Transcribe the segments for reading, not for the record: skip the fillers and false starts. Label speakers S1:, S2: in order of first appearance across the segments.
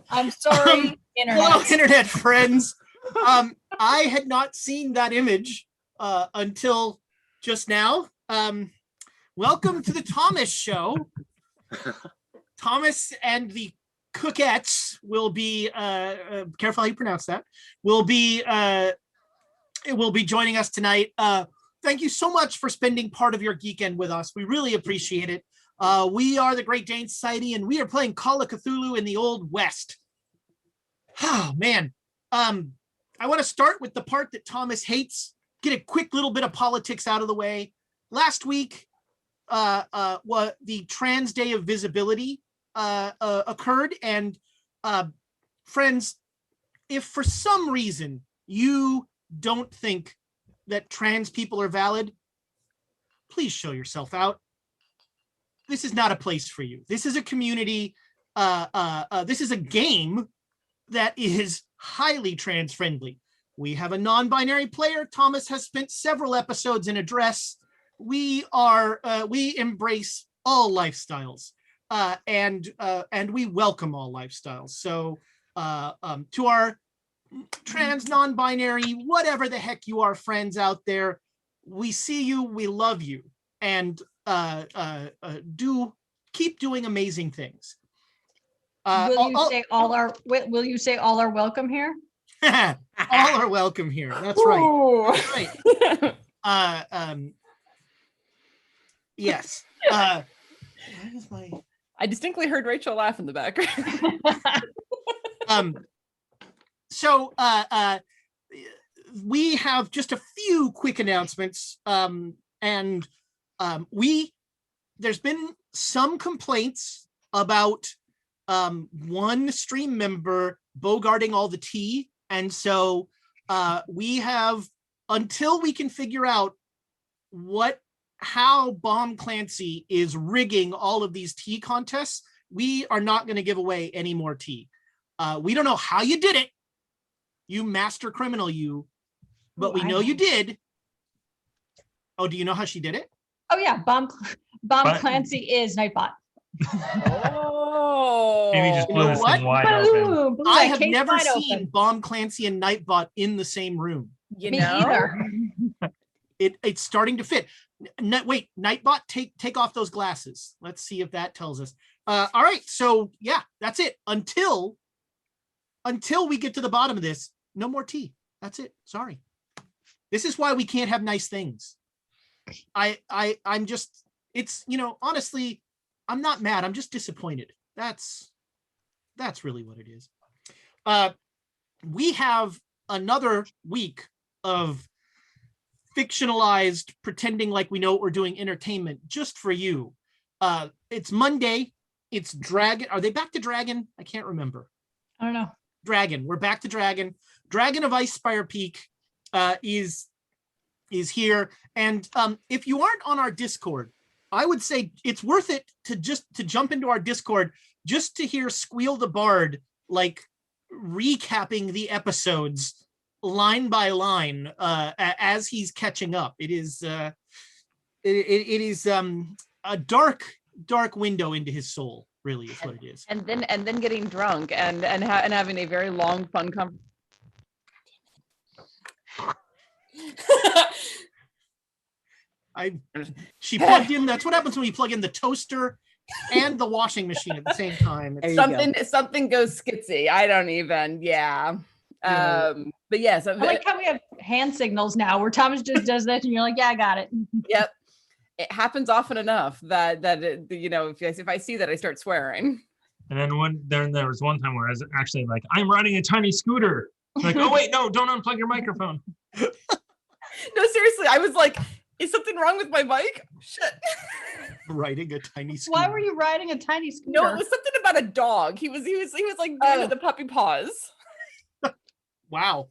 S1: I'm sorry, internet.
S2: Hello, internet friends. I had not seen that image until just now. Welcome to the Thomas Show. Thomas and the Cookettes will be careful how you pronounce that. Will be joining us tonight. Thank you so much for spending part of your geekend with us. We really appreciate it. We are the Great Dane Society, and we are playing Call of Cthulhu in the Old West. Oh man, I want to start with the part that Thomas hates. Get a quick little bit of politics out of the way. Last week, the Trans Day of Visibility occurred, and friends, if for some reason you don't think that trans people are valid, please show yourself out. This is not a place for you. This is a community. This is a game that is highly trans friendly. We have a non-binary player. Thomas has spent several episodes in a dress. We embrace all lifestyles, and we welcome all lifestyles. So to our trans, non-binary, whatever the heck you are, friends out there, we see you, we love you, and do keep doing amazing things.
S1: Will you say all are welcome here?
S2: All are welcome here. That's right. That's right. Yes.
S3: I distinctly heard Rachel laugh in the background.
S2: So we have just a few quick announcements, and there's been some complaints about one stream member bogarting all the tea, and so we have, until we can figure out how Bomb Clancy is rigging all of these tea contests, we are not going to give away any more tea. We don't know how you did it, you master criminal, but we know you did. Oh, do you know how she did it?
S1: Oh yeah, Bomb Clancy is Nightbot.
S3: Oh,
S4: maybe just blew this thing wide open.
S2: I have never seen Bomb Clancy and Nightbot in the same room.
S1: Me either.
S2: It's starting to fit. Wait, Nightbot, take off those glasses. Let's see if that tells us. All right, so yeah, that's it. Until we get to the bottom of this, no more tea. That's it. Sorry. This is why we can't have nice things. I'm just, it's, honestly, I'm not mad. I'm just disappointed. That's really what it is. We have another week of fictionalized pretending like we know what we're doing entertainment just for you. It's Monday. It's Dragon. Are they back to Dragon? I can't remember.
S1: I don't know.
S2: Dragon. We're back to Dragon. Dragon of Ice Spire Peak is here. And if you aren't on our Discord, I would say it's worth it to jump into our Discord just to hear Squeal the Bard like recapping the episodes line by line as he's catching up. It is a dark window into his soul, really, is what it is.
S3: And then getting drunk and having a very long, fun conversation.
S2: She plugged in. That's what happens when you plug in the toaster and the washing machine at the same time.
S3: Something goes skitsy. I don't even. Yeah. But yes,
S1: I like how we have hand signals now where Thomas just does that and you're like, yeah, I got it.
S3: Yep. It happens often enough that if I see that, I start swearing.
S4: And then there was one time where I was actually like, I'm riding a tiny scooter. Like, oh wait, no, don't unplug your microphone.
S3: No, seriously, I was like, is something wrong with my mic? Shit.
S2: Riding a tiny scooter.
S1: Why were you riding a tiny scooter?
S3: No, it was something about a dog. He was like doing the puppy paws.
S2: Wow.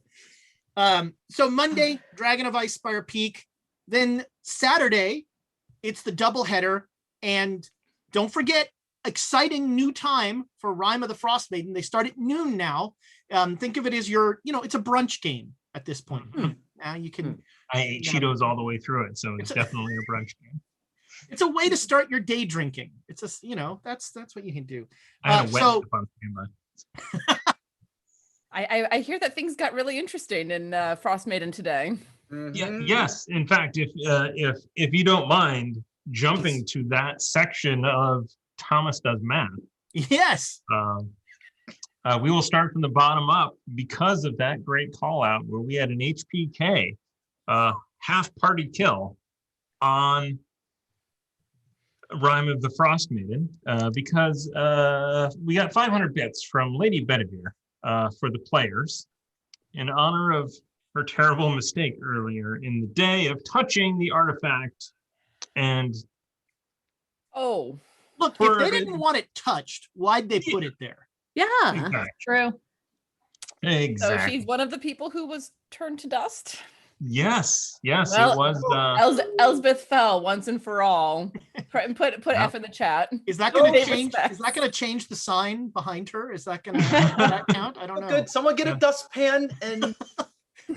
S2: So Monday, Dragon of Ice Spire Peak. Then Saturday, it's the doubleheader. And don't forget, exciting new time for Rime of the Frost Maiden. They start at noon now. Think of it as it's a brunch game at this point. Now you can.
S4: I ate Cheetos all the way through it, so it's definitely a brunch game.
S2: It's a way to start your day drinking. It's that's what you can do.
S4: I had a wet
S2: so
S4: nip on standby.
S3: I hear that things got really interesting in Frost Maiden today.
S4: Yeah, yes. In fact, if you don't mind jumping to that section of Thomas Does Math,
S2: yes.
S4: We will start from the bottom up because of that great call out where we had an HPK half party kill on Rhyme of the Frost Maiden because we got 500 bits from Lady Bedivere for the players in honor of her terrible mistake earlier in the day of touching the artifact. And
S2: look, if they didn't want it touched, why'd they put it there?
S5: Yeah.
S4: Exactly.
S1: True.
S4: Exactly.
S3: So she's one of the people who was turned to dust.
S4: Yes, it
S3: Well,
S4: was.
S3: Elsbeth fell once and for all. Put F in the chat.
S2: Is that going to
S3: Pay
S2: change?
S3: respects.
S2: Is that going to change the sign behind her? Is that going to that count? I don't know.
S6: Good. Someone get a dustpan and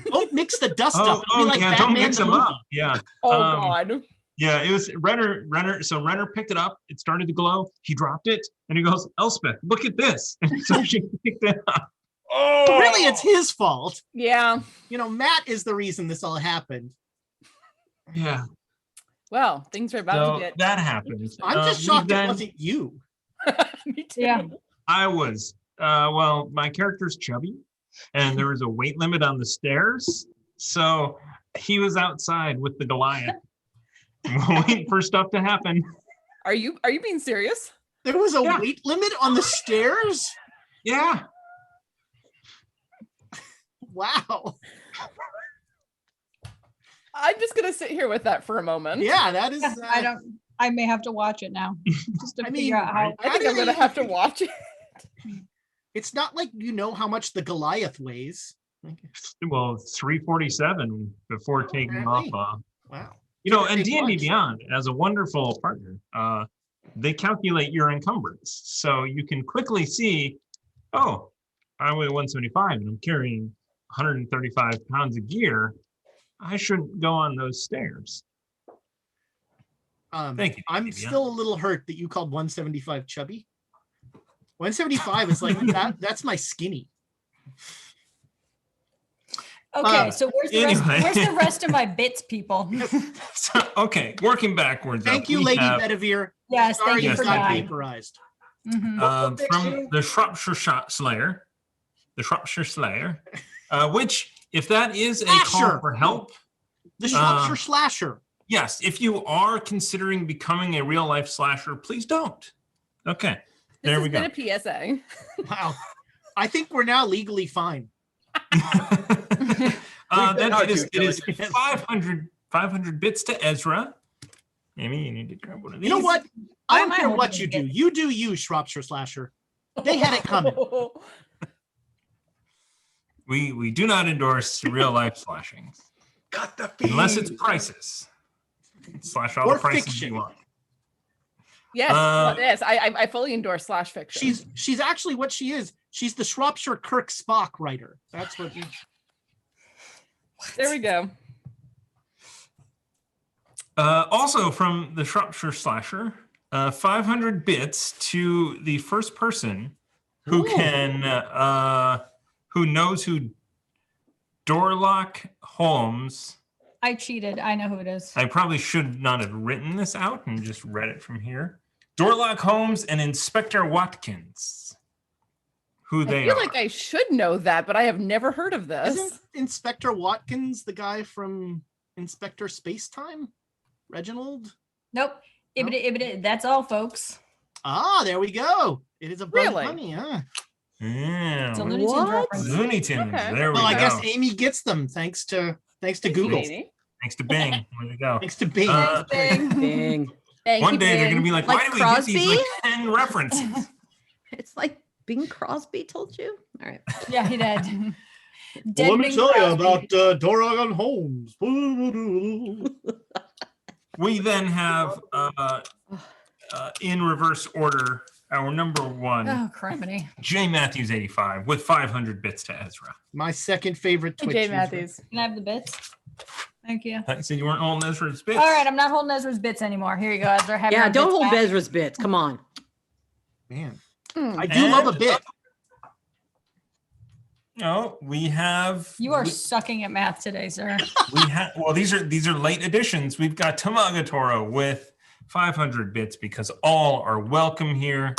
S2: Don't mix the dust
S4: Oh,
S2: up. It'll be like
S4: yeah,
S2: Batman
S4: don't mix
S2: the
S4: them
S2: movie.
S4: up. Yeah.
S3: Oh God.
S4: Yeah, it was Renner. So Renner picked it up. It started to glow. He dropped it, and he goes, "Elspeth, look at this!" And so she picked it up.
S2: But really, it's his fault.
S3: Yeah.
S2: Matt is the reason this all happened.
S4: Yeah.
S3: Well, things are about
S4: So
S3: to get.
S4: that happened.
S2: I'm just
S4: we
S2: shocked it
S4: then-
S2: wasn't you.
S3: Me too.
S1: Yeah.
S4: I was. Well, my character's chubby, and there was a weight limit on the stairs, so he was outside with the Goliath, waiting for stuff to happen.
S3: Are you being serious?
S2: There was a
S4: Yeah.
S2: weight limit on the stairs?
S4: Yeah.
S2: Wow.
S3: I'm just gonna sit here with that for a moment.
S2: Yeah, that is.
S1: I may have to watch it now just to
S2: I
S1: figure
S2: mean,
S1: out how.
S3: I think I'm gonna have to watch it.
S2: It's not like you know how much the Goliath weighs.
S4: Well, 347 before taking off.
S2: Apparently. Wow.
S4: And
S2: Big
S4: D&D
S2: punch.
S4: Beyond, as a wonderful partner, they calculate your encumbrance. So you can quickly see, oh, I weigh 175 and I'm carrying 135 pounds of gear. I shouldn't go on those stairs. Thank you.
S2: I'm
S4: Yeah.
S2: still a little hurt that you called 175 chubby. 175 is like that's my skinny.
S1: Okay, so where's the rest of my bits, people?
S4: So, okay, working backwards.
S2: Thank
S4: up,
S2: you,
S4: we
S2: Lady
S4: have,
S2: Bedivere.
S1: Yes,
S2: Sorry
S1: thank you
S2: you
S1: for
S2: got
S1: dying.
S2: vaporized.
S1: Mhm.
S4: from the Shropshire Slayer, which, if that is a call
S2: Slasher.
S4: for help,
S2: The Shropshire Slasher.
S4: yes, if you are considering becoming a real life slasher, please don't. Okay,
S3: This
S4: there
S3: has
S4: we go.
S3: been a PSA.
S2: Wow. I think we're now legally fine.
S4: That is, it is
S2: Yes.
S4: 500 bits to Ezra. Amy, you need to grab one of these.
S2: You know what? I
S1: Why
S2: don't
S1: am I
S2: care what
S1: holding
S2: you
S1: it?
S2: do. You do you, Shropshire Slasher. They had it coming.
S4: We do not endorse real life slashing
S6: got the feed.
S4: unless it's crisis. Slash all
S2: Or
S4: the prices
S2: fiction.
S4: you want.
S3: Yes, I fully endorse slash fiction.
S2: She's actually what she is. She's the Shropshire Kirk Spock writer. That's what.
S3: There we go.
S4: Also from the Shropshire Slasher, 500 bits to the first person who
S2: Ooh.
S4: can who knows who Dorlock Holmes.
S1: I cheated. I know who it is.
S4: I probably should not have written this out and just read it from here. Dorlock Holmes and Inspector Watkins. Who
S3: I
S4: they
S3: feel
S4: are.
S3: like I should know that, but I have never heard of this.
S2: Isn't Inspector Watkins the guy from Inspector Spacetime? Reginald?
S1: Nope.
S2: No?
S1: Ibidi. That's all, folks.
S2: Ah, there we go. It is a Blood
S3: Really?
S2: Bunny, huh?
S4: Yeah.
S1: It's a Looney Tunes
S5: What?
S1: reference.
S4: Looney Tunes.
S3: Okay.
S4: There we
S2: Well,
S4: go.
S2: I guess Amy gets them thanks to Google.
S3: Amy.
S4: Thanks to Bing. There we go.
S2: Thanks to Bing.
S5: Bing.
S3: Thank
S4: One
S3: you,
S4: day they're
S3: Bing.
S4: going to be like,
S5: Like
S4: why do we get these like
S5: Crosby?
S4: 10 references?
S5: It's like Bing Crosby told you. All right.
S1: Yeah, he did.
S2: Well,
S1: Dead
S2: let me
S1: Bing
S2: tell you
S1: Crosby.
S2: about Doragon Holmes.
S4: We then have, in reverse order, our number one,
S1: Oh, criminy.
S4: J. Matthews 85, with 500 bits to Ezra.
S2: My second favorite
S3: Hey,
S2: Twitch
S3: Jay
S2: user.
S3: Matthews.
S1: Can I have the bits? Thank you.
S4: I said you weren't holding Ezra's bits.
S1: All right, I'm not holding Ezra's bits anymore. Here you go, Ezra. Have
S5: Yeah,
S1: your
S5: don't
S1: bits
S5: hold
S1: back.
S5: Bezra's bits. Come on.
S2: Man,
S3: Hmm.
S2: I do love a
S4: And-
S2: bit.
S4: Oh, we have.
S1: You are sucking at math today, sir.
S4: We have. Well, these are late additions. We've got Tamagatoro with 500 bits because all are welcome here,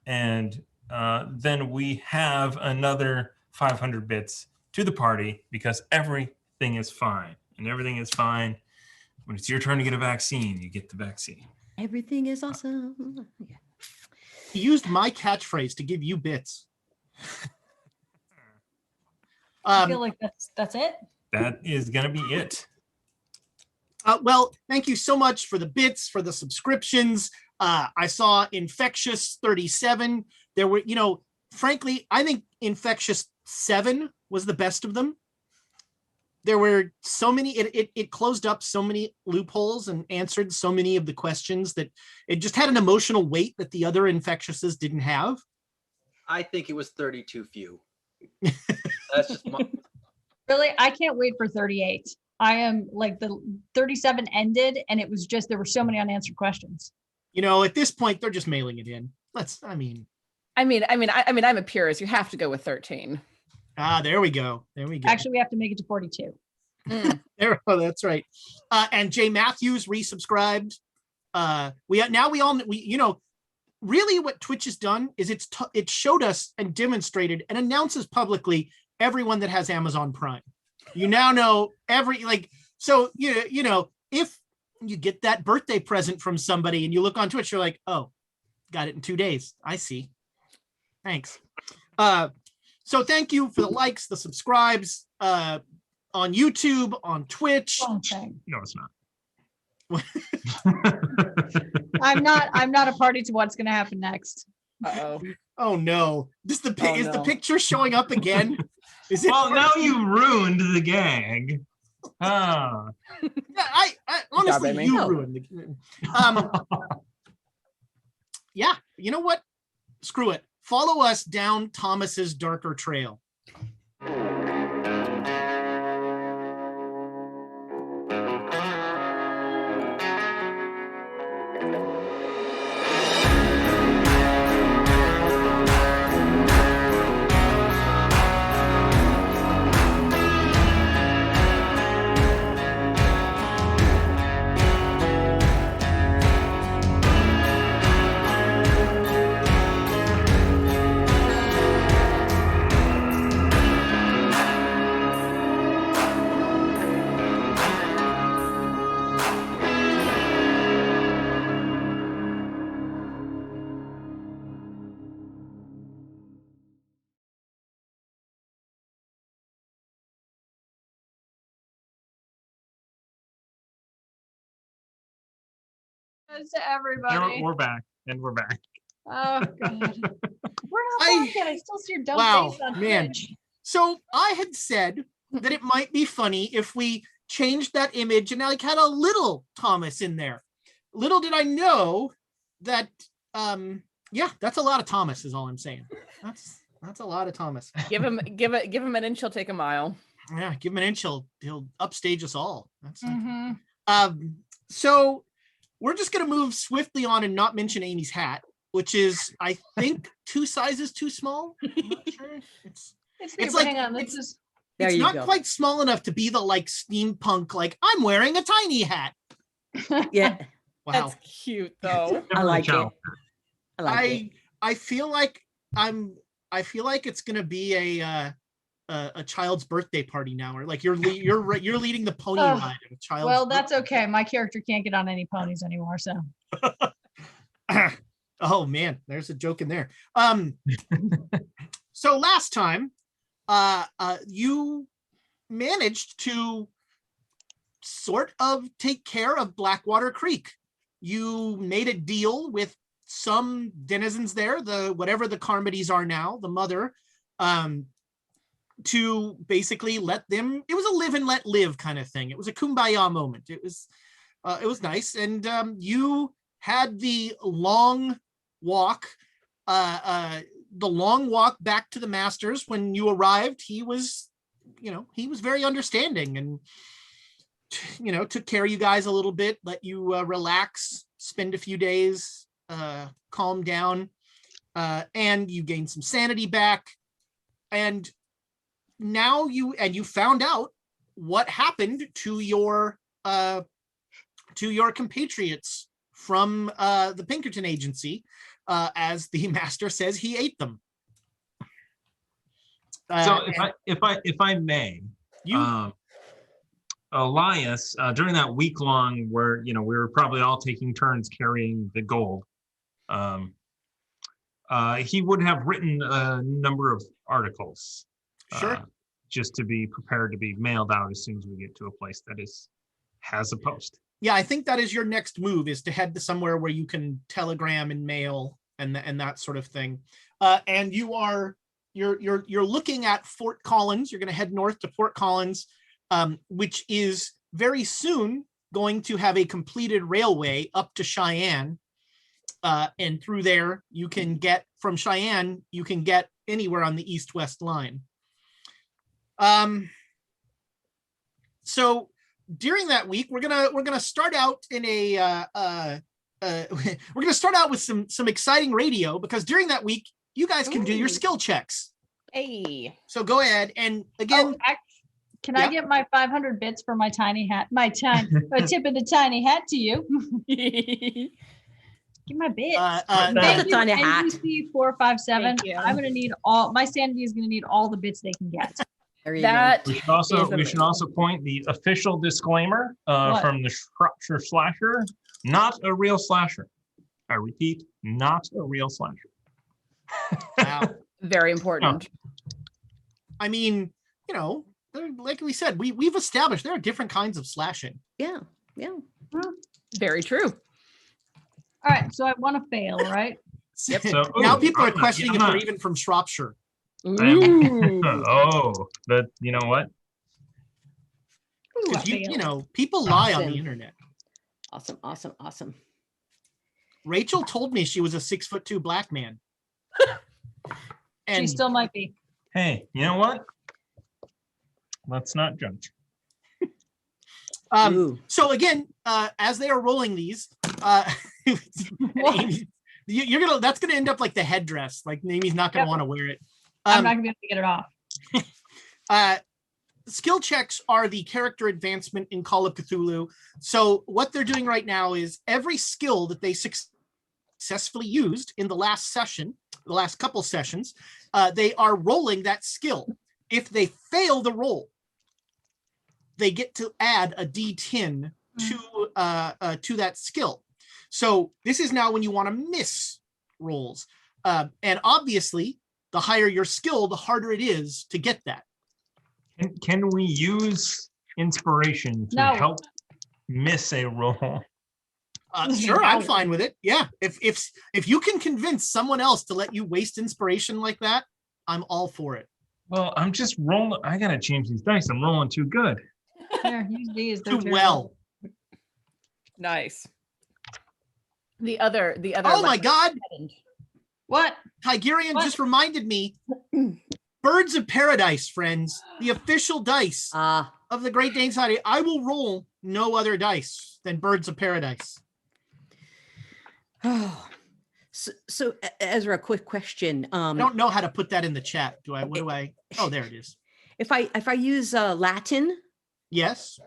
S4: and then we have another 500 bits to the party because everything is fine, and everything is fine. When it's your turn to get a vaccine, you get the vaccine.
S5: Everything is awesome. Yeah.
S2: He used my catchphrase to give you bits.
S1: I feel like that's it.
S4: That is gonna be it.
S2: Well, thank you so much for the bits, for the subscriptions. I saw Infectious 37. There were, frankly, I think Infectious 7 was the best of them. There were so many, it closed up so many loopholes and answered so many of the questions that it just had an emotional weight that the other Infectiouses didn't have.
S6: I think it was 32 few. That's just my,
S1: Really, I can't wait for 38. I am like the 37 ended, and it was just there were so many unanswered questions.
S2: At this point, they're just mailing it in.
S3: I'm a purist. You have to go with 13.
S2: There we go.
S1: Actually, we have to make it to 42.
S2: Oh, that's right. And Jay Matthews resubscribed. Really what Twitch has done is it showed us and demonstrated and announces publicly everyone that has Amazon Prime. You now know if you get that birthday present from somebody and you look on Twitch, you're like, oh, got it in 2 days. I see. Thanks. So thank you for the likes, the subscribes, on YouTube, on Twitch.
S1: Wrong thing.
S4: No, it's not.
S1: I'm not a party to what's going to happen next.
S3: Uh-oh.
S2: Oh no! Is the
S3: no.
S2: picture showing up again? Is it?
S4: Well, now you ruined the gag. Ah.
S2: Yeah, I honestly,
S3: Amy.
S2: you
S5: No.
S2: ruined the. Yeah, you know what? Screw it. Follow us down Thomas's darker trail.
S1: To everybody.
S4: We're back, and we're back.
S1: Oh god. We're not
S2: I-
S1: back yet. I still see your dumb
S2: Wow,
S1: face on
S2: man.
S1: Twitch.
S2: So I had said that it might be funny if we changed that image and had a little Thomas in there. Little did I know that, that's a lot of Thomas is all I'm saying. That's a lot of Thomas.
S3: Give him an inch, he'll take a mile.
S2: Yeah, give him an inch, he'll upstage us all. That's
S1: Mhm.
S2: So we're just gonna move swiftly on and not mention Amy's hat, which is, I think, 2 sizes too small. I'm not sure.
S1: It's
S2: It's like-
S1: hang on.
S2: it's-
S1: This is
S5: There
S2: It's
S5: you
S2: not
S5: go.
S2: quite small enough to be the steampunk, I'm wearing a tiny hat.
S5: Yeah,
S2: Wow.
S3: That's cute though.
S5: I like it.
S4: Ciao.
S5: I like it.
S2: I feel like it's gonna be a child's birthday party now, or you're leading the pony
S1: Oh,
S2: ride at a child's.
S1: well, that's okay. My character can't get on any ponies anymore, so
S2: Oh man, there's a joke in there. So last time, you managed to sort of take care of Blackwater Creek. You made a deal with some denizens there, whatever the Carmodies are now, the mother, to basically let them. It was a live and let live kind of thing. It was a kumbaya moment. It was nice, and you had the long walk. The long walk back to the masters. When you arrived, he was very understanding, and took care of you guys a little bit, let you relax, spend a few days, calm down, and you gained some sanity back. And now you found out what happened to your compatriots from the Pinkerton Agency, as the master says he ate them.
S4: So if I may, Elias, during that week long where we were probably all taking turns carrying the gold, he would have written a number of articles,
S2: Sure.
S4: just to be prepared to be mailed out as soon as we get to a place that has a post.
S2: Yeah, I think that is your next move, is to head to somewhere where you can telegram and mail and that sort of thing. And you're looking at Fort Collins. You're going to head north to Fort Collins, which is very soon going to have a completed railway up to Cheyenne. And through there, you can get from Cheyenne, you can get anywhere on the east-west line. So during that week, we're gonna start out in a we're gonna start out with some exciting radio, because during that week, you guys can do your skill checks.
S3: Hey.
S2: So go ahead, and again,
S1: Can I get my 500 bits for my tiny hat? My tip of the tiny hat to you. Give my bits.
S5: Thank you, tiny hat.
S1: NBC 457.
S3: Thank you.
S1: I'm gonna need my sanity is gonna need all the bits they can get.
S5: There you
S3: That
S4: We should also point the official disclaimer from the Shropshire Slasher: not a real slasher. I repeat, not a real slasher.
S2: wow.
S3: very important.
S2: I mean, like we said, we've established there are different kinds of slashing.
S5: Yeah. Yeah.
S3: Very true.
S1: All right, so I want to fail, right?
S3: Yep.
S4: So,
S2: Now
S4: ooh,
S2: people are
S4: I'm not-
S2: questioning
S4: I'm
S2: if they're
S4: not-
S2: even from Shropshire.
S3: Ooh.
S4: That you know what?
S1: Ooh, I
S2: Because
S1: failed.
S2: people lie on the
S5: Awesome.
S2: internet.
S5: Awesome.
S2: Rachel told me she was a 6'2" black man.
S1: She
S2: And
S1: still might be.
S4: Hey, you know what? Let's not judge.
S5: Ooh.
S2: so again, as they are rolling these, Amy, that's gonna end up like the headdress. Like Amy's not gonna
S1: Yep.
S2: want to wear it.
S1: I'm not gonna be able to get it off.
S2: Skill checks are the character advancement in Call of Cthulhu. So what they're doing right now is every skill that they successfully used in the last couple sessions, they are rolling that skill. If they fail the roll, they get to add a D10 to that skill. So this is now when you want to miss rolls. And obviously, the higher your skill, the harder it is to get that.
S4: Can we use inspiration to
S1: No.
S4: help miss a roll?
S2: Sure, I'm fine with it. Yeah, if you can convince someone else to let you waste inspiration like that, I'm all for it.
S4: Well, I'm just rolling. I gotta change these dice. I'm rolling too good.
S1: Here, use these. They're
S2: Too
S1: terrible.
S2: well.
S3: Nice. The other.
S2: Oh my God,
S1: What?
S2: Tigerian
S1: What?
S2: just reminded me. Birds of Paradise, friends, the official dice of the Great Dane Society. I will roll no other dice than Birds of Paradise.
S5: Oh. So Ezra, quick question.
S2: I don't know how to put that in the chat. Do I? What do I? Oh, there it is.
S5: If I use Latin,
S2: Yes.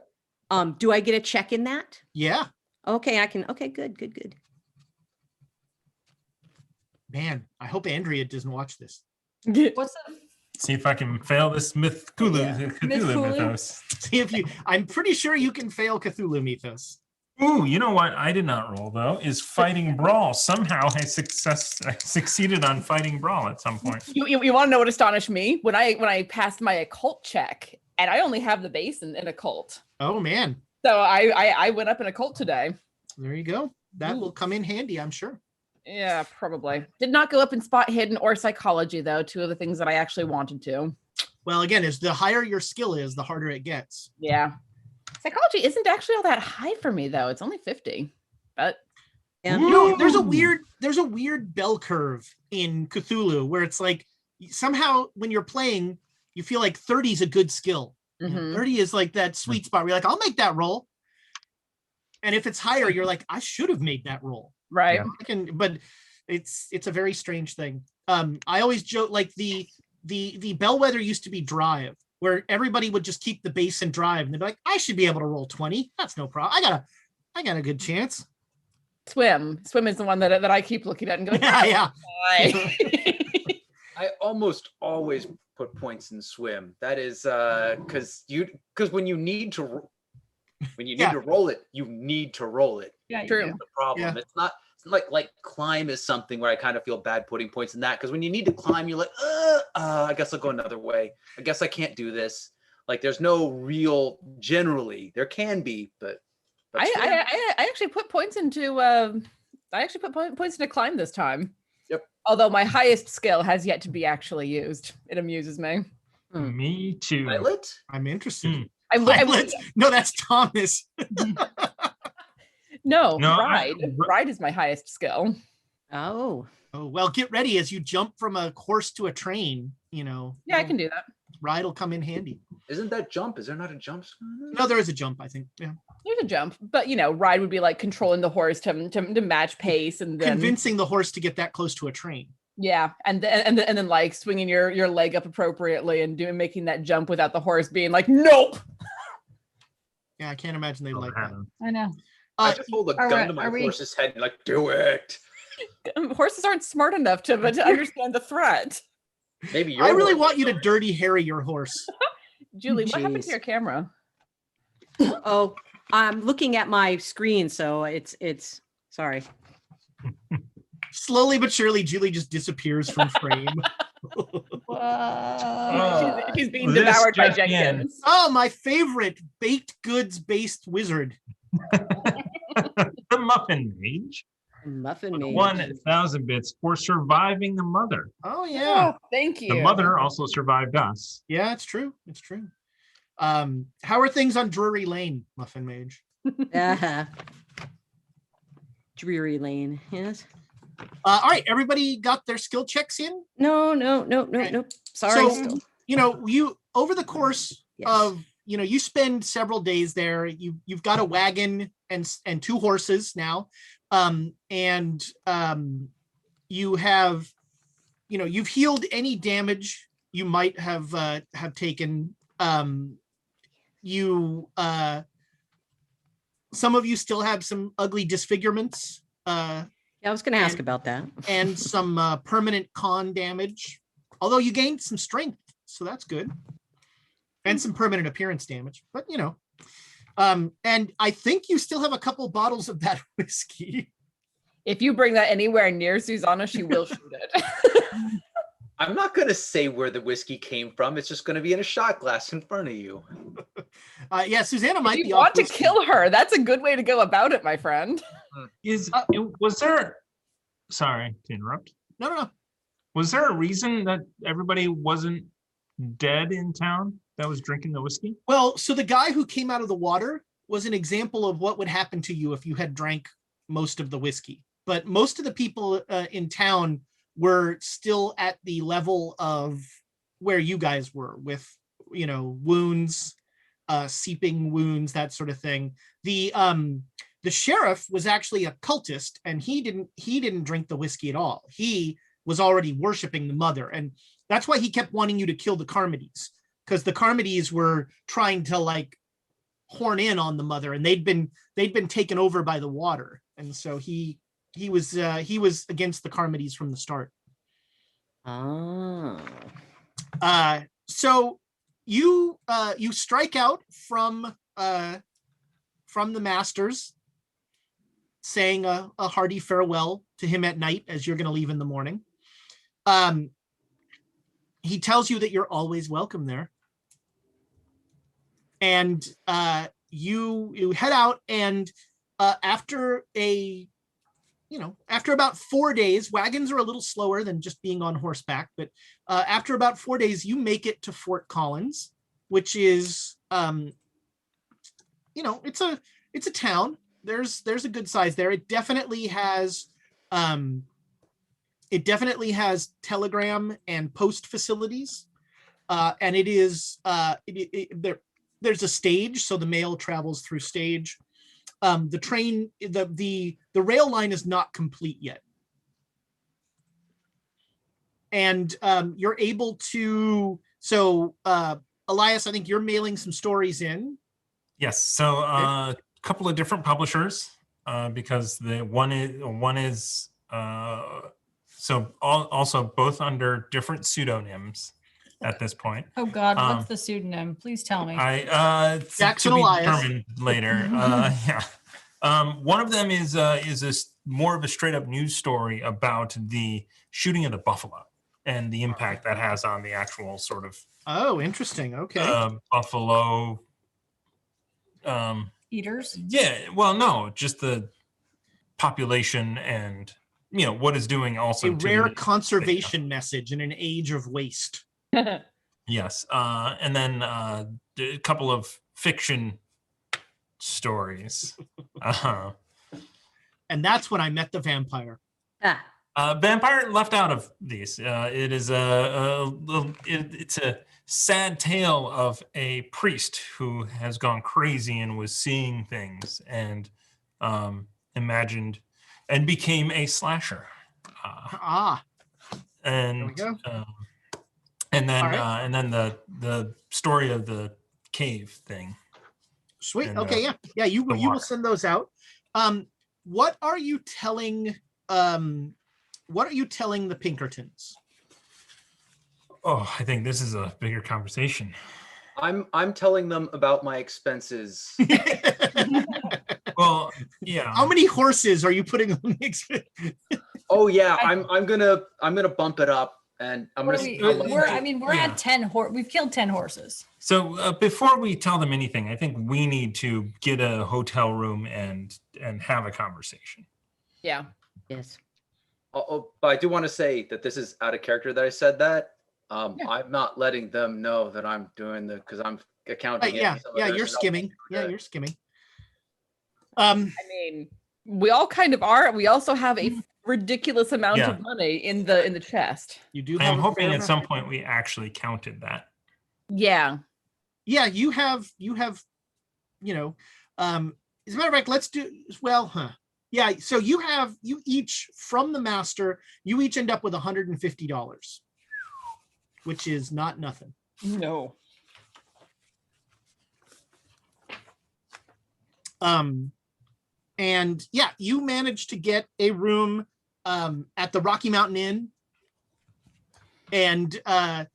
S5: do I get a check in that?
S2: Yeah.
S5: Okay, I can. Okay, good.
S2: Man, I hope Andrea doesn't watch this.
S1: What's the
S4: See if I can fail this Cthulhu
S1: Cthulhu?
S4: mythos.
S2: See if you. I'm pretty sure you can fail Cthulhu Mythos.
S4: Ooh, you know what I did not roll though is Fighting Brawl. Somehow I succeeded on Fighting Brawl at some point.
S3: You want to know what astonished me? When I passed my occult check, and I only have the base in occult.
S2: Oh man,
S3: So I went up in occult today.
S2: there you go. That
S3: Ooh.
S2: will come in handy, I'm sure.
S3: Yeah, probably. Did not go up in spot hidden or psychology, though. Two of the things that I actually wanted to.
S2: Well, again, as the higher your skill is, the harder it gets.
S3: Yeah. Psychology isn't actually all that high for me, though. It's only 50. But
S5: Yeah.
S2: You know, there's a weird bell curve in Cthulhu where it's like somehow when you're playing, you feel like 30 is a good skill.
S3: Mhm.
S2: 30 is like that sweet spot where you're like, I'll make that roll. And if it's higher, you're like, I should have made that roll.
S3: Right.
S2: But it's a very strange thing. I always joke, like the bellwether used to be drive, where everybody would just keep the base and drive, and they'd be like, I should be able to roll 20. That's no problem. I got a good chance.
S3: Swim is the one that I keep looking at and going,
S2: Yeah.
S3: why?
S6: I almost always put points in swim. That is because when you need to to roll it, you need to roll it.
S1: Yeah, you
S3: True.
S1: do.
S6: That's the problem.
S2: Yeah.
S6: It's not like climb is something where I kind of feel bad putting points in that, because when you need to climb, you're like, I guess I'll go another way. I guess I can't do this. Like there's no real, generally there can be, but
S3: I actually put points into points into climb this time.
S6: Yep.
S3: Although my highest skill has yet to be actually used. It amuses me.
S4: Me too.
S6: pilot.
S2: I'm interested. No, that's Thomas.
S3: No,
S4: No,
S3: ride is my highest skill.
S5: Oh,
S2: Oh, well, get ready as you jump from a horse to a train,
S3: Yeah, I can do that.
S2: ride will come in handy.
S6: Isn't that jump? Is there not a jump?
S2: No, there is a jump, I think. Yeah.
S3: There's a jump, but ride would be like controlling the horse to match pace, and then
S2: Convincing the horse to get that close to a train.
S3: yeah, and then like swinging your leg up appropriately and making that jump without the horse being like, nope.
S2: Yeah, I can't imagine they like that.
S1: I know.
S6: I just hold a
S1: are
S6: gun
S1: we-
S6: to my
S1: are we-
S6: horse's head and like, do it.
S3: Horses aren't smart enough to understand the threat.
S6: Maybe you're
S2: I really want you to dirty Harry your horse.
S3: Julie, what happened to
S5: Jeez.
S3: your camera?
S5: oh, I'm looking at my screen, so it's sorry.
S2: Slowly but surely, Julie just disappears from frame.
S1: Whoa.
S3: She's being
S4: This
S3: devoured by
S4: just in.
S3: Jenkins.
S2: Oh, my favorite baked goods based wizard.
S4: The Muffin Mage.
S5: Muffin mage.
S4: 1,000 bits for surviving the mother.
S2: Oh yeah,
S3: Oh, thank you.
S4: The mother also survived us.
S2: yeah, it's true. It's true. How are things on Drury Lane, Muffin Mage?
S5: Uh-huh. Dreary Lane. Yes.
S2: All right, everybody got their skill checks in.
S5: No.
S2: Right.
S5: Sorry.
S2: So,
S5: still.
S2: You over the course
S5: Yes.
S2: of you spend several days there. You've got a wagon and two horses now, and you have you've healed any damage you might have taken. Some of you still have some ugly disfigurements.
S5: Yeah, I was going to ask
S2: and-
S5: about that.
S2: And some permanent con damage, although you gained some strength, so that's good, and some permanent appearance damage. But and I think you still have a couple bottles of that whiskey.
S3: If you bring that anywhere near Susanna, she will shoot it.
S6: I'm not going to say where the whiskey came from. It's just going to be in a shot glass in front of you.
S2: Yeah, Susanna might
S3: If
S2: be
S3: you
S2: off
S3: want to
S2: whiskey.
S3: kill her, that's a good way to go about it, my friend.
S4: Was there, sorry to interrupt,
S2: No.
S4: was there a reason that everybody wasn't dead in town that was drinking the whiskey?
S2: Well, so the guy who came out of the water was an example of what would happen to you if you had drank most of the whiskey. But most of the people in town were still at the level of where you guys were, with wounds, seeping wounds, that sort of thing. The sheriff was actually a cultist, and he didn't drink the whiskey at all. He was already worshiping the mother, and that's why he kept wanting you to kill the Carmodies, because the Carmodies were trying to like horn in on the mother, and they'd been taken over by the water, and so he was against the Carmodies from the start.
S5: Oh.
S2: So you strike out from the masters, saying a hearty farewell to him at night as you're going to leave in the morning. He tells you that you're always welcome there, and you head out, and after about 4 days, wagons are a little slower than just being on horseback, but after about 4 days, you make it to Fort Collins, which is, it's a town. There's a good size there. It definitely has telegram and post facilities, and it is there's a stage, so the mail travels through stage. The train, the rail line is not complete yet. And you're able to, so Elias, I think you're mailing some stories in.
S4: Yes. So a couple of different publishers, because the one is so also both under different pseudonyms at this point.
S1: Oh God, what's the pseudonym? Please tell me.
S2: Jackson
S4: to be
S2: Elias.
S4: determined later. Yeah. One of them is more of a straight up news story about the shooting of the buffalo and the impact that has on the actual sort of
S2: Interesting. Okay.
S4: buffalo
S1: Eaters.
S4: yeah, well, no, just the population and what is doing also
S2: A rare
S4: the
S2: conservation message in an age of waste.
S4: yes, and then a couple of fiction stories.
S2: And that's when I met the vampire.
S4: Vampire left out of these. It is it's a sad tale of a priest who has gone crazy and was seeing things and imagined and became a slasher. And
S2: there we go.
S4: And then
S2: Right.
S4: and then the story of the cave thing.
S2: Sweet.
S4: And,
S2: Okay. Yeah. You will send those out. What are you telling? What are you telling the Pinkertons?
S4: Oh, I think this is a bigger conversation.
S6: I'm telling them about my expenses.
S4: Well, yeah.
S2: How many horses are you putting on the expense?
S6: Oh yeah, I'm gonna bump it up, and I'm gonna.
S1: We're at 10 we've killed 10 horses.
S4: So before we tell them anything, I think we need to get a hotel room and have a conversation.
S3: Yeah.
S5: Yes.
S6: But I do want to say that this is out of character that I said that. I'm not letting them know that I'm doing because I'm accounting.
S2: You're skimming. Yeah, you're skimming.
S3: I mean, we all kind of are. We also have a ridiculous amount of money in the chest.
S2: You do.
S4: I'm hoping at some point we actually counted that.
S3: Yeah.
S2: Yeah, you have. As a matter of fact, let's do Yeah, so you each from the master, you each end up with $150, which is not nothing.
S3: No.
S2: And yeah, you managed to get a room at the Rocky Mountain Inn. And it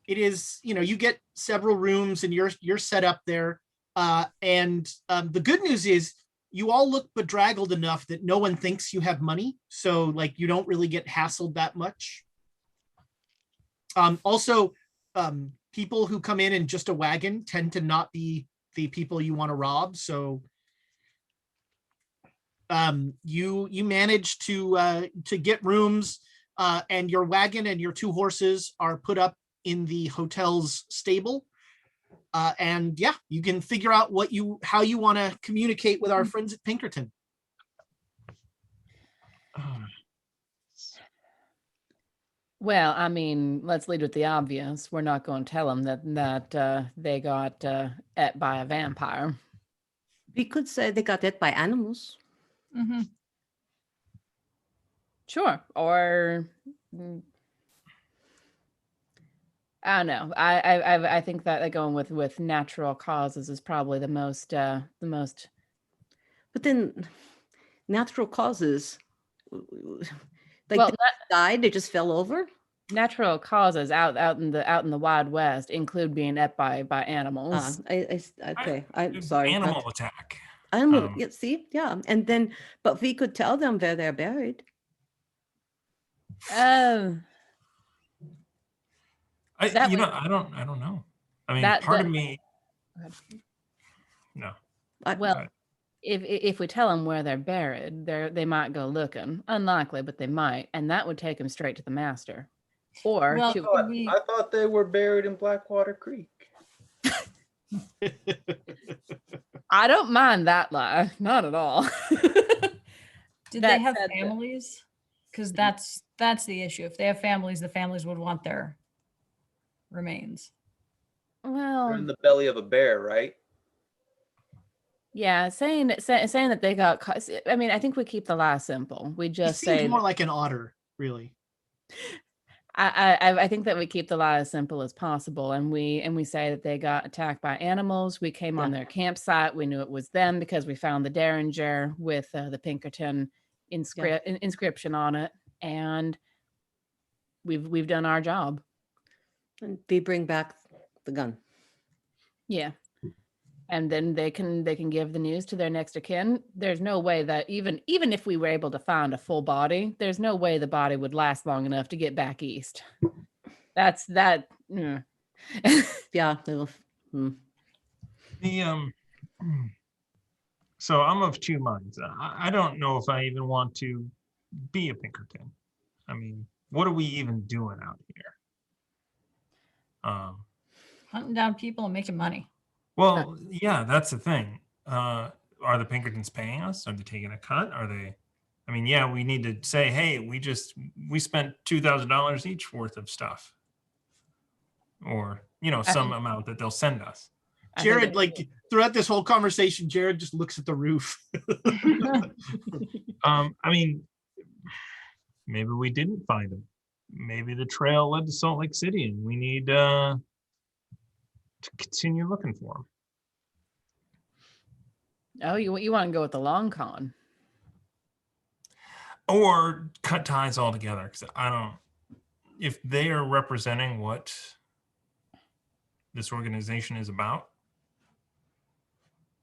S2: is, you get several rooms and you're set up there. And the good news is you all look bedraggled enough that no one thinks you have money. So like you don't really get hassled that much. Also, people who come in just a wagon tend to not be the people you want to rob. So you manage to get rooms, and your wagon and your 2 horses are put up in the hotel's stable. And yeah, you can figure out how you want to communicate with our friends at Pinkerton.
S3: Well, I mean, let's lead with the obvious. We're not going to tell them that they got ate by a vampire.
S5: We could say they got ate by animals.
S1: Mm-hmm.
S3: Sure. Or I don't know. I think that going with natural causes is probably the most.
S5: But then, natural causes, like
S3: well,
S5: they died, they just fell over.
S3: Natural causes out in the Wild West include being ate by animals.
S5: I'm sorry.
S4: Animal attack.
S5: Animal. Yeah, see, yeah, and then, but we could tell them where they're buried.
S4: I don't know. I mean, part of me. No.
S3: Well, if we tell them where they're buried, they might go looking. Unlikely, but they might, and that would take them straight to the master. Or
S6: I thought they were buried in Blackwater Creek.
S3: I don't mind that lie, not at all.
S1: Did they have families? Because that's the issue. If they have families, the families would want their remains.
S6: They're
S3: Well,
S6: in the belly of a bear, right?
S3: yeah, saying that they got caught. I mean, I think we keep the lie simple. We
S2: He
S3: just
S2: seems
S3: say
S2: more like an otter, really.
S3: I think that we keep the lie as simple as possible, and we say that they got attacked by animals. We came on
S5: Yeah.
S3: their campsite. We knew it was them because we found the derringer with the Pinkerton inscription on it, and we've done our job.
S5: And they bring back the gun.
S3: Yeah. And then they can give the news to their next of kin. There's no way that even if we were able to find a full body, there's no way the body would last long enough to get back east. That's that.
S5: Yeah. They will,
S4: The so I'm of two minds. I don't know if I even want to be a Pinkerton. I mean, what are we even doing out here?
S1: Hunting down people and making money.
S4: Well, yeah, that's the thing. Are the Pinkertons paying us? Are they taking a cut? Are they? I mean, yeah, we need to say, hey, we spent $2,000 each worth of stuff, or some amount that they'll send us.
S2: Jared, like throughout this whole conversation, Jared just looks at the roof.
S4: I mean, maybe we didn't find them. Maybe the trail led to Salt Lake City, and we need to continue looking for them.
S3: Oh, you want to go with the long con?
S4: Or cut ties altogether, because I don't. If they are representing what this organization is about,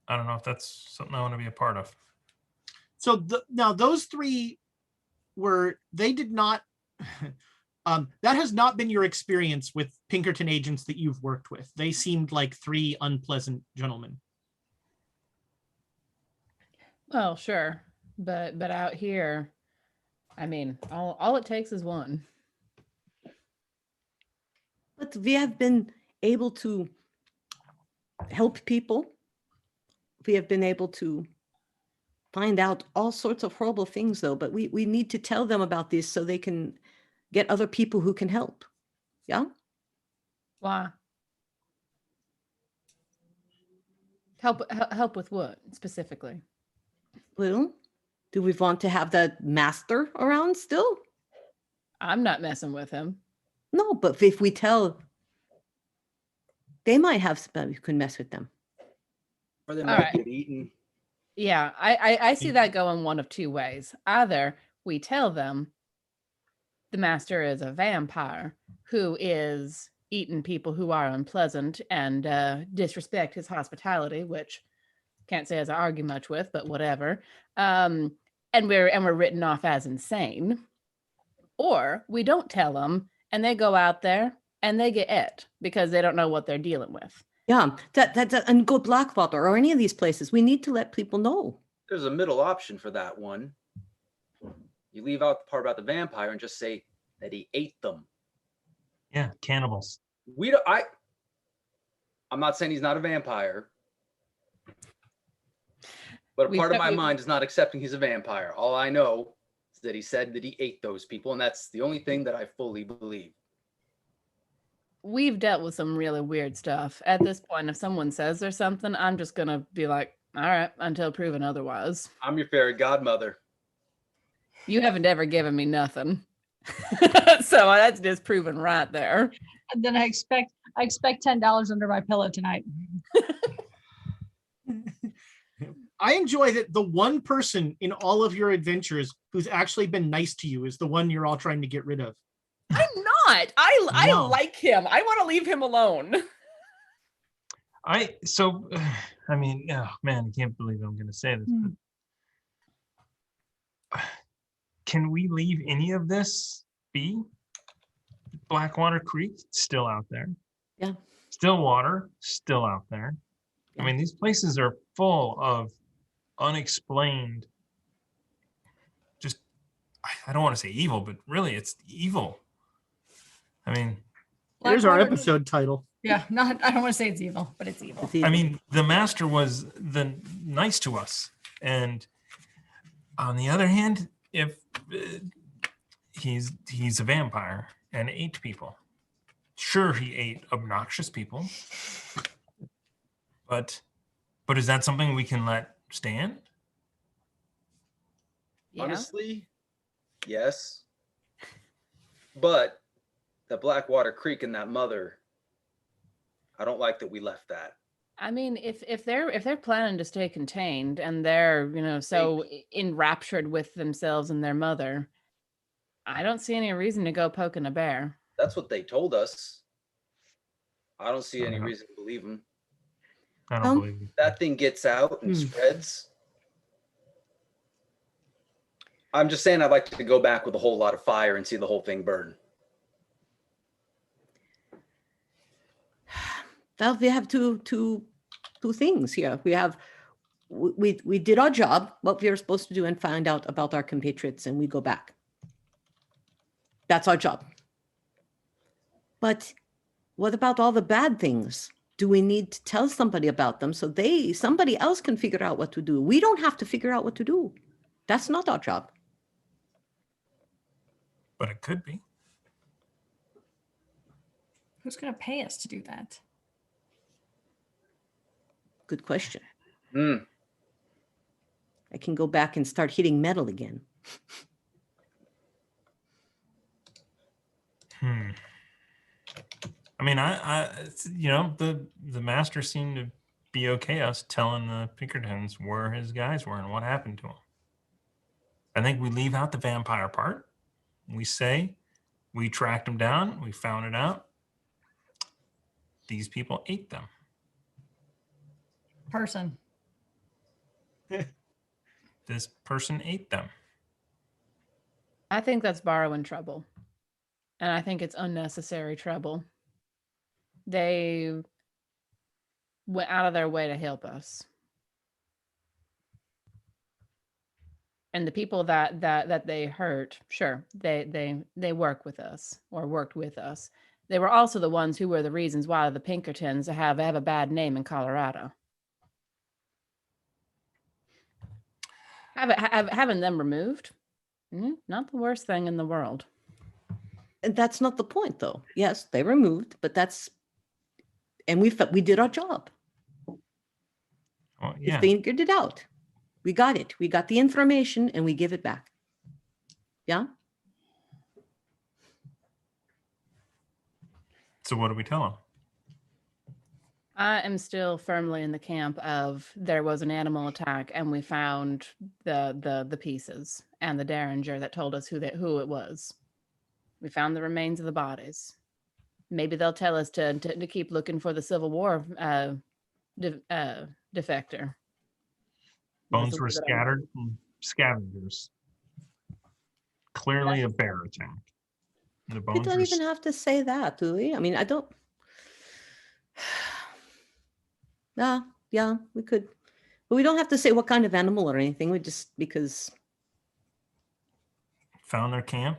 S4: I don't know if that's something I want to be a part of.
S2: So now those three they did not. That has not been your experience with Pinkerton agents that you've worked with. They seemed like three unpleasant gentlemen.
S3: Well, sure, but out here, I mean, all it takes is one.
S5: but we have been able to help people. We have been able to find out all sorts of horrible things, though, but we need to tell them about this so they can get other people who can help. Yeah?
S3: Why? Help with what specifically?
S5: Well, do we want to have that master around still?
S3: I'm not messing with him.
S5: No, but if we tell, they might have somebody who can mess with them.
S6: Or they
S3: All
S6: might
S3: right.
S6: get eaten.
S3: Yeah, I see that going one of two ways. Either we tell them the master is a vampire who is eating people who are unpleasant and disrespect his hospitality, which can't say as I argue much with, but whatever. And we're written off as insane. Or we don't tell them and they go out there and they get it because they don't know what they're dealing with.
S5: Yeah, that and go Blackwater or any of these places. We need to let people know.
S6: There's a middle option for that one. You leave out the part about the vampire and just say that he ate them.
S4: Yeah, cannibals.
S6: I'm not saying he's not a vampire, but a part of my mind is not accepting he's a vampire. All I know is that he said that he ate those people, and that's the only thing that I fully believe.
S3: We've dealt with some really weird stuff. At this point, if someone says there's something, I'm just going to be like, all right, until proven otherwise.
S6: I'm your fairy godmother.
S3: You haven't ever given me nothing. So that's disproven right there.
S1: And then I expect $10 under my pillow tonight.
S2: I enjoy that the one person in all of your adventures who's actually been nice to you is the one you're all trying to get rid of.
S3: I'm not. I
S4: No.
S3: like him. I want to leave him alone.
S4: I mean, oh man, I can't believe I'm going to say this. But can we leave any of this be? Blackwater Creek, still out there.
S5: Yeah.
S4: Stillwater, still out there. I mean, these places are full of unexplained, just, I don't want to say evil, but really it's evil. I mean,
S2: Here's our
S1: Blackwater-
S2: episode title.
S1: Yeah, I don't want to say it's evil, but it's evil.
S5: It's
S4: I mean, the master was nice to us. And on the other hand, if he's a vampire and ate people. Sure, he ate obnoxious people, but is that something we can let stand?
S3: Yeah.
S6: Honestly, yes. But the Blackwater Creek and that mother, I don't like that we left that.
S3: I mean, if they're planning to stay contained and they're, so enraptured with themselves and their mother, I don't see any reason to go poking a bear.
S6: That's what they told us. I don't see any
S4: Uh-huh.
S6: reason to believe them.
S4: I don't believe you.
S6: That thing gets out and spreads. I'm just saying I'd like to go back with a whole lot of fire and see the whole thing burn.
S5: Well, we have two things here. We did our job, what we were supposed to do, and find out about our compatriots, and we go back. That's our job. But what about all the bad things? Do we need to tell somebody about them so somebody else can figure out what to do? We don't have to figure out what to do. That's not our job.
S4: But it could be.
S1: Who's going to pay us to do that?
S5: Good question.
S6: Hmm.
S5: I can go back and start hitting metal again.
S4: I mean, the master seemed to be okay us telling the Pinkertons where his guys were and what happened to him. I think we leave out the vampire part. We say we tracked them down. We found it out. These people ate them.
S1: Person.
S4: This person ate them.
S3: I think that's borrowing trouble. And I think it's unnecessary trouble. They went out of their way to help us. And the people that they hurt, sure, they work with us or worked with us. They were also the ones who were the reasons why the Pinkertons have a bad name in Colorado. Having them removed, not the worst thing in the world.
S5: And that's not the point, though. Yes, they were moved, but and we did our job.
S4: Well,
S5: We
S4: yeah.
S5: figured it out. We got it. We got the information and we give it back. Yeah.
S4: So what do we tell them?
S3: I am still firmly in the camp of there was an animal attack and we found the pieces and the derringer that told us who it was. We found the remains of the bodies. Maybe they'll tell us to keep looking for the Civil War defector.
S4: Bones were scattered from scavengers. Clearly a bear attack. The
S5: We
S4: bones
S5: don't
S4: were
S5: even have to say that, do we? I mean, I don't. Yeah, we could. But we don't have to say what kind of animal or anything. We just, because.
S4: found their camp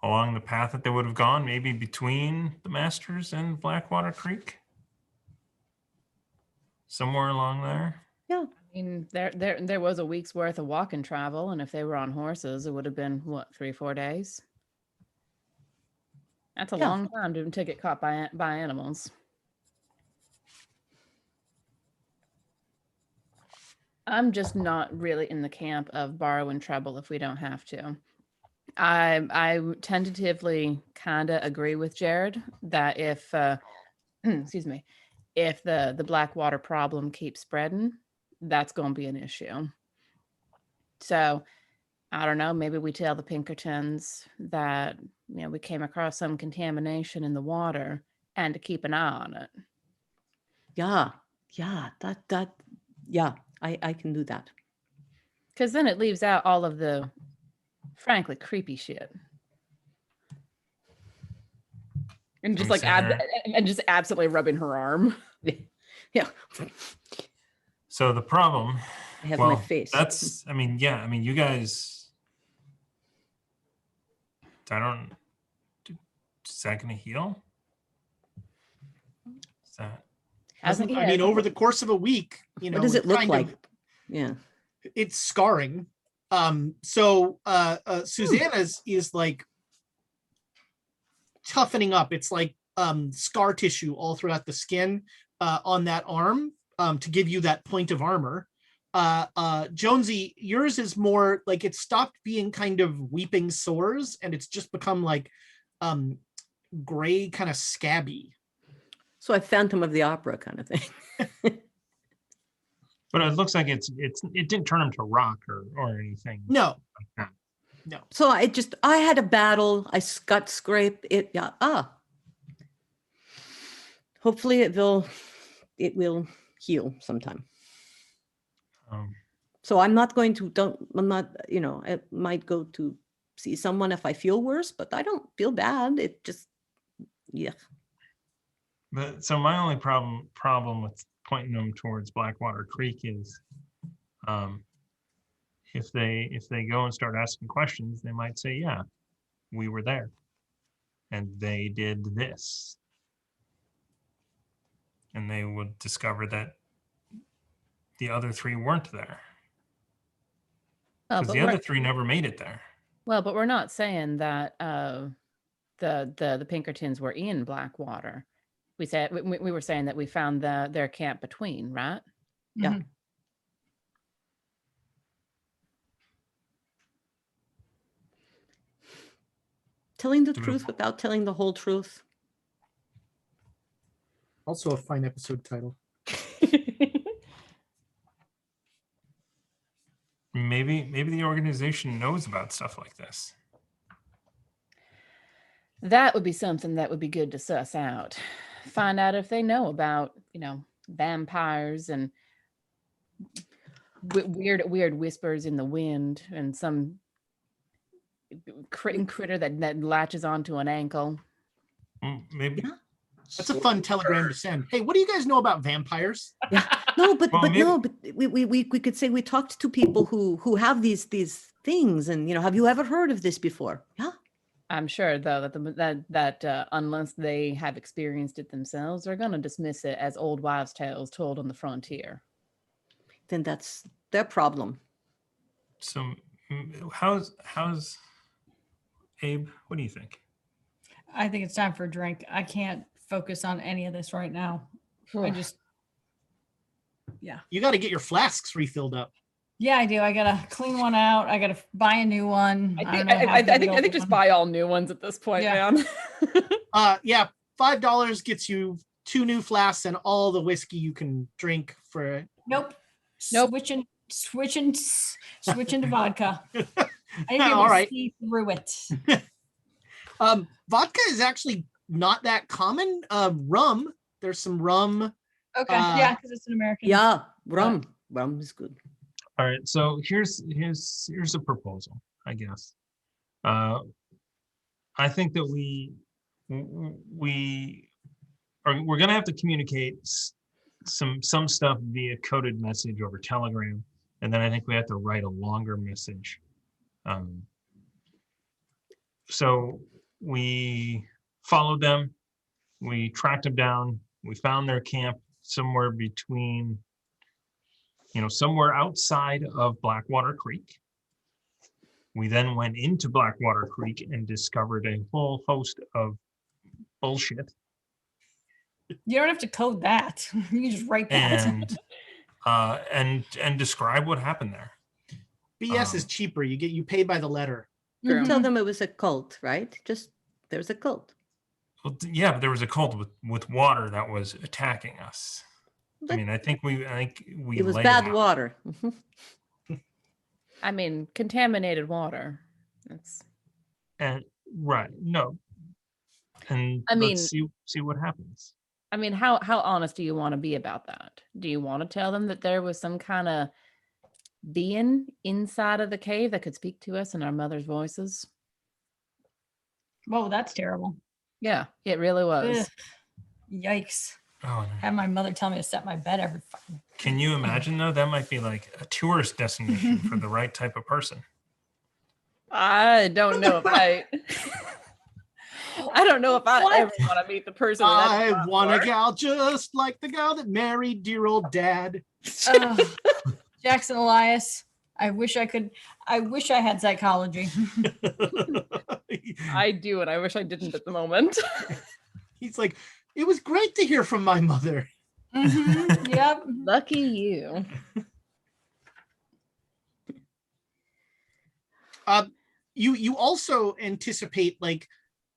S4: along the path that they would have gone, maybe between the Masters and Blackwater Creek. Somewhere along there.
S5: Yeah.
S3: I mean, there was a week's worth of walk and travel, and if they were on horses, it would have been, what, 3-4 days? That's a long time to get caught by animals. I'm just not really in the camp of borrowing trouble if we don't have to. I tentatively kind of agree with Jared that if, excuse me, if the Blackwater problem keeps spreading, that's going to be an issue. So I don't know, maybe we tell the Pinkertons that, we came across some contamination in the water and to keep an eye on it.
S5: Yeah, I can do that.
S3: Because then it leaves out all of the, frankly, creepy shit. And just and just absolutely rubbing her arm.
S5: Yeah.
S4: So the problem,
S5: I have my face.
S4: That's, you guys, is that going to heal? Is that?
S2: Over the course of a week,
S5: what does it look like? Yeah.
S2: It's scarring. So Susanna's is like, toughening up. It's like scar tissue all throughout the skin on that arm to give you that point of armor. Jonesy, yours is more like it stopped being kind of weeping sores and it's just become like gray, kind of scabby.
S5: So a Phantom of the Opera kind of thing.
S4: But it looks like it didn't turn him to rock or anything.
S2: No.
S4: like that.
S2: No.
S5: So I had a battle. I got scraped. Hopefully it will heal sometime. So I'm not going to, I might go to see someone if I feel worse, but I don't feel bad. It just, yeah.
S4: But so my only problem with pointing them towards Blackwater Creek is if they go and start asking questions, they might say, yeah, we were there and they did this. And they would discover that the other three weren't there. Because the other three never made it there.
S3: Well, but we're not saying that the Pinkertons were in Blackwater. We said we were saying that we found their camp between, right?
S5: Yeah.
S1: Mhm.
S5: Telling the truth without telling the whole truth.
S2: Also a fine episode title.
S4: Maybe the organization knows about stuff like this.
S3: That would be something that would be good to suss out. Find out if they know about, vampires and weird whispers in the wind and some critter that latches onto an ankle.
S4: Maybe.
S5: Yeah.
S2: That's a fun telegram to send. Hey, what do you guys know about vampires?
S5: No, but
S4: Well,
S5: we could say we talked to people who have these things, and have you ever heard of this before? Yeah.
S3: I'm sure, though, that unless they have experienced it themselves, they're going to dismiss it as old wives' tales told on the frontier.
S5: Then that's their problem.
S4: So how's Abe? What do you think?
S1: I think it's time for a drink. I can't focus on any of this right now.
S2: You got to get your flasks refilled up.
S1: Yeah, I do. I gotta clean one out. I gotta buy a new one.
S3: I think just buy all new ones at this point,
S1: Yeah.
S3: man.
S2: Yeah, $5 gets you 2 new flasks and all the whiskey you can drink for.
S1: Nope.
S3: Nope.
S1: Switching to vodka. I need to be able
S2: All
S1: to
S2: right.
S1: see through it.
S2: Vodka is actually not that common. Rum, there's some rum.
S1: Okay. Yeah, because it's an American.
S5: Yeah, rum is good.
S4: All right, so here's a proposal, I guess. I think that we're gonna have to communicate some stuff via coded message over Telegram, and then I think we have to write a longer message. So we followed them, we tracked them down, we found their camp somewhere between, somewhere outside of Blackwater Creek. We then went into Blackwater Creek and discovered a whole host of bullshit.
S1: You don't have to code that. You can just write that.
S4: And describe what happened there.
S2: BS is cheaper. You pay by the letter.
S1: Mhm.
S5: Tell them it was a cult, right? Just there's a cult.
S4: Well, yeah, but there was a cult with water that was attacking us.
S5: But
S4: I think we
S5: it was
S4: laid
S5: bad
S4: out.
S5: water.
S3: I mean, contaminated water. That's
S4: And right, no. And
S3: I mean-
S4: let's see what happens.
S3: how honest do you want to be about that? Do you want to tell them that there was some kind of being inside of the cave that could speak to us in our mother's voices?
S1: Whoa, that's terrible.
S3: Yeah, it really was.
S1: Ugh. Yikes.
S4: Oh,
S1: Have my mother tell me to set my bed every fucking.
S4: can you imagine though? That might be like a tourist destination for the right type of person.
S3: I don't know if I don't know if I
S1: What?
S3: ever want to meet the person. that
S2: I
S3: that's
S2: want a
S3: for.
S2: gal just like the gal that married dear old dad.
S1: Ugh. Jackson Elias, I wish I could. I wish I had psychology.
S3: I do, and I wish I didn't at the moment.
S2: He's like, it was great to hear from my mother.
S1: Yep.
S3: Lucky you.
S2: You also anticipate like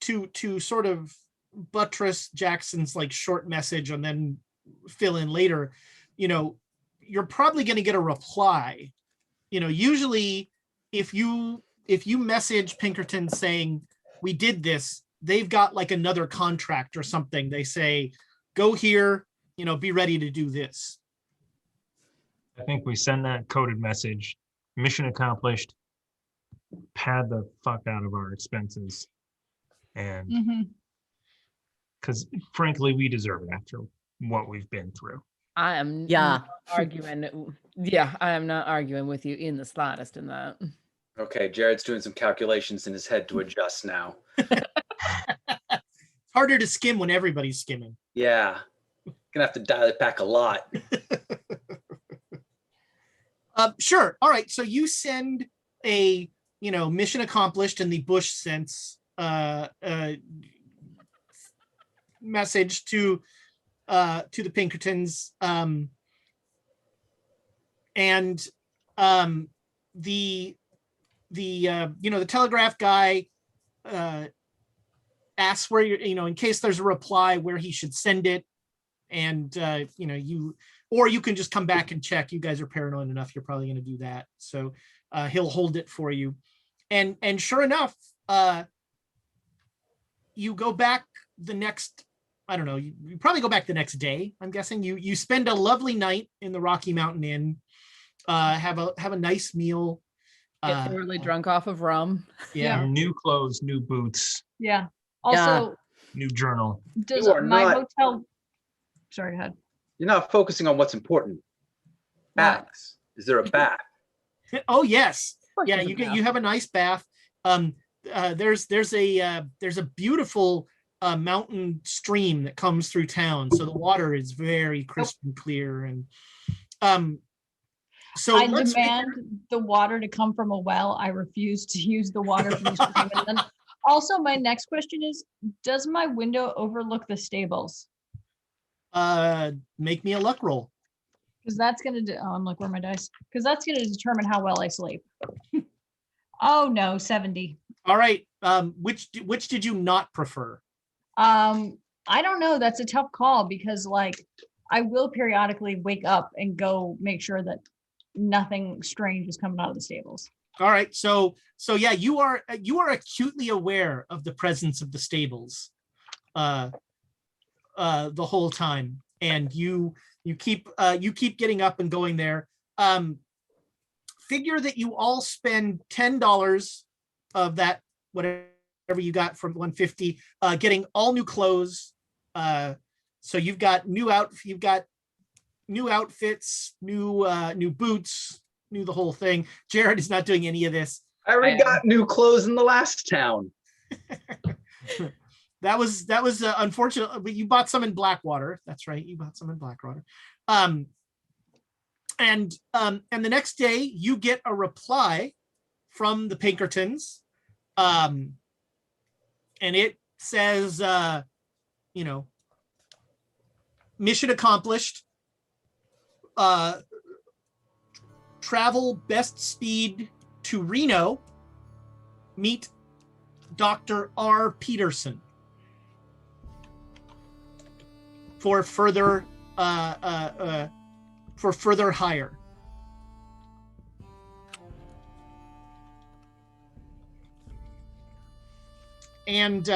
S2: to sort of buttress Jackson's like short message and then fill in later. You're probably going to get a reply. Usually if you message Pinkerton saying we did this, they've got like another contract or something. They say, go here, be ready to do this.
S4: I think we send that coded message, mission accomplished, pad the fuck out of our expenses. And because frankly, we deserve it after what we've been through.
S3: I am not arguing. Yeah, I am not arguing with you in the slightest in that.
S6: Okay, Jared's doing some calculations in his head to adjust now.
S2: It's harder to skim when everybody's skimming.
S6: Yeah, gonna have to dial it back a lot.
S2: Sure. All right. So you send a mission accomplished in the Bush sense message to the Pinkertons, and the telegraph guy asks where in case there's a reply where he should send it, and you can just come back and check. You guys are paranoid enough, you're probably going to do that, so he'll hold it for you, and sure enough, you go back the next, I don't know, you probably go back the next day. I'm guessing you spend a lovely night in the Rocky Mountain Inn, have a nice meal,
S3: Get thoroughly drunk off of rum.
S2: Yeah.
S4: New clothes, new boots.
S1: Yeah. Also,
S4: new journal.
S1: Does my hotel? Sorry, go ahead.
S6: You're not focusing on what's important. Baths. Is there a bath?
S2: Oh yes. Yeah, you have a nice bath. There's a beautiful mountain stream that comes through town, so the water is very crisp and clear, and so
S1: I demand the water to come from a well. I refuse to use the water from the stream. And then also my next question is, does my window overlook the stables?
S2: Make me a luck roll.
S1: Because that's gonna I'm like, where are my dice? Because that's gonna determine how well I sleep. Oh no, 70.
S2: All right. Which did you not prefer?
S1: I don't know. That's a tough call because like I will periodically wake up and go make sure that nothing strange is coming out of the stables.
S2: All right. So yeah, you are acutely aware of the presence of the stables the whole time, and you keep getting up and going there. Figure that you all spend $10 of that, whatever you got from 150, getting all new clothes. So you've got new outfits, new boots, new the whole thing. Jared is not doing any of this.
S6: I already got new clothes in the last town.
S2: That was unfortunate, but you bought some in Blackwater. That's right, you bought some in Blackwater. And the next day you get a reply from the Pinkertons, and it says, mission accomplished. Travel best speed to Reno. Meet Dr. R. Peterson for further hire. And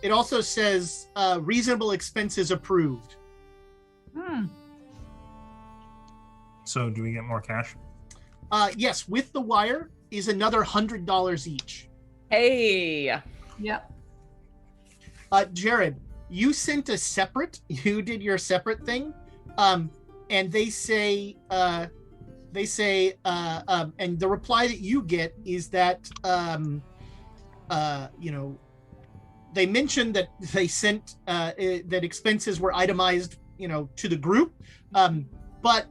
S2: it also says reasonable expenses approved.
S4: So do we get more cash?
S2: Yes, with the wire is another $100 each.
S3: Hey.
S1: Yep.
S2: Jared, you sent you did your separate thing. And they say, and the reply that you get is that, they mentioned that they sent, that expenses were itemized, to the group. But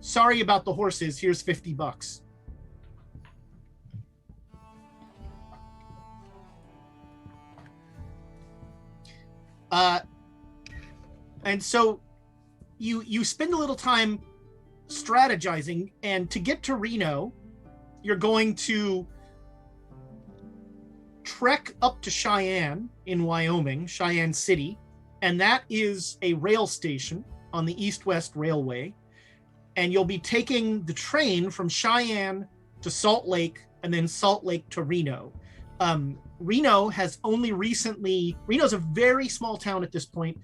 S2: sorry about the horses. Here's $50. And so you spend a little time strategizing, and to get to Reno, you're going to trek up to Cheyenne in Wyoming, Cheyenne City, and that is a rail station on the East-West Railway. And you'll be taking the train from Cheyenne to Salt Lake and then Salt Lake to Reno. Reno has only recently, Reno's a very small town at this point.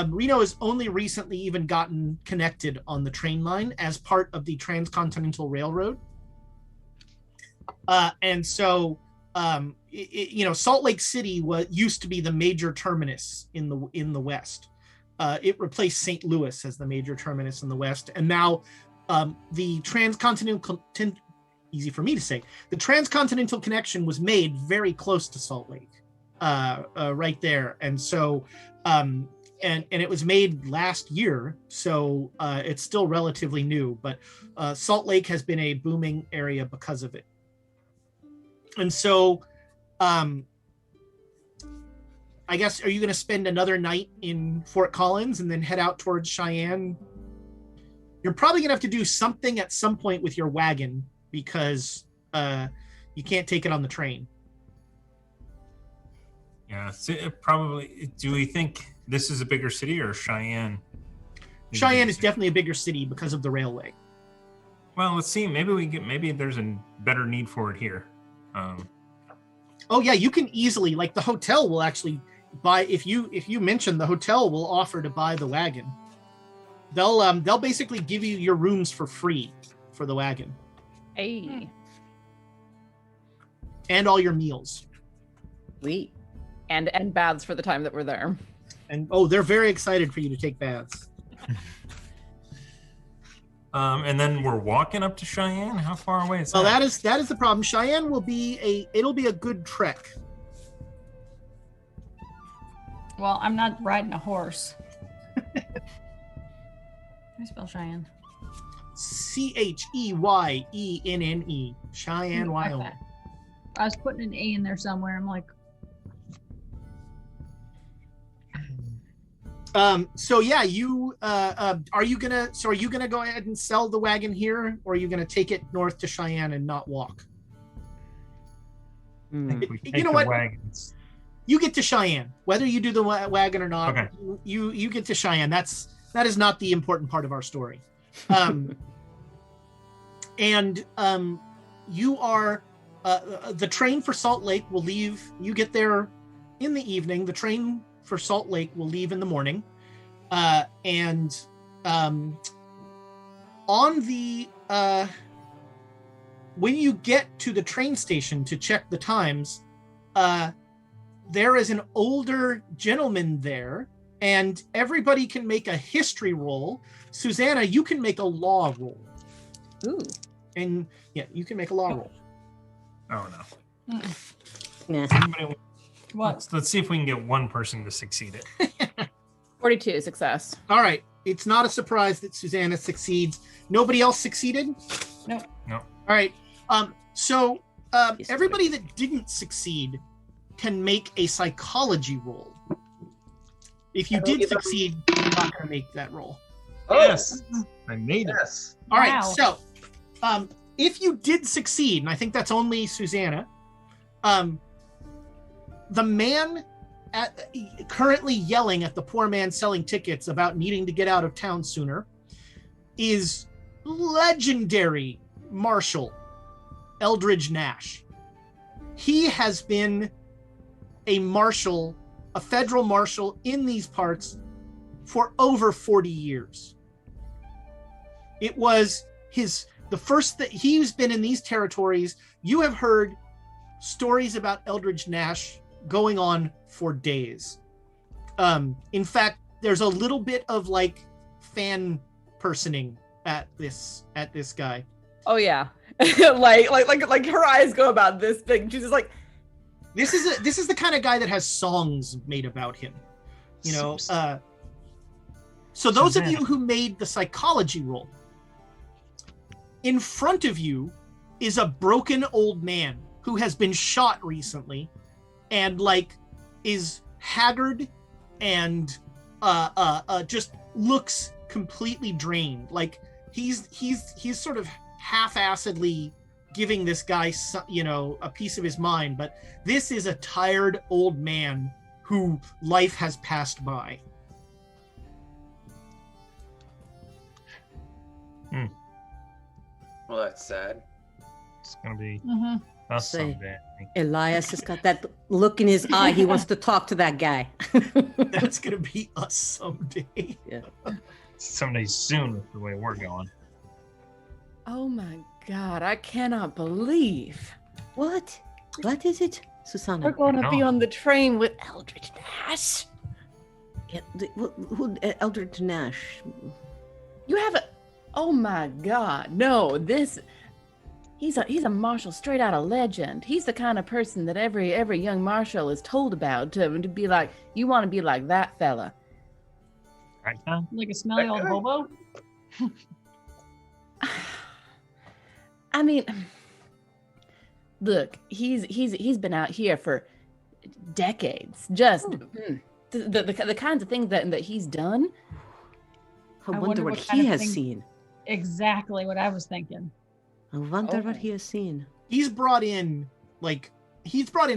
S2: Reno has only recently even gotten connected on the train line as part of the Transcontinental Railroad. And so, Salt Lake City used to be the major terminus in the West. It replaced St. Louis as the major terminus in the West. And now the Transcontinental, easy for me to say, the Transcontinental connection was made very close to Salt Lake, right there. And so, and it was made last year, so it's still relatively new, but Salt Lake has been a booming area because of it. And so, I guess, are you going to spend another night in Fort Collins and then head out towards Cheyenne? You're probably going to have to do something at some point with your wagon, because you can't take it on the train.
S4: Yeah, so probably. Do we think this is a bigger city or Cheyenne?
S2: Cheyenne is definitely a bigger city because of the railway.
S4: Well, let's see. Maybe there's a better need for it here.
S2: Oh yeah, you can easily, like, the hotel will actually buy, if you mention, the hotel will offer to buy the wagon. They'll basically give you your rooms for free for the wagon.
S3: Hey.
S2: And all your meals.
S5: Sweet.
S3: And baths for the time that we're there.
S2: And they're very excited for you to take baths.
S4: And then we're walking up to Cheyenne. How far away is that?
S2: Well, that is the problem. Cheyenne will be a good trek.
S1: Well, I'm not riding a horse. How do I spell Cheyenne?
S2: Cheyenne, Cheyenne, Wyoming.
S1: Okay. I was putting an A in there somewhere. I'm like,
S2: so yeah, are you gonna go ahead and sell the wagon here, or are you gonna take it north to Cheyenne and not walk?
S4: I think we take
S2: You know
S4: the
S2: what?
S4: wagons.
S2: You get to Cheyenne, whether you do the wagon or not.
S4: Okay.
S2: You get to Cheyenne. That is not the important part of our story. And you are the train for Salt Lake will leave. You get there in the evening. The train for Salt Lake will leave in the morning, and on the when you get to the train station to check the times, there is an older gentleman there, and everybody can make a history roll. Susanna, you can make a law roll.
S3: Ooh.
S2: And yeah, you can make a law roll.
S4: Oh no.
S5: Nah.
S4: Somebody,
S1: what?
S4: let's see if we can get one person to succeed it.
S3: 42 success.
S2: All right. It's not a surprise that Susanna succeeds. Nobody else succeeded?
S1: No.
S2: All right. So everybody that didn't succeed can make a psychology roll. If you did succeed, you're not going to make that roll.
S4: Yes, I made it.
S6: Yes.
S2: All right.
S1: Wow.
S2: So if you did succeed, and I think that's only Susanna, the man currently yelling at the poor man selling tickets about needing to get out of town sooner is legendary Marshal Eldridge Nash. He has been a marshal, a federal marshal in these parts for over 40 years. It was the first that he's been in these territories. You have heard stories about Eldridge Nash going on for days. In fact, there's a little bit of like fan personing at this guy.
S3: Oh yeah. like her eyes go about this big. She's just like,
S2: This is the kind of guy that has songs made about him. You know, so those of you who made the psychology roll, In front of you is a broken old man who has been shot recently and like is haggard and just looks completely drained. Like he's sort of half-assedly giving this guy, a piece of his mind, but this is a tired old man who life has passed by.
S6: Well, that's sad.
S4: It's gonna be
S1: Mhm.
S4: us
S5: Say.
S4: someday.
S5: Elias has got that look in his eye. He wants to talk to that guy.
S2: That's gonna be us someday.
S4: Someday soon with the way we're going.
S3: Oh my God, I cannot believe
S5: What? What is it,
S3: we're
S5: Susanna?
S3: going to be
S4: No.
S3: on the train with Eldridge Nash.
S5: Yeah, who, Eldridge Nash.
S3: You have a, oh my God, no, he's a marshal straight out of legend. He's the kind of person that every young marshal is told about to be like, you want to be like that fella.
S4: Right, Tom?
S1: Like a smelly old
S6: Okay.
S1: hobo.
S3: I mean, look, he's been out here for decades. Just the kinds of things that he's done.
S5: I
S1: I
S5: wonder
S1: wonder
S5: what
S1: what kind
S5: he
S1: of
S5: has
S1: thing-
S5: seen.
S1: Exactly what I was thinking.
S5: I wonder
S3: Oh.
S5: what he has seen.
S2: He's brought in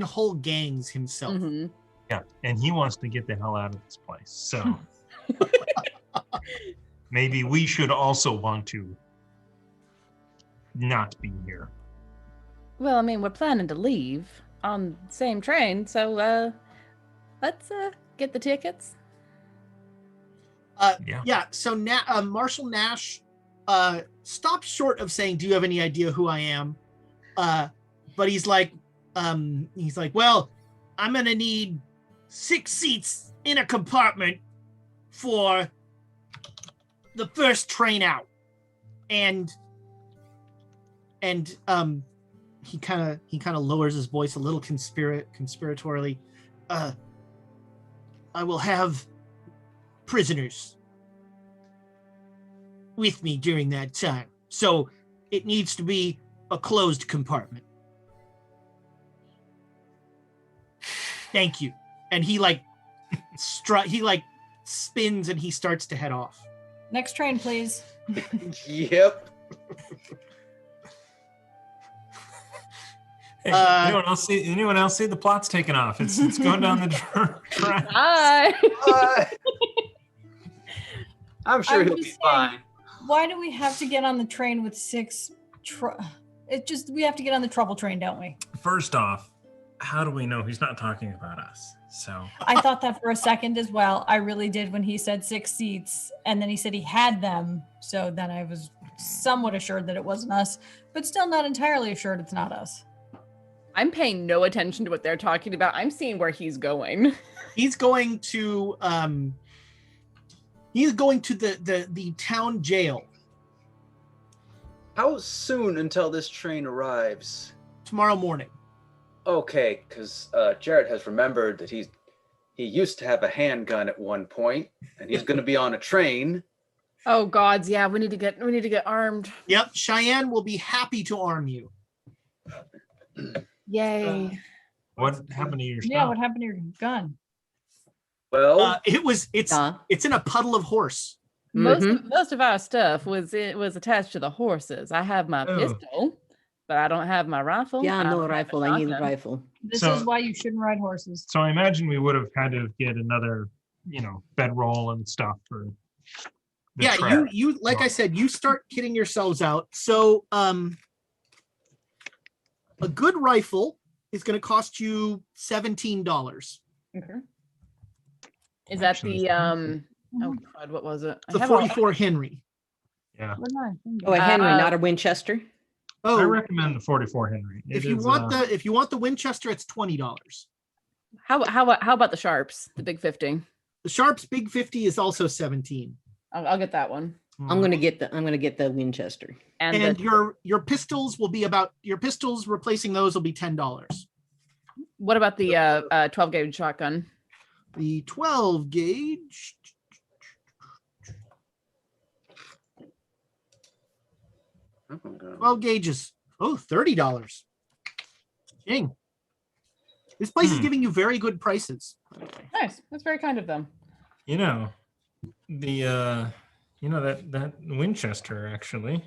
S2: whole gangs himself.
S3: Mhm.
S4: Yeah, and he wants to get the hell out of this place. So maybe we should also want to not be here.
S3: Well, I mean, we're planning to leave on the same train, so let's get the tickets.
S2: Yeah. So Marshall Nash stopped short of saying, "Do you have any idea who I am?" But he's like, "Well, I'm gonna need 6 seats in a compartment for the first train out," and he kind of lowers his voice a little conspiratorially. I will have prisoners with me during that time, so it needs to be a closed compartment. Thank you. And he spins and he starts to head off.
S1: Next train, please.
S6: Yep.
S4: Hey,
S2: Uh,
S4: anyone else see the plot's taking off? It's going down the track.
S3: Hi.
S6: I'm sure
S1: I'm
S6: he'll be
S1: just saying-
S6: fine.
S1: Why do we have to get on the train with 6? We have to get on the trouble train, don't we?
S4: First off, how do we know he's not talking about us? So
S1: I thought that for a second as well. I really did when he said 6 seats, and then he said he had them. So then I was somewhat assured that it wasn't us, but still not entirely assured it's not us.
S3: I'm paying no attention to what they're talking about. I'm seeing where he's going.
S2: He's going to the town jail
S6: How soon until this train arrives?
S2: tomorrow morning.
S6: Okay, because Jared has remembered that he used to have a handgun at one point, and he's going to be on a train.
S3: Oh gods, yeah, we need to get armed.
S2: Yep, Cheyenne will be happy to arm you.
S3: Yay.
S4: what happened to your stuff?
S1: Yeah, what happened to your gun?
S6: Well,
S2: It's in a puddle of horse.
S3: Most of our stuff was attached to the horses. I have my
S4: Oh.
S3: pistol, but I don't have my rifle.
S5: Yeah,
S3: and I
S5: no
S3: don't have
S5: rifle. I need a
S3: shotgun.
S5: rifle.
S1: This
S4: So-
S1: is why you shouldn't ride horses.
S4: So I imagine we would have had to get another, bedroll and stuff for the
S2: Yeah,
S4: track.
S2: you like I said, you start kitting yourselves out. So a good rifle is going to cost you $17.
S3: Is that
S4: Actually,
S3: the
S1: Mhm.
S3: oh god, what was it? I
S2: The
S3: have all-
S2: 44 Henry.
S4: Yeah,
S1: We're not.
S5: Oh, a Henry,
S3: Uh,
S5: not a Winchester.
S4: I
S2: Oh,
S4: recommend the 44 Henry.
S2: if
S4: It
S2: you
S4: is,
S2: want the Winchester, it's $20.
S3: How about the Sharps, the big 50?
S2: The Sharps Big 50 is also 17.
S3: I'll get that one.
S5: I'm gonna get the Winchester.
S2: And
S3: the,
S2: your pistols will be replacing those will be $10.
S3: what about the 12 gauge shotgun?
S2: The 12 gauge. 12 gauges. Oh, $30. Dang. This place is giving you very good prices.
S3: Nice. That's very kind of them.
S4: You know, that Winchester actually.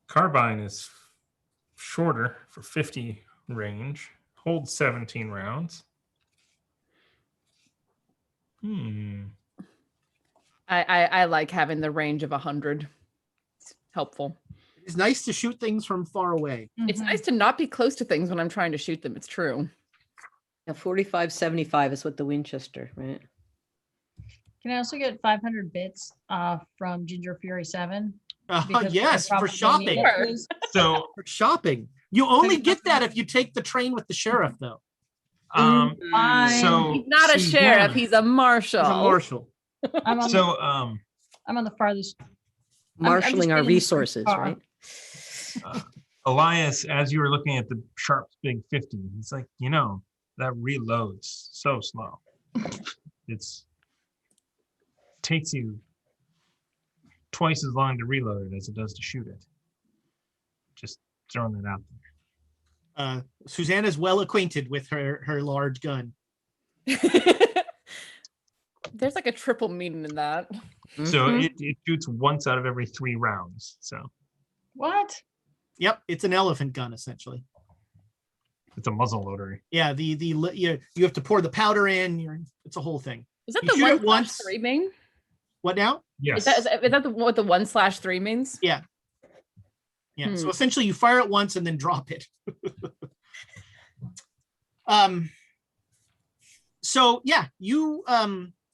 S4: Carbine is shorter for 50 range. Holds 17 rounds.
S3: I like having the range of 100. It's helpful.
S2: It's nice to shoot things from far away.
S3: It's nice to not be close to things when I'm trying to shoot them. It's true.
S5: Yeah, 45.75 is what the Winchester, right?
S1: Can I also get 500 bits from Ginger Fury 7? Because I
S2: Yes, for
S1: probably
S2: shopping.
S1: need it, please.
S4: So
S2: For shopping. You only get that if you take the train with the sheriff, though.
S1: Fine.
S4: so
S3: He's not a sheriff. He's a marshal.
S2: He's a marshal.
S1: I'm on,
S4: So
S1: I'm on the farthest. I'm
S5: Marshalling
S1: just
S5: our
S1: getting
S5: resources,
S1: far.
S5: right?
S4: Elias, as you were looking at the Sharp's Big 50, he's like, that reloads so slow. Takes you twice as long to reload it as it does to shoot it. Just throwing that out there.
S2: Susanna's well acquainted with her large gun.
S3: There's like a triple meaning in that.
S4: So
S5: Mhm.
S4: it shoots once out of every 3 rounds. So
S1: What?
S2: Yep, it's an elephant gun essentially.
S4: it's a muzzle loader.
S2: Yeah, you have to pour the powder in. It's a whole thing.
S3: Is that
S2: You
S3: the
S2: shoot it
S3: 1/3 mean?
S2: What now?
S4: Yes.
S3: Is that what the 1/3 means?
S2: Yeah. So essentially, you fire it once and then drop it. So yeah,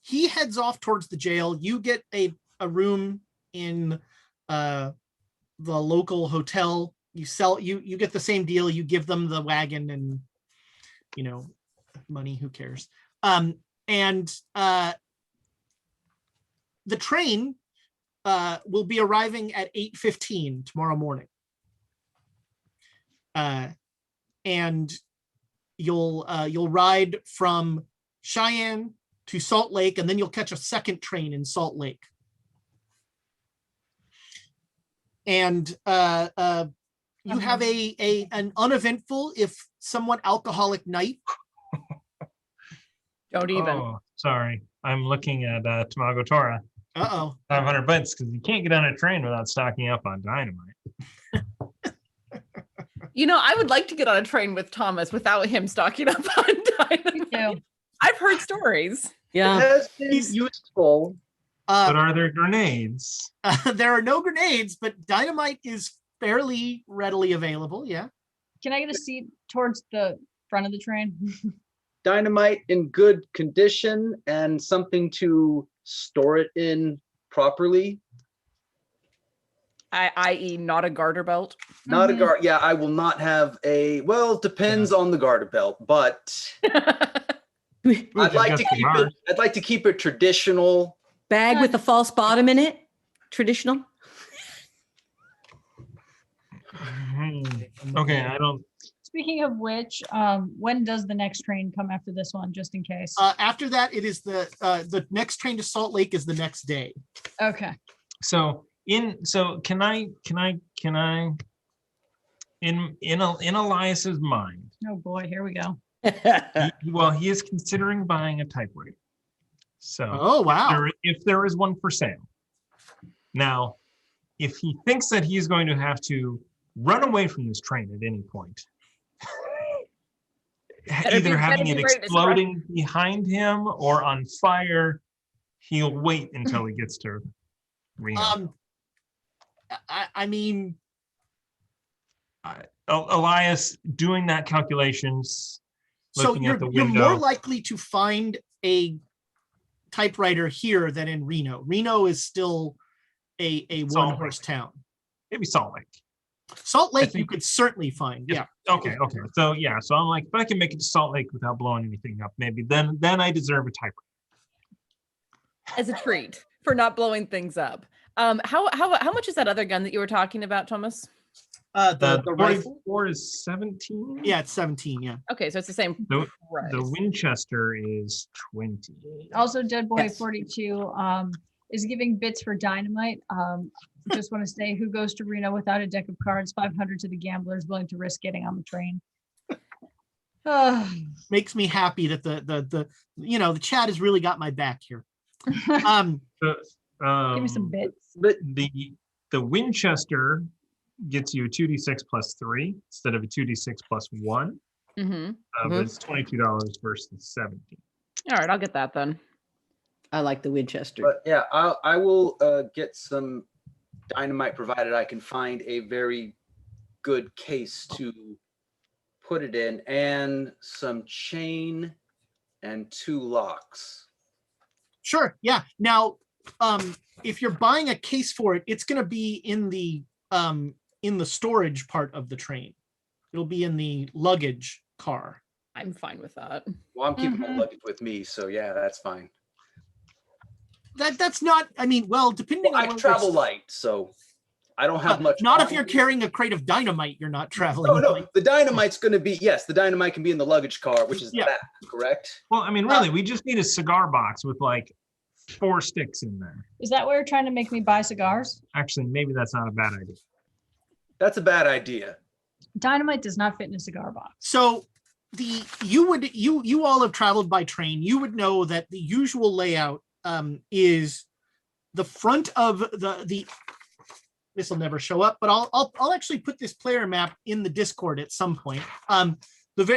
S2: he heads off towards the jail. You get a room in the local hotel. You get the same deal. You give them the wagon and money. Who cares? And the train will be arriving at 8:15 tomorrow morning. And you'll ride from Cheyenne to Salt Lake, and then you'll catch a second train in Salt Lake. And you have an uneventful, if somewhat alcoholic night.
S3: Don't even.
S4: Oh, sorry. I'm looking at Tamago Tora. 500 bits because you can't get on a train without stocking up on dynamite.
S3: I would like to get on a train with Thomas without him stocking up on dynamite.
S1: too.
S3: I've heard stories.
S5: Yeah.
S6: It has been useful.
S4: But are there grenades?
S2: There are no grenades, but dynamite is fairly readily available. Yeah.
S1: Can I get a seat towards the front of the train?
S6: Dynamite in good condition and something to store it in properly.
S3: I.e. not a garter belt.
S6: Not a guard. Yeah, I will not have a. Well, depends on the garter belt, but I'd like to keep it. I'd like to keep it traditional.
S5: Bag with a false bottom in it. Traditional.
S4: Okay, I don't.
S1: Speaking of which, when does the next train come after this one, just in case?
S2: After that, it is the next train to Salt Lake is the next day.
S1: Okay.
S4: So can I in Elias's mind,
S1: Oh boy, here we go.
S4: he is considering buying a typewriter. So
S2: Oh wow.
S4: if there is one for sale. Now, if he thinks that he's going to have to run away from this train at any point, either having it exploding behind him or on fire, he'll wait until he gets to Reno.
S2: I mean,
S4: Elias doing that calculations,
S2: so
S4: looking at the
S2: you're
S4: window.
S2: more likely to find a typewriter here than in Reno. Reno is still a one-horse town.
S4: Maybe Salt Lake.
S2: Salt Lake
S4: think-
S2: you could certainly find. Yeah.
S4: Okay. So I'm like, if I can make it to Salt Lake without blowing anything up, maybe then I deserve a typewriter.
S3: As a treat for not blowing things up. How much is that other gun that you were talking about, Thomas?
S2: The rifle.
S4: 44 is 17.
S2: Yeah, it's 17. Yeah.
S3: Okay, so it's the same
S4: The
S3: price.
S4: Winchester is 20.
S1: Also, Dead Boy
S5: Yes.
S1: 42 is giving bits for dynamite. Just want to say, who goes to Reno without a deck of cards? 500 to the gamblers willing to risk getting on the train.
S2: Makes me happy that the chat has really got my back here.
S1: Give me some bits.
S4: But the Winchester gets you a 2d6 plus 3 instead of a 2d6 plus 1. But it's $22 versus 17.
S3: All right, I'll get that then.
S5: I like the Winchester.
S6: But yeah, I will get some dynamite provided I can find a very good case to put it in, and some chain and 2 locks.
S2: Sure. Yeah. Now, if you're buying a case for it, it's going to be in the storage part of the train. It'll be in the luggage car.
S3: I'm fine with that.
S6: Well, I'm keeping my luggage with me, so yeah, that's fine.
S2: That's not. I mean, well, depending
S6: Well,
S2: on
S6: I travel light, so I don't have much.
S2: Not if you're carrying a crate of dynamite. You're not traveling.
S6: No,
S2: light.
S6: the dynamite's going to be, yes, the dynamite can be in the luggage car, which is the back, correct?
S4: Well, I mean, really, we just need a cigar box with like 4 sticks in there.
S1: Is that why you're trying to make me buy cigars?
S4: Actually, maybe that's not a bad idea.
S6: That's a bad idea.
S1: Dynamite does not fit in a cigar box.
S2: So you all have traveled by train. You would know that the usual layout is the front of the this will never show up, but I'll actually put this player map in the Discord at some point.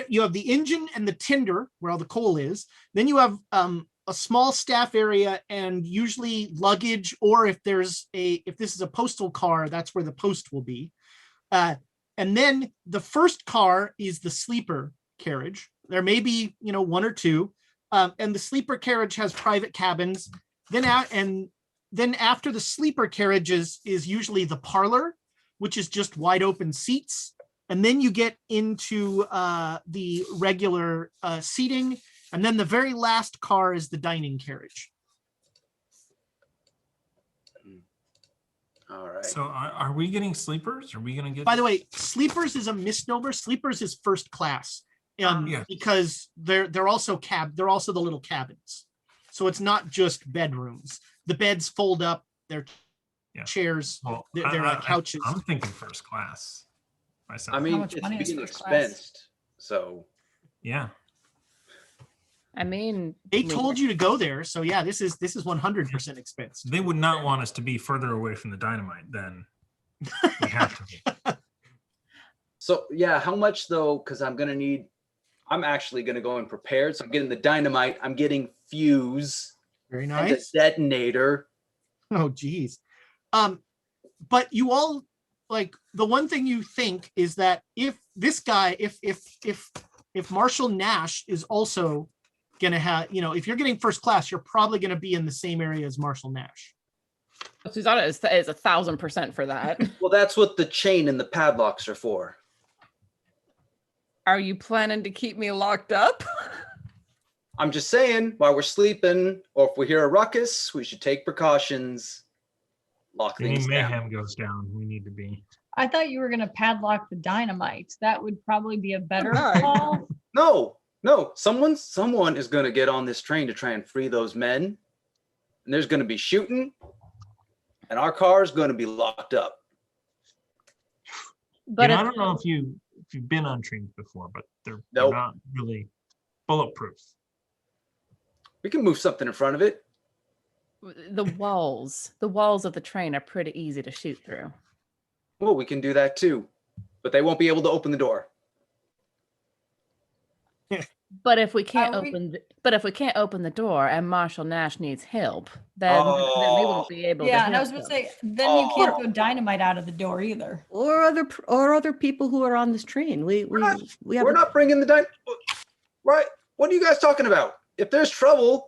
S2: You have the engine and the tinder where all the coal is. Then you have a small staff area and usually luggage, or if this is a postal car, that's where the post will be. And then the first car is the sleeper carriage. There may be 1 or 2, and the sleeper carriage has private cabins. Then after the sleeper carriage is usually the parlor, which is just wide open seats. And then you get into the regular seating. And then the very last car is the dining carriage.
S6: All right.
S7: So are we getting sleepers? Are we going to get?
S2: By the way, sleepers is a misnomer. Sleepers is first class, because they're also they're also the little cabins. So it's not just bedrooms. The beds fold up. They're chairs.
S7: Well,
S2: they're couches.
S7: I'm thinking first class myself.
S6: I
S1: How
S6: mean,
S1: much
S6: it's
S1: money is
S6: being
S1: first class?
S6: expensed, so.
S7: Yeah.
S3: I mean,
S2: They told you to go there, so yeah, this is 100% expense.
S7: They would not want us to be further away from the dynamite than we have to be.
S6: So yeah, how much though? Because I'm actually gonna go in prepared. So I'm getting the dynamite. I'm getting fuse.
S2: Very
S6: And
S2: nice.
S6: the detonator.
S2: Oh, geez. But you all, like, the one thing you think is that if this guy, if Marshall Nash is also gonna have, if you're getting first class, you're probably gonna be in the same area as Marshall Nash.
S3: Susanna is 1,000% for that.
S6: Well, that's what the chain and the padlocks are for.
S3: Are you planning to keep me locked up?
S6: I'm just saying, while we're sleeping, or if we hear a ruckus, we should take precautions. Lock
S4: Any
S6: things down.
S4: mayhem goes down, we need to be.
S1: I thought you were going to padlock the dynamite. That would probably be a better
S3: Alright.
S1: call.
S6: No. Someone is going to get on this train to try and free those men. And there's going to be shooting. And our car is going to be locked up.
S3: But
S4: I don't know if you've been on trains before, but they're not really bulletproof.
S6: We can move something in front of it.
S3: the walls of the train are pretty easy to shoot through.
S6: Well, we can do that too. But they won't be able to open the door.
S3: But if we can't
S1: Are we-
S3: open the door and Marshall Nash needs help, then we won't be able to
S1: Yeah, and I
S3: help
S1: was going to
S3: them.
S1: say, then you can't go dynamite out of the door either.
S5: Or other people who are on this train. We have
S6: We're not bringing the dynamite. Right? What are you guys talking about? If there's trouble,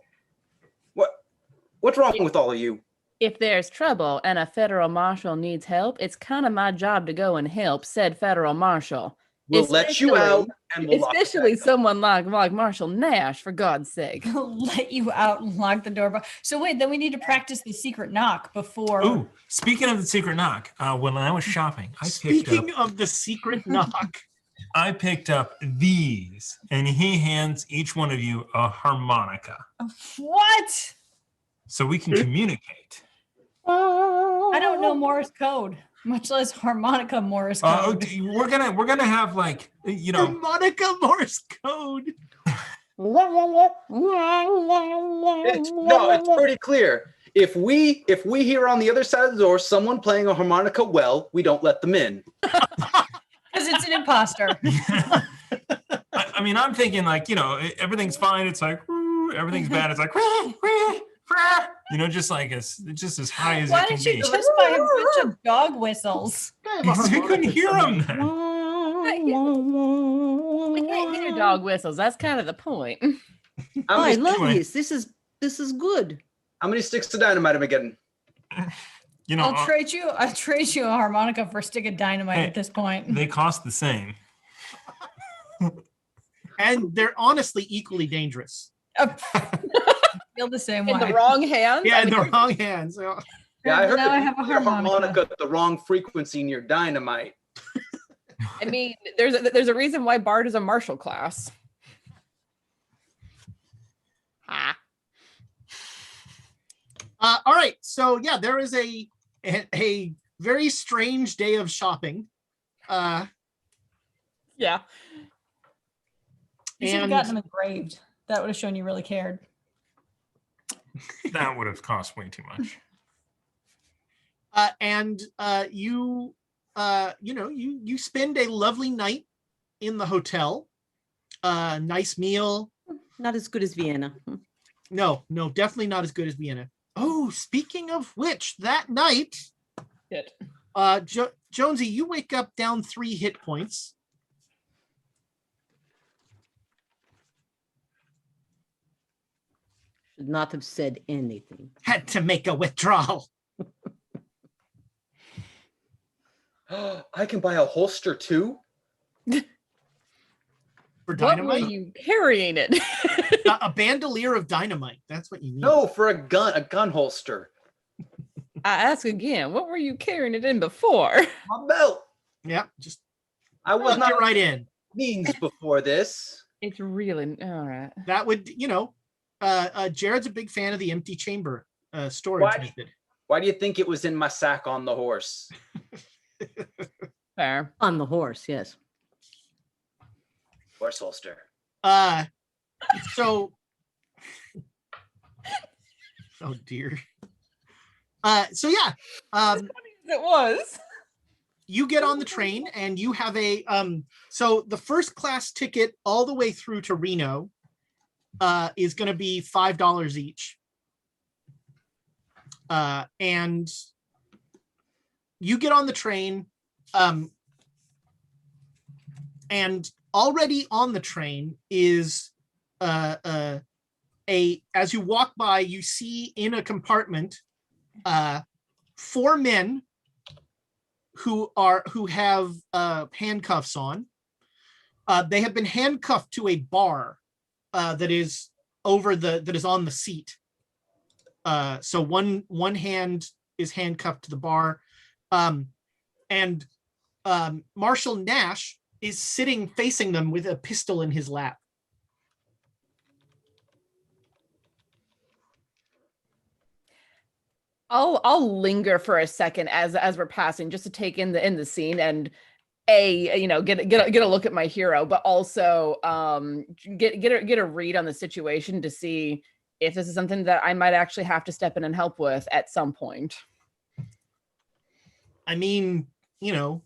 S6: what's wrong with all of you?
S3: If there's trouble and a federal marshal needs help, it's kind of my job to go and help said federal marshal.
S6: We'll let you out, and we'll lock it
S3: Especially
S6: back up.
S3: someone like Marshall Nash, for God's sake.
S1: Let you out and lock the door. So wait, then we need to practice the secret knock before.
S7: Ooh, speaking of the secret knock, when I was shopping,
S2: Speaking of the secret knock,
S7: I picked up these, and he hands each one of you a harmonica,
S1: What?
S7: so we can communicate.
S1: I don't know Morse code, much less harmonica Morse code.
S7: We're gonna have like
S2: Harmonica Morse code.
S6: It's pretty clear. If we hear on the other side of the door someone playing a harmonica well, we don't let them in.
S1: Because it's an imposter.
S7: I mean, I'm thinking like, everything's fine. It's like, everything's bad. It's like, just like it's just as high as
S1: Why
S7: it can
S1: didn't you
S7: be.
S1: just buy a bunch of dog whistles?
S7: Because you couldn't hear them then.
S3: We can't hear dog whistles. That's kind of the point.
S6: How
S5: I
S6: many,
S5: love
S7: anyway.
S5: this. This is good.
S6: how many sticks of dynamite am I getting?
S1: I'll trade you a harmonica for a stick of dynamite
S7: Hey,
S1: at this point.
S7: they cost the same.
S2: And they're honestly equally dangerous.
S1: Feel the same
S3: In
S1: way.
S3: the wrong hands.
S2: Yeah,
S3: I
S2: in
S3: mean,
S2: the wrong hands.
S6: Yeah, I heard
S1: Now
S6: that
S1: I
S6: you
S1: have a
S6: play
S1: harmonica.
S6: at the wrong frequency near dynamite.
S3: I mean, there's a reason why Bard is a martial class. Ha.
S2: All right. So yeah, there is a very strange day of shopping.
S3: Yeah.
S1: You should have
S2: And-
S1: gotten them engraved. That would have shown you really cared.
S7: That would have cost way too much.
S2: You spend a lovely night in the hotel. Nice meal.
S5: Not as good as Vienna.
S2: No, definitely not as good as Vienna. Oh, speaking of which, that night,
S3: Shit.
S2: Jonesy, you wake up down 3 hit points.
S5: Should not have said anything.
S2: Had to make a withdrawal.
S6: I can buy a holster too?
S2: For
S3: What were
S2: dynamite?
S3: you carrying it?
S2: A bandolier of dynamite. That's what you need.
S6: No, for a gun holster.
S3: I ask again, what were you carrying it in before?
S6: My belt.
S2: Yeah, just
S6: I was
S2: plug
S6: not
S2: it right in.
S6: means before this.
S3: It's really all right.
S2: That would, Jared's a big fan of the empty chamber storage
S6: Why?
S2: method.
S6: Why do you think it was in my sack on the horse?
S3: Fair.
S5: On the horse, yes.
S6: Horse holster.
S2: So oh dear. So yeah,
S3: It was.
S2: you get on the train and you have a so the first class ticket all the way through to Reno is going to be $5 each. And you get on the train, and already on the train is as you walk by, you see in a compartment 4 men who have handcuffs on. They have been handcuffed to a bar that is on the seat. So one hand is handcuffed to the bar, and Marshall Nash is sitting facing them with a pistol in his lap.
S3: I'll linger for a second as we're passing, just to take in the scene and get a look at my hero, but also get a read on the situation to see if this is something that I might actually have to step in and help with at some point.
S2: I mean,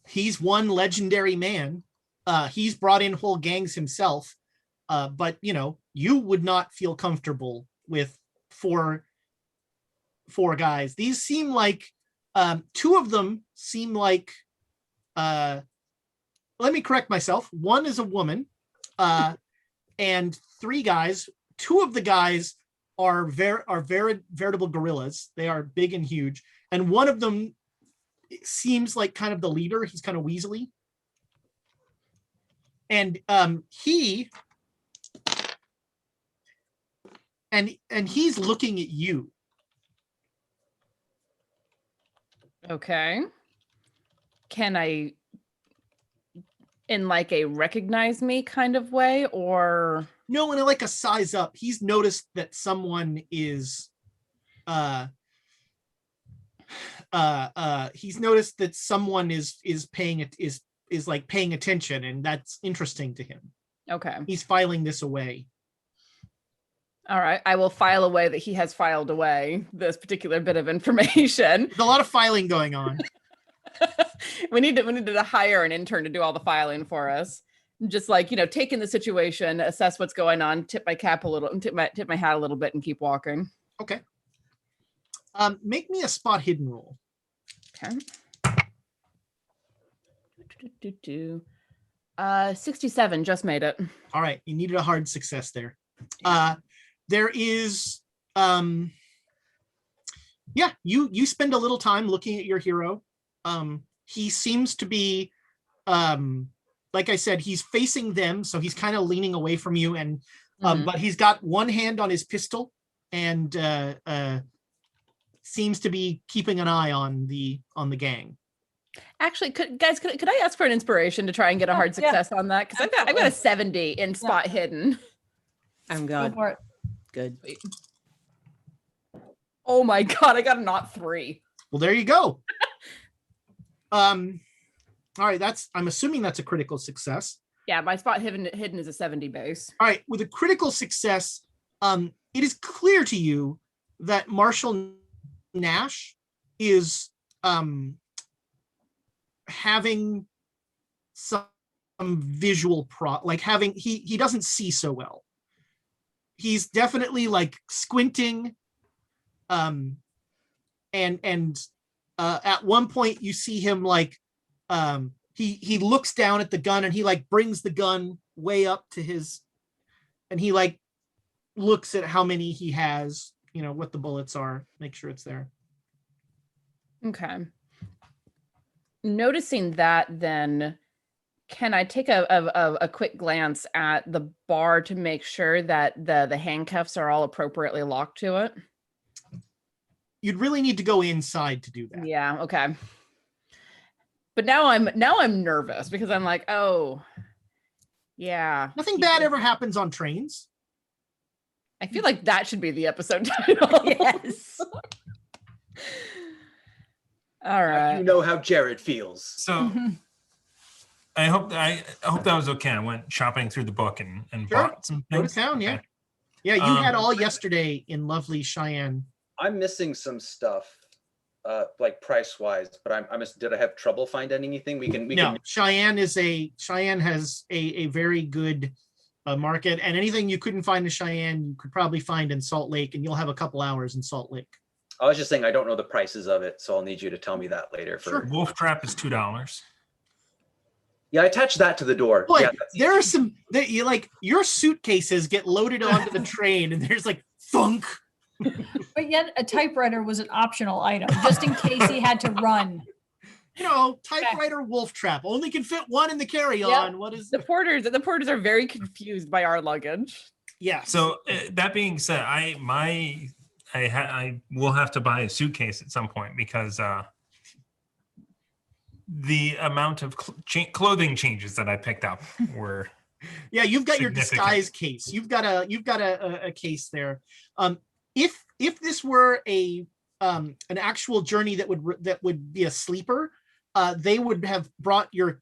S2: he's one legendary man. He's brought in whole gangs himself. But you would not feel comfortable with four guys. These seem like 2 of them seem like let me correct myself. 1 is a woman, and 3 guys. 2 of the guys are very veritable gorillas. They are big and huge, and 1 of them seems like kind of the leader. He's kind of weaselly, and he's looking at you.
S3: Okay. Can I, in like a recognize me kind of way, or?
S2: No, in like a size up. He's noticed that someone is he's noticed that someone is paying attention, and that's interesting to him.
S3: Okay.
S2: He's filing this away.
S3: All right. I will file away that he has filed away this particular bit of information.
S2: There's a lot of filing going on.
S3: we need to hire an intern to do all the filing for us. Just like, take in the situation, assess what's going on, tip my cap a little, and tip my hat a little bit, and keep walking.
S2: Okay. Make me a spot hidden roll.
S3: Okay. 67, just made it.
S2: All right, you needed a hard success there. There is, you spend a little time looking at your hero. He seems to be, like I said, he's facing them, so he's kind of leaning away from you, and but he's got one hand on his pistol and seems to be keeping an eye on the gang.
S3: Actually, could I ask for an inspiration to try and get a hard success on that? Because I've got a 70 in spot hidden.
S5: I'm
S1: Go
S5: good.
S1: for it.
S5: Good.
S3: Oh my god, I got a not 3.
S2: Well, there you go. All right, I'm assuming that's a critical success.
S3: Yeah, my spot hidden is a 70 base.
S2: All right, with a critical success, it is clear to you that Marshall Nash is having some visual he doesn't see so well. He's definitely like squinting, and at one point you see him like he looks down at the gun, and he like brings the gun way up to his, and he like looks at how many he has, what the bullets are, make sure it's there.
S3: Okay. Noticing that, then, can I take a quick glance at the bar to make sure that the handcuffs are all appropriately locked to it?
S2: You'd really need to go inside to do that.
S3: Yeah, okay. But now I'm nervous because I'm like, oh, yeah.
S2: Nothing bad ever happens on trains.
S3: I feel like that should be the episode title.
S5: Yes.
S3: All right.
S6: You know how Jared feels.
S7: So I hope that was okay. I went shopping through the book and
S2: Sure.
S7: bought some
S2: Go to
S7: things.
S2: town, yeah.
S7: Okay.
S2: Yeah, you had all yesterday in lovely Cheyenne.
S6: I'm missing some stuff, like price wise, but did I have trouble finding anything? We can.
S2: Cheyenne has a very good market, and anything you couldn't find in Cheyenne, you could probably find in Salt Lake, and you'll have a couple hours in Salt Lake.
S6: I was just saying I don't know the prices of it, so I'll need you to tell me that later.
S2: Sure.
S7: Wolf Trap is $2.
S6: Yeah, I attached that to the door.
S2: Boy,
S6: Yeah,
S2: there are some that you like. Your suitcases get loaded onto the train, and there's like thunk.
S1: But yet a typewriter was an optional item, just in case he had to run.
S2: Typewriter Wolf Trap only can fit one in the carry-on.
S1: Yep.
S2: What is
S3: The porters are very confused by our luggage.
S2: Yeah.
S7: So that being said, I will have to buy a suitcase at some point because the amount of clothing changes that I picked up were
S2: yeah. You've got your
S7: significant.
S2: disguise case. You've got a case there. If this were an actual journey that would be a sleeper, they would have brought your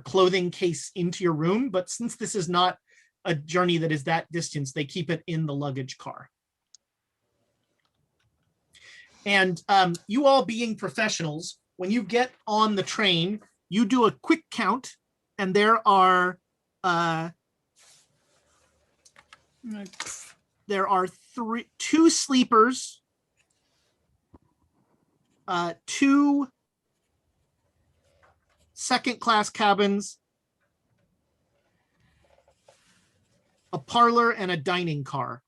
S2: clothing case into your room. But since this is not a journey that is that distance, they keep it in the luggage car. And you all being professionals, when you get on the train, you do a quick count, and there are two sleepers, 2 second-class cabins, a parlor, and a dining car.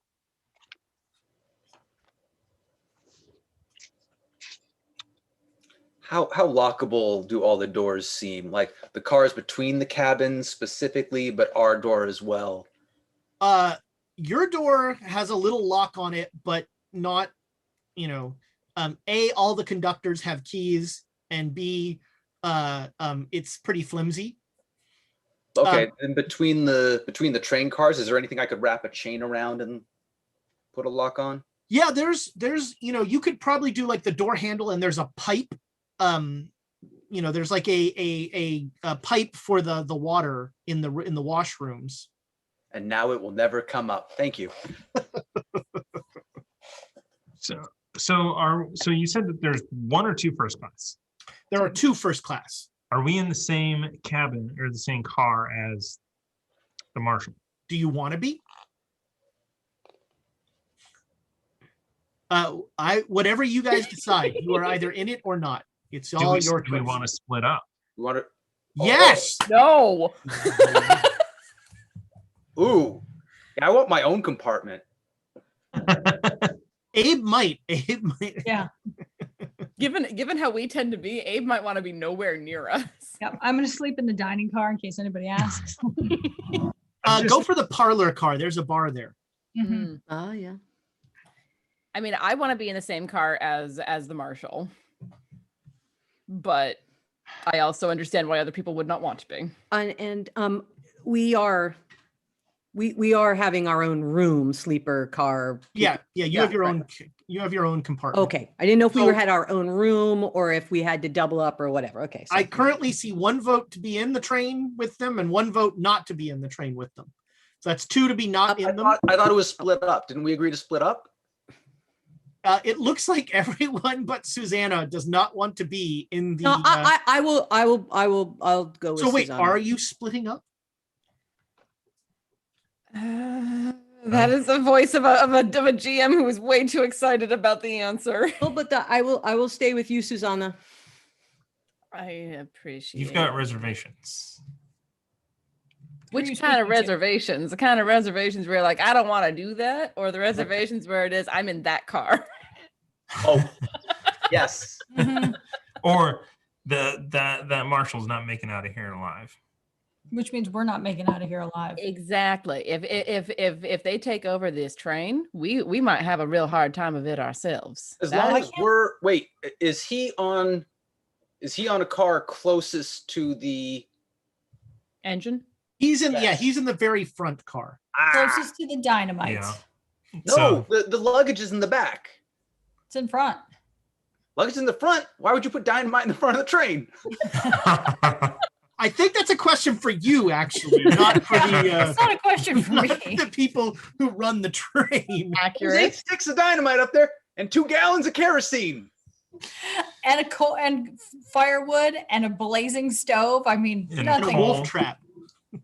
S6: How lockable do all the doors seem? Like the cars between the cabins specifically, but our door as well.
S2: Your door has a little lock on it, but not, A, all the conductors have keys, and B, it's pretty flimsy.
S6: Okay, and between the train cars, is there anything I could wrap a chain around and put a lock on?
S2: Yeah, there's you could probably do like the door handle, and there's a pipe. There's like a pipe for the water in the washrooms.
S6: And now it will never come up. Thank you.
S4: So you said that there's one or two first class.
S2: There are two first class.
S4: Are we in the same cabin or the same car as the marshal?
S2: Do you want to be? Whatever you guys decide, you are either in it or not. It's all your choice.
S4: Do we want to split up?
S6: You want to?
S2: Yes.
S3: No.
S6: Ooh. Yeah, I want my own compartment.
S2: Abe might.
S1: Yeah.
S3: Given how we tend to be, Abe might want to be nowhere near us.
S1: Yep. I'm going to sleep in the dining car in case anybody asks.
S2: Go for the parlor car. There's a bar there.
S1: Mhm.
S5: Oh, yeah.
S3: I mean, I want to be in the same car as the marshal, but I also understand why other people would not want to be.
S5: And we are having our own room, sleeper car.
S2: Yeah. You have your
S5: right.
S2: own. You have your own compartment.
S5: Okay, I didn't know if we
S2: So-
S5: had our own room or if we had to double up or whatever. Okay, so
S2: I currently see one vote to be in the train with them and one vote not to be in the train with them. So that's two to be not in them.
S6: I thought it was split up. Didn't we agree to split up?
S2: It looks like everyone but Susanna does not want to be in the.
S5: no, I'll go with
S2: so wait,
S5: Susanna.
S2: are you splitting up?
S3: That is the voice of a GM who is way too excited about the answer.
S5: Oh, but I will stay with you, Susanna.
S3: I appreciate.
S7: You've got reservations.
S3: Which kind of reservations? The kind of reservations where like I don't want to do that, or the reservations where it is I'm in that car.
S6: Oh, yes.
S1: Mhm.
S7: Or that marshal's not making out of here alive.
S1: Which means we're not making out of here alive.
S3: Exactly. If they take over this train, we might have a real hard time of it ourselves.
S6: As
S3: That-
S6: long as wait, is he on a car closest to the
S3: engine.
S2: He's in.
S6: Yes.
S2: Yeah, he's in the very front car.
S1: Closest to the dynamite.
S7: Yeah.
S6: No, the luggage is in the back.
S1: It's in front.
S6: Luggage in the front. Why would you put dynamite in the front of the train?
S2: I think that's a question for you, actually, not for the
S1: It's not a question for me.
S2: the people who run the train.
S6: There's 8 sticks of dynamite up there and 2 gallons of kerosene.
S1: And and firewood and a blazing stove. I mean,
S7: And a
S2: And a
S1: nothing.
S2: wolf trap.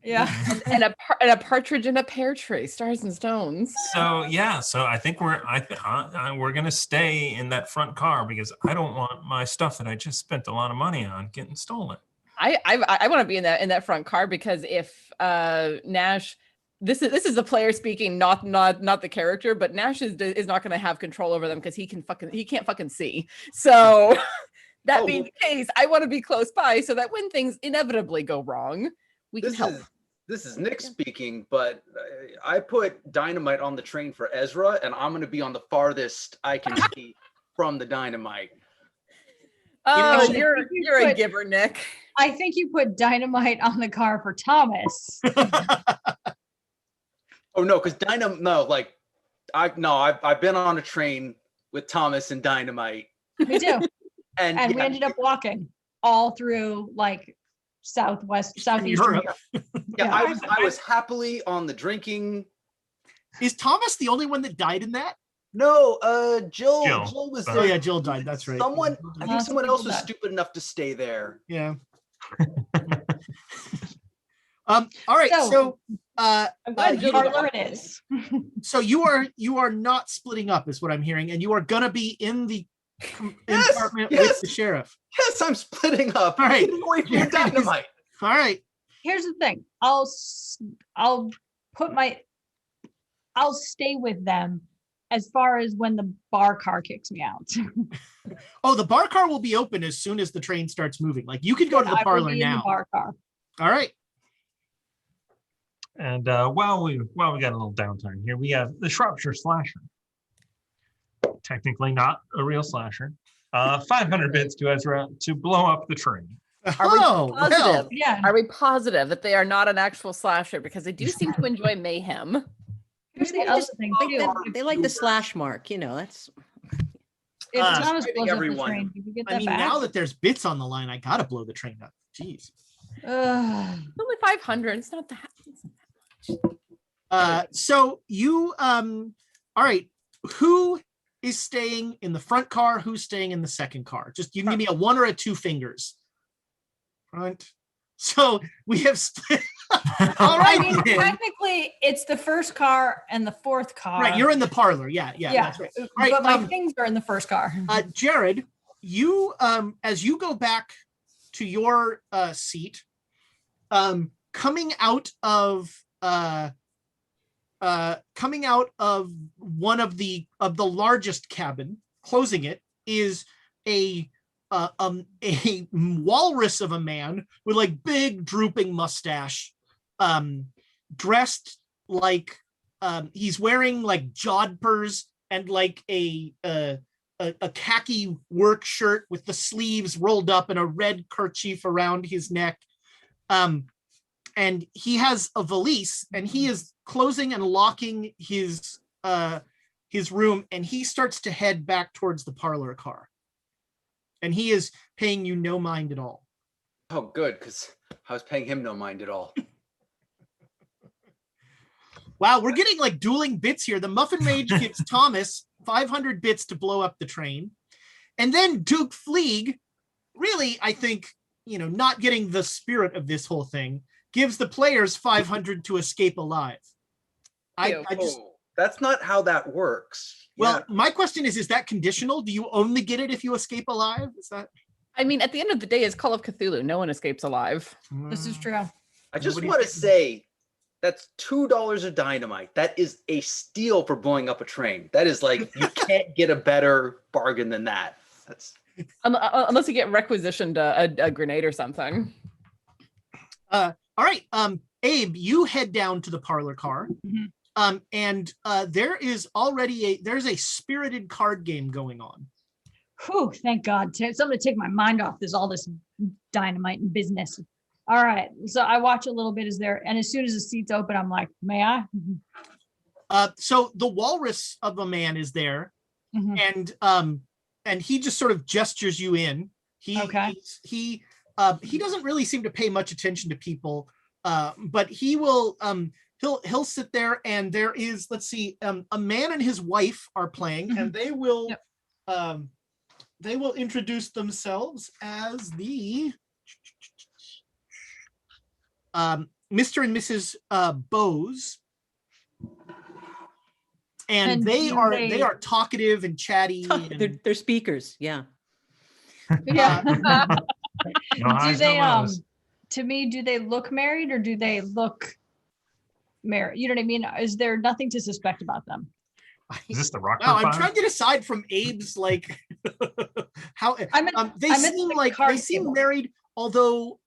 S1: Yeah.
S3: and a partridge in a pear tree, stars and stones.
S7: So I think we're gonna stay in that front car because I don't want my stuff that I just spent a lot of money on getting stolen.
S3: I want to be in that front car because if Nash, this is the player speaking, not the character, but Nash is not going to have control over them because he can't fucking see. So that being the case, I want to be close by so that when things inevitably go wrong, we can help.
S6: This is Nick speaking, but I put dynamite on the train for Ezra, and I'm going to be on the farthest I can see from the dynamite.
S3: Oh,
S1: know,
S3: you're a giver, Nick.
S1: I think you put dynamite on the car for Thomas.
S6: Oh no, because I've been on a train with Thomas and dynamite,
S1: Me too.
S6: and
S1: And we ended up walking all through like southeastern
S2: Europe.
S1: Europe.
S6: yeah, I was happily on the drinking.
S2: Is Thomas the only one that died in that?
S6: No, Jill was there.
S2: Oh yeah, Jill died. That's right.
S6: I think
S1: Lots of
S6: someone else
S1: people
S6: was
S1: died.
S6: stupid enough to stay there.
S2: Yeah. All right. So,
S1: I'm glad
S2: you-
S1: parlor it is.
S2: so you are not splitting up, is what I'm hearing, and you are gonna be in the
S6: Yes,
S2: compartment
S6: yes.
S2: with the sheriff.
S6: Yes, I'm splitting up.
S2: All right.
S6: Getting away from the dynamite.
S2: All right.
S1: Here's the thing. I'll stay with them as far as when the bar car kicks me out.
S2: Oh, the bar car will be open as soon as the train starts moving. Like you could go to the
S1: I will
S2: parlor
S1: be in the
S2: now.
S1: bar car.
S2: All right.
S4: And while we got a little downtime here, we have the Shropshire Slasher. Technically not a real slasher. 500 bits to Ezra to blow up the train.
S2: Oh,
S3: positive?
S2: well,
S1: Yeah.
S3: Are we positive that they are not an actual slasher because they do seem to enjoy mayhem?
S1: Here's the
S5: They
S1: other
S5: just-
S1: thing
S5: Like
S1: too.
S5: they like the slash mark, that's
S1: If Thomas
S6: Describing
S1: blows up the
S6: everyone.
S1: train, do we get
S2: I
S1: that
S2: mean,
S1: back?
S2: now that there's bits on the line, I gotta blow the train up. Jeez.
S1: Ugh.
S3: It's only 500. It's not that.
S2: So you all right, who is staying in the front car? Who's staying in the second car? Just you can give me a 1 or a 2 fingers. Front. So we have split. All
S1: I
S2: right,
S1: mean,
S2: then.
S1: technically, it's the first car and the fourth car.
S2: Right, you're in the parlor. Yeah,
S1: yeah,
S2: that's right. Right,
S1: but my things are in the first car.
S2: Jared, you as you go back to your seat, coming out of one of the largest cabin, closing it, is a walrus of a man with like big drooping mustache, dressed like he's wearing like jodhpurs and like a khaki work shirt with the sleeves rolled up and a red kerchief around his neck. And he has a valise and he is closing and locking his room, and he starts to head back towards the parlor car. And he is paying you no mind at all.
S6: Oh, good, because I was paying him no mind at all.
S2: Wow, we're getting like dueling bits here. The Muffin Mage gives Thomas 500 bits to blow up the train. And then Duke Fleeg, really, I think, not getting the spirit of this whole thing, gives the players 500 to escape alive. I just...
S6: That's not how that works.
S2: Well, my question is that conditional? Do you only get it if you escape alive? Is that...
S3: I mean, at the end of the day, it's Call of Cthulhu. No one escapes alive.
S1: This is true.
S6: I just
S2: Nobody's
S6: want to
S2: getting-
S6: say that's $2 of dynamite. That is a steal for blowing up a train. That is like, you can't get a better bargain than that. That's
S3: Unless you get requisitioned a grenade or something.
S2: All right, Abe, you head down to the parlor car.
S1: Mhm.
S2: And there is already there's a spirited card game going on.
S1: Whew, thank God. Something to take my mind off all this dynamite and business. All right. So I watch a little bit as there, and as soon as the seat's open, I'm like, may I?
S2: So the walrus of a man is there,
S1: Mhm.
S2: and he just sort of gestures you in. He doesn't really seem to pay much attention to people, but he will he'll sit there, and there is, let's see, a man and his wife are playing, and they will introduce themselves as the Mr. and Mrs. Bose. And they are talkative and chatty. And,
S5: they're speakers. Yeah.
S1: Yeah.
S7: No
S1: Do
S7: highs, no
S1: they
S7: lows.
S1: to me, do they look married or do they look married? You know what I mean? Is there nothing to suspect about them?
S7: Is this the Rockford
S2: Wow, I'm
S7: Five?
S2: trying to decide from Abe's like how
S1: I meant
S2: they
S1: I meant
S2: seem
S1: the
S2: like
S1: card
S2: they seem
S1: table.
S2: married, although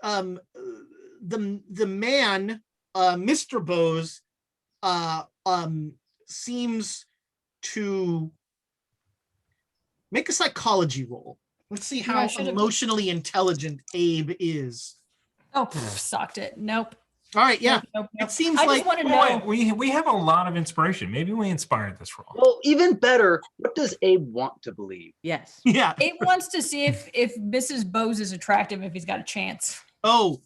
S2: the man, Mr. Bose, seems to make a psychology roll. Let's see
S1: Yeah,
S2: how
S1: I should've-
S2: emotionally intelligent Abe is.
S1: Oh, sucked it. Nope.
S2: All right, yeah.
S1: Nope.
S2: It seems
S1: I
S2: like
S1: just want to
S7: Wait,
S1: know.
S7: we have a lot of inspiration. Maybe we inspired this role.
S6: well, even better. What does Abe want to believe?
S5: Yes.
S2: yeah.
S1: Abe wants to see if Mrs. Bose is attractive, if he's got a chance.
S2: Oh,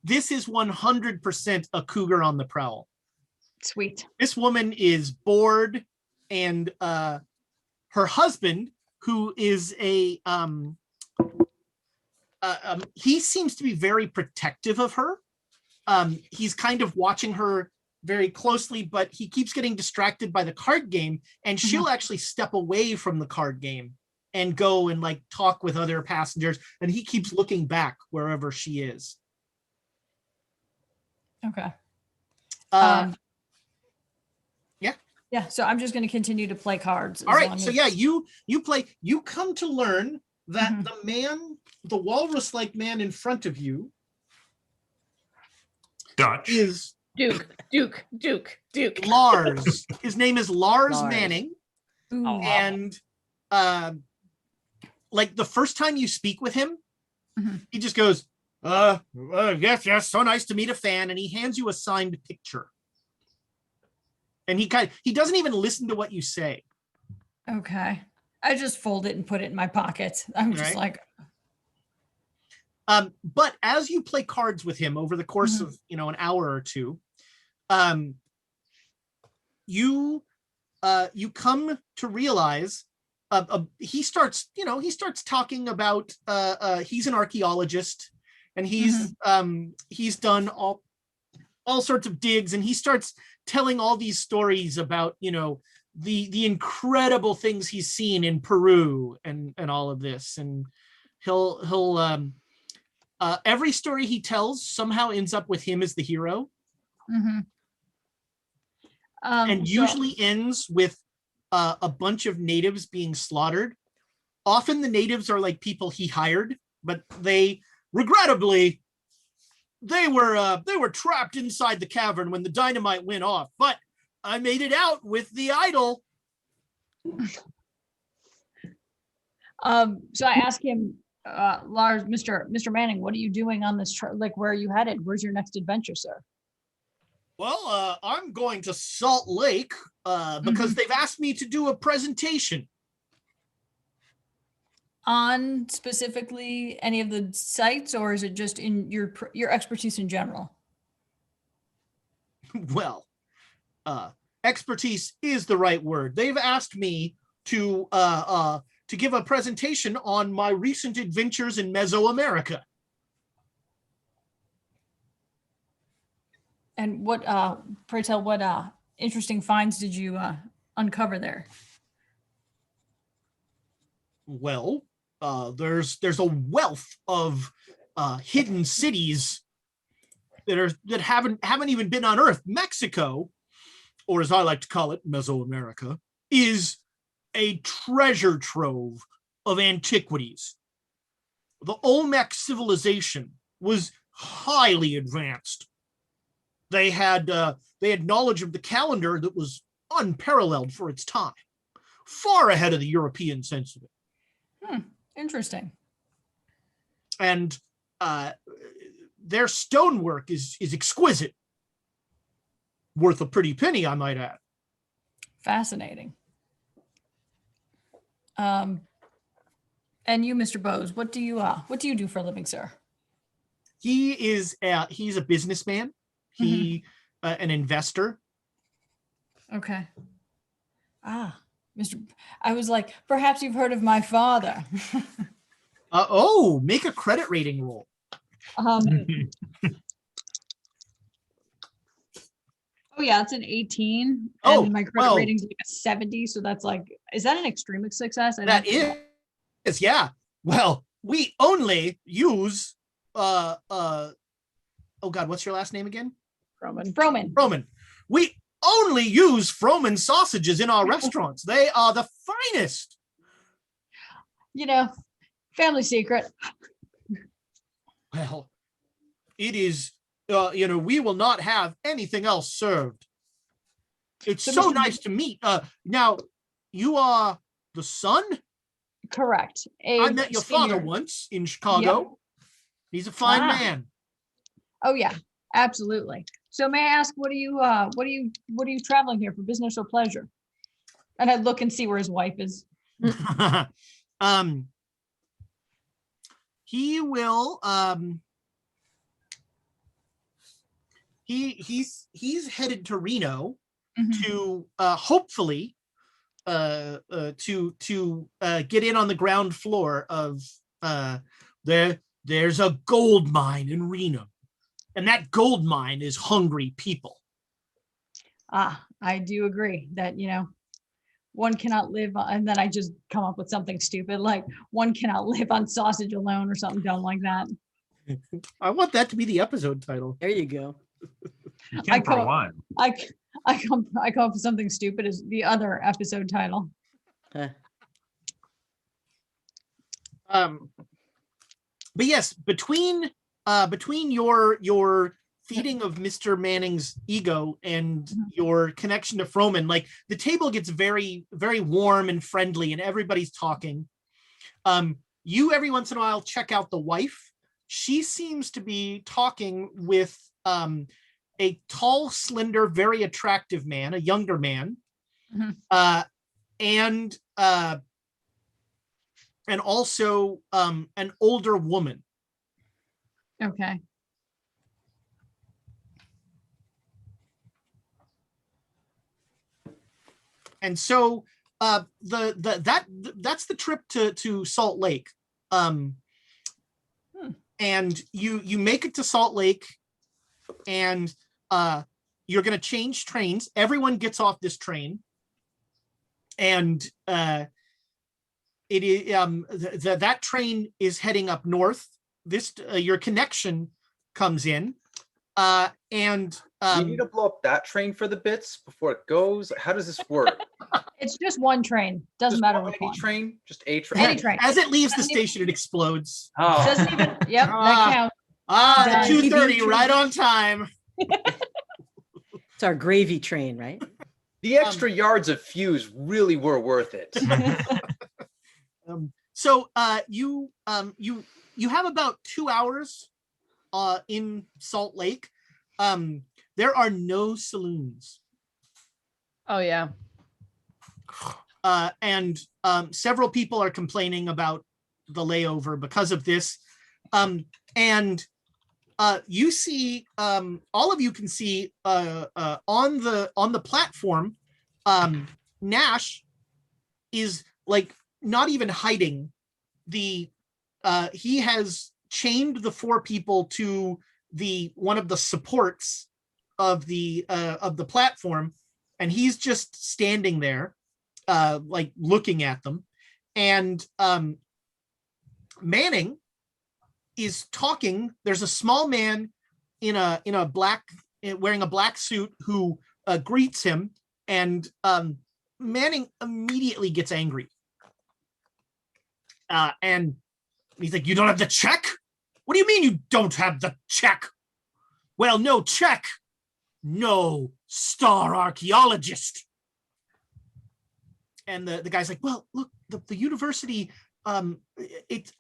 S2: this is 100% a cougar on the prowl.
S1: Sweet.
S2: This woman is bored, and her husband, who is he seems to be very protective of her. He's kind of watching her very closely, but he keeps getting distracted by the card game, and she'll actually step away from the card game and go and like talk with other passengers, and he keeps looking back wherever she is.
S1: Okay.
S2: Yeah.
S1: So I'm just going to continue to play cards.
S2: All right. So yeah, you play. You come to learn that the walrus-like man in front of you
S7: Dutch.
S2: is
S3: Duke.
S2: Lars. His name is Lars
S5: Lars.
S2: Manning,
S1: Ooh.
S2: and like the first time you speak with him, he just goes, yes, so nice to meet a fan," and he hands you a signed picture. And he doesn't even listen to what you say.
S1: Okay. I just fold it and put it in my pocket. I'm just
S2: Right.
S1: like,
S2: But as you play cards with him over the course
S1: Mhm.
S2: of, an hour or two, you come to realize he starts talking about he's an archaeologist, and he's done all sorts of digs, and he starts telling all these stories about the incredible things he's seen in Peru and all of this. And he'll every story he tells somehow ends up with him as the hero,
S1: mhm.
S2: and
S1: So-
S2: usually ends with a bunch of natives being slaughtered. Often the natives are like people he hired, but regrettably they were trapped inside the cavern when the dynamite went off. But I made it out with the idol.
S1: So I asked him, Lars, Mr. Manning, what are you doing on this trip? Like, where are you headed? Where's your next adventure, sir?
S2: Well, I'm going to Salt Lake because they've asked me to do a presentation.
S1: On specifically any of the sites, or is it just in your expertise in general?
S2: Well, expertise is the right word. They've asked me to give a presentation on my recent adventures in Mesoamerica.
S1: And what, pray tell, what interesting finds did you uncover there?
S2: Well, there's a wealth of hidden cities that haven't even been unearthed. Mexico, or as I like to call it, Mesoamerica, is a treasure trove of antiquities. The Olmec civilization was highly advanced. They had knowledge of the calendar that was unparalleled for its time, far ahead of the European sense of it.
S1: Interesting.
S2: And their stonework is exquisite, worth a pretty penny, I might add.
S1: Fascinating. And you, Mr. Bose, what do you do for a living, sir?
S2: He's a businessman. He an investor.
S1: Okay. I was like, perhaps you've heard of my father.
S2: Make a credit rating roll.
S1: Oh yeah, it's an 18.
S2: Oh,
S1: and my credit
S2: well.
S1: rating's like a 70. So that's like, is that an extreme success?
S2: That is, yeah. Well, we only use oh God, what's your last name again? Froman. We only use Froman sausages in our restaurants. They are the finest.
S1: Family secret.
S2: Well, it is, we will not have anything else served. It's so nice to meet. Now, you are the son?
S1: Correct.
S2: I met your father once in Chicago. Yep. He's a fine man.
S1: Oh yeah, absolutely. So may I ask, what are you traveling here for, business or pleasure? And I look and see where his wife is.
S2: He will he's headed to Reno to hopefully to get in on the ground floor of there's a gold mine in Reno, and that gold mine is hungry people.
S1: I do agree that one cannot live on, and then I just come up with something stupid like one cannot live on sausage alone or something dumb like that.
S2: I want that to be the episode title.
S5: There you go.
S4: You can for a while.
S1: I come up with something stupid as the other episode title.
S2: But yes, between your feeding of Mr. Manning's ego and your connection to Froman, like the table gets very, very warm and friendly, and everybody's talking. You every once in a while check out the wife. She seems to be talking with a tall, slender, very attractive man, a younger man,
S1: Mhm.
S2: and also an older woman.
S1: Okay.
S2: And so that's the trip to Salt Lake. And you make it to Salt Lake, and you're going to change trains. Everyone gets off this train, and it is that train is heading up north. This your connection comes in, and
S6: Do you need to blow up that train for the bits before it goes? How does this work?
S1: It's just one train. Doesn't
S6: Just
S1: matter
S6: one
S1: which
S6: any
S1: one.
S6: train? Just a train?
S1: Any train.
S2: as it leaves the
S1: Doesn't even-
S2: station, it explodes.
S6: Oh.
S1: Doesn't even. Yep,
S2: Ah.
S1: that counts.
S2: At
S1: Done.
S2: 2:30, right on time.
S5: It's our gravy train, right?
S6: The extra yards of fuse really were worth it.
S2: So you have about 2 hours in Salt Lake. There are no saloons.
S3: Oh yeah.
S2: And several people are complaining about the layover because of this. And you see, all of you can see on the platform, Nash is like not even hiding. He has chained the 4 people to one of the supports of the platform, and he's just standing there, like looking at them. And Manning is talking. There's a small man in a black, wearing a black suit, who greets him, and Manning immediately gets angry. And he's like, "You don't have the check? What do you mean you don't have the check?" "Well, no check, no star archaeologist." And the guy's like, "Well, look, the university, it's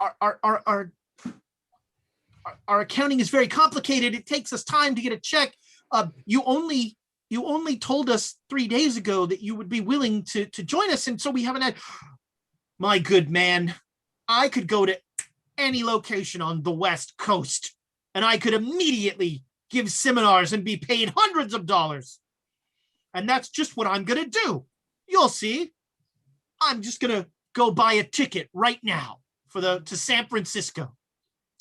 S2: our accounting is very complicated. It takes us time to get a check. You only told us 3 days ago that you would be willing to join us, and so we haven't had." "My good man, I could go to any location on the West Coast, and I could immediately give seminars and be paid hundreds of dollars. And that's just what I'm going to do. You'll see. I'm just going to go buy a ticket right now to San Francisco."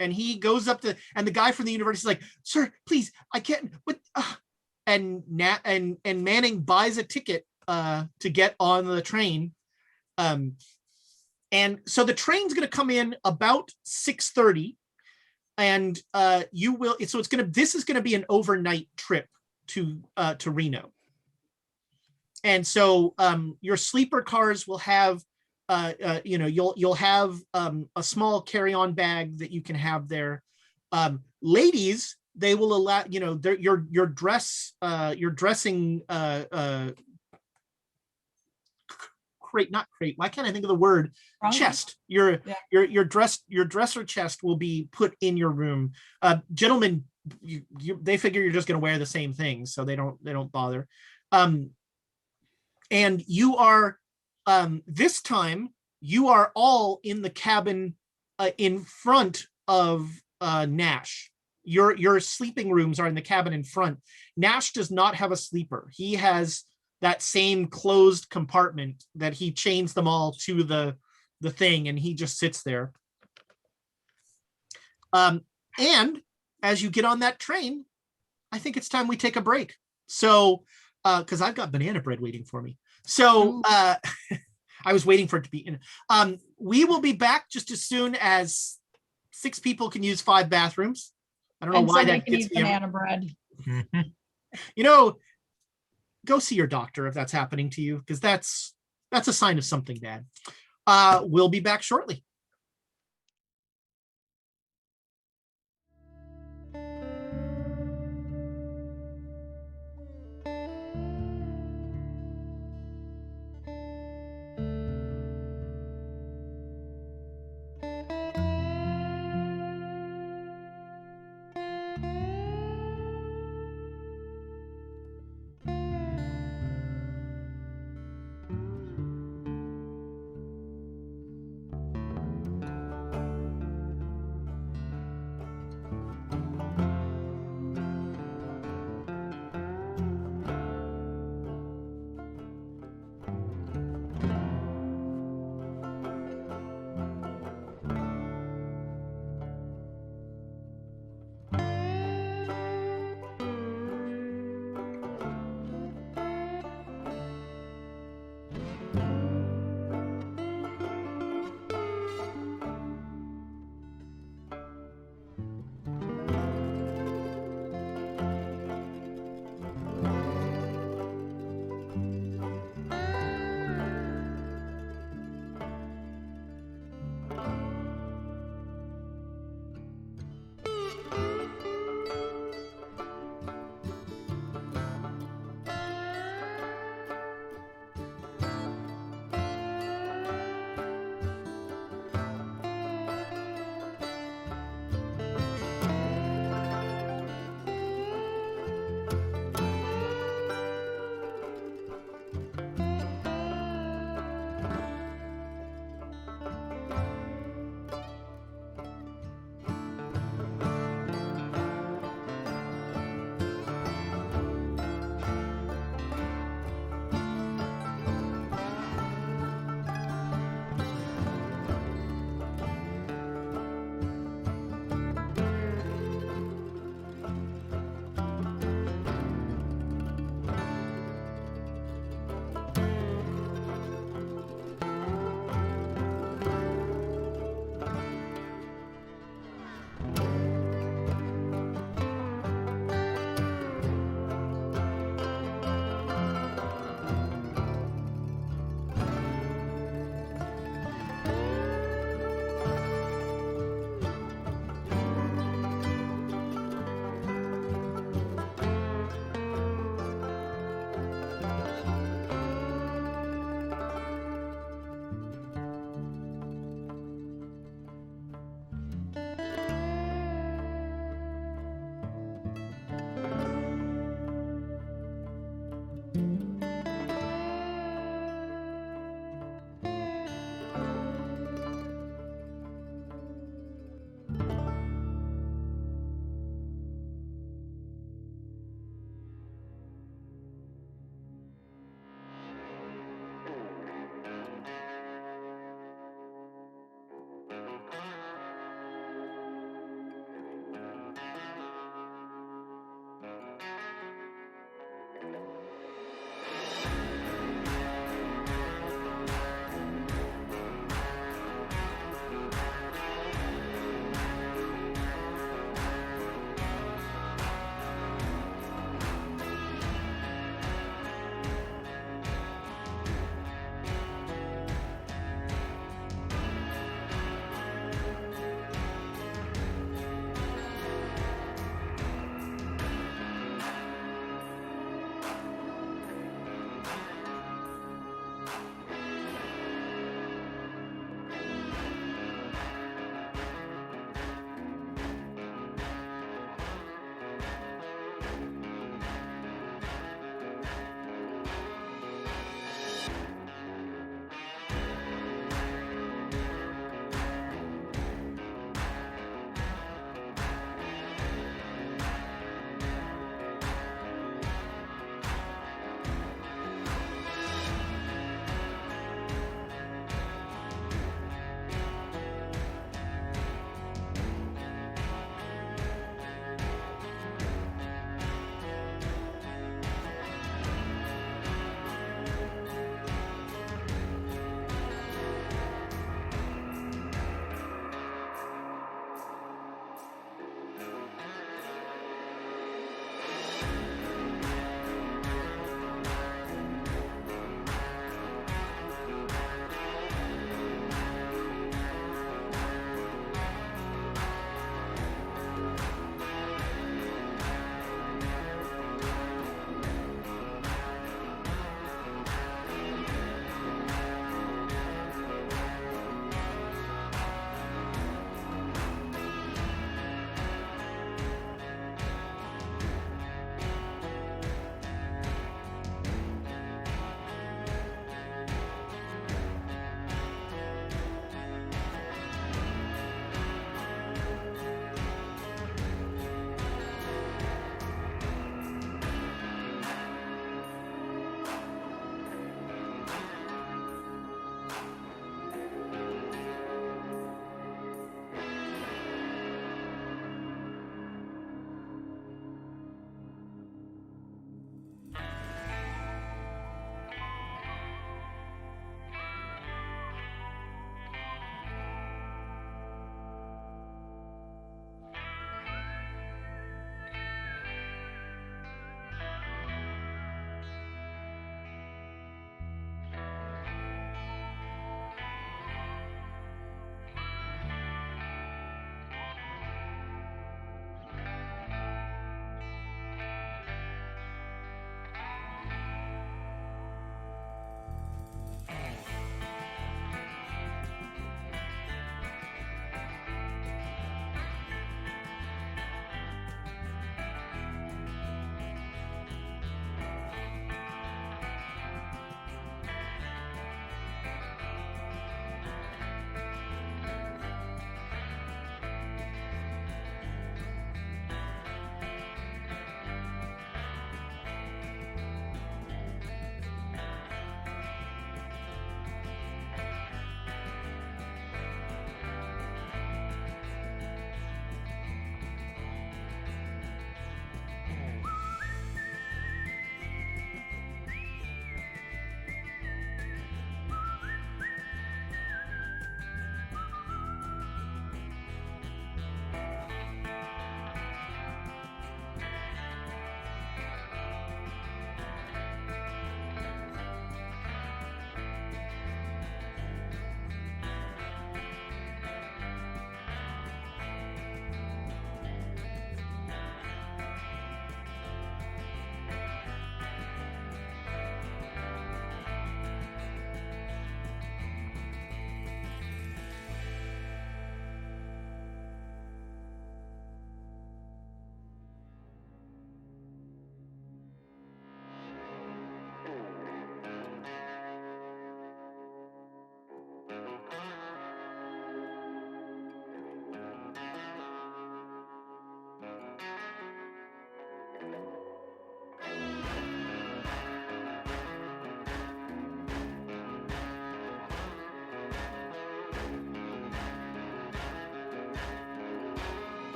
S2: And he goes up and the guy from the university is like, "Sir, please, I can't." But and Manning buys a ticket to get on the train. And so the train's going to come in about 6:30, and this is going to be an overnight trip to Reno. And so your sleeper cars will have you'll have a small carry-on bag that you can have there. Ladies, they will allow, your dressing crate, not crate. Why can't I think of the word? Chest. Your dresser chest will be put in your room. Gentlemen, they figure you're just going to wear the same thing, so they don't bother. And you are this time you are all in the cabin in front of Nash. Your sleeping rooms are in the cabin in front. Nash does not have a sleeper. He has that same closed compartment that he chains them all to the thing, and he just sits there. And as you get on that train, I think it's time we take a break. So, because I've got banana bread waiting for me. So I was waiting for it to be in. We will be back just as soon as 6 people can use 5 bathrooms. I don't know why that gets me.
S1: Banana bread.
S2: Go see your doctor if that's happening to you, because that's a sign of something bad. We'll be back shortly.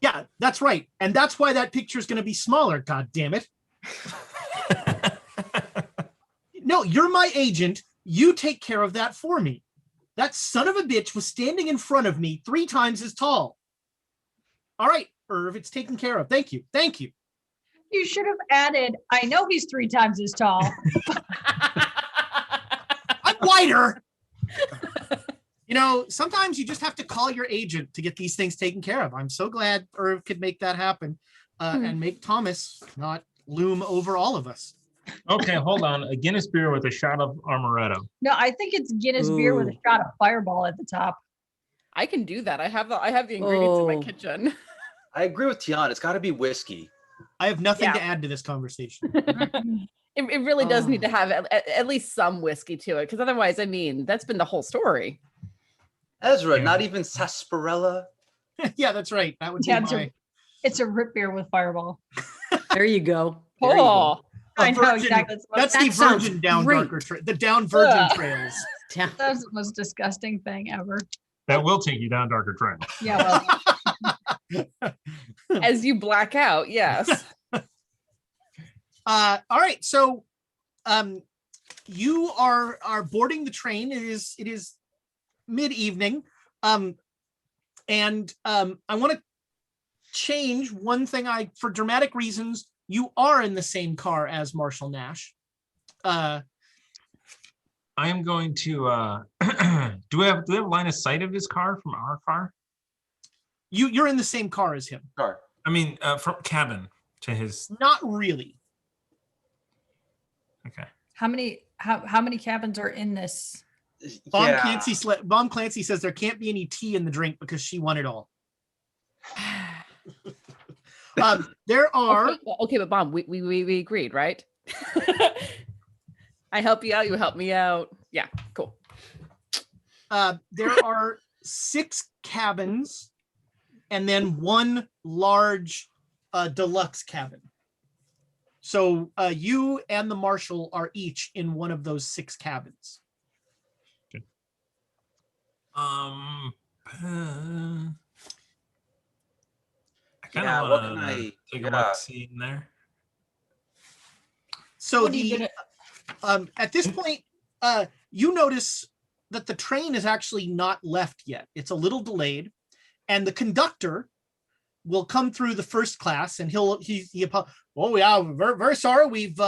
S2: Yeah, that's right. And that's why that picture is going to be smaller. God damn it. No, you're my agent. You take care of that for me. That son of a bitch was standing in front of me 3 times as tall. All right, Irv, it's taken care of. Thank you. Thank you.
S1: You should have added, I know he's 3 times as tall.
S2: I'm wider. You know, sometimes you just have to call your agent to get these things taken care of. I'm so glad Irv could make that happen and make Thomas not loom over all of us.
S4: Okay, hold on. A Guinness beer with a shot of amaretto.
S1: No, I think it's Guinness beer with a
S5: Ooh.
S1: shot of Fireball at the top.
S3: I can do that. I have the ingredients in my
S5: Oh.
S3: kitchen.
S6: I agree with Tiana. It's got to be whiskey.
S2: I have nothing
S3: Yeah.
S2: to add to this conversation.
S3: It really does need
S5: Oh.
S3: to have at least some whiskey to it, because otherwise, I mean, that's been the whole story.
S6: Ezra,
S4: Yeah.
S6: not even sarsaparilla.
S2: Yeah, that's right. That would be
S1: Yeah,
S2: my
S1: it's a root beer with Fireball.
S5: There you go.
S6: There you go.
S3: Oh,
S2: a
S1: I know
S2: virgin-
S1: exactly.
S2: That's
S5: That
S2: the
S5: sounds
S2: virgin down
S5: great.
S2: darker the down virgin
S3: Ugh.
S2: trails.
S1: That's the most disgusting thing ever.
S4: That will take you down darker trail.
S1: Yeah, well,
S3: as you black out, yes.
S2: All right, so you are boarding the train. It is mid-evening. And I want to change one thing. For dramatic reasons, you are in the same car as Marshall Nash.
S4: I am going to do we have line of sight of his car from our car?
S2: You're in the same car as him.
S6: Car.
S7: I mean, from cabin to his.
S2: Not really.
S7: Okay.
S1: how many cabins are in this?
S2: Bomb Clancy says there can't be any tea in the drink because she won it all. There are
S3: Okay, but Bomb, we agreed, right? I help you out, you help me out. Yeah, cool.
S2: there are 6 cabins and then 1 large deluxe cabin. So you and the marshal are each in one of those 6 cabins.
S7: I kind
S6: Yeah,
S7: of
S6: what
S7: want
S6: can
S7: to
S6: I-
S7: take
S6: yeah.
S7: a look, see in there.
S2: So
S1: What are you
S2: at this point, you notice that the train is actually not left yet. It's a little delayed, and the conductor will come through the first class, and oh yeah, very, very sorry. We've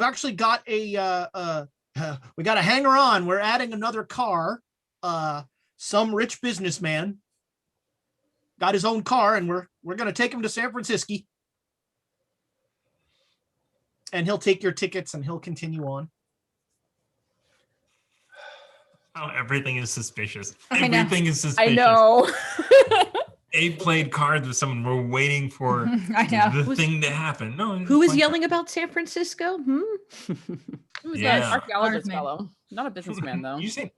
S2: actually got we got a hanger on. We're adding another car. Some rich businessman got his own car, and we're gonna take him to San Francisco. And he'll take your tickets and he'll continue on.
S7: Oh, everything is suspicious.
S1: I know.
S7: Everything is suspicious.
S3: I know.
S7: Abe played cards with someone. We're waiting for
S1: I know.
S7: the
S5: Who's-
S7: thing to happen. No,
S5: Who is
S7: playing
S5: yelling about San Francisco?
S3: It was
S7: Yeah.
S3: an archaeologist
S1: Largeman.
S3: fellow, not a businessman though.
S7: You say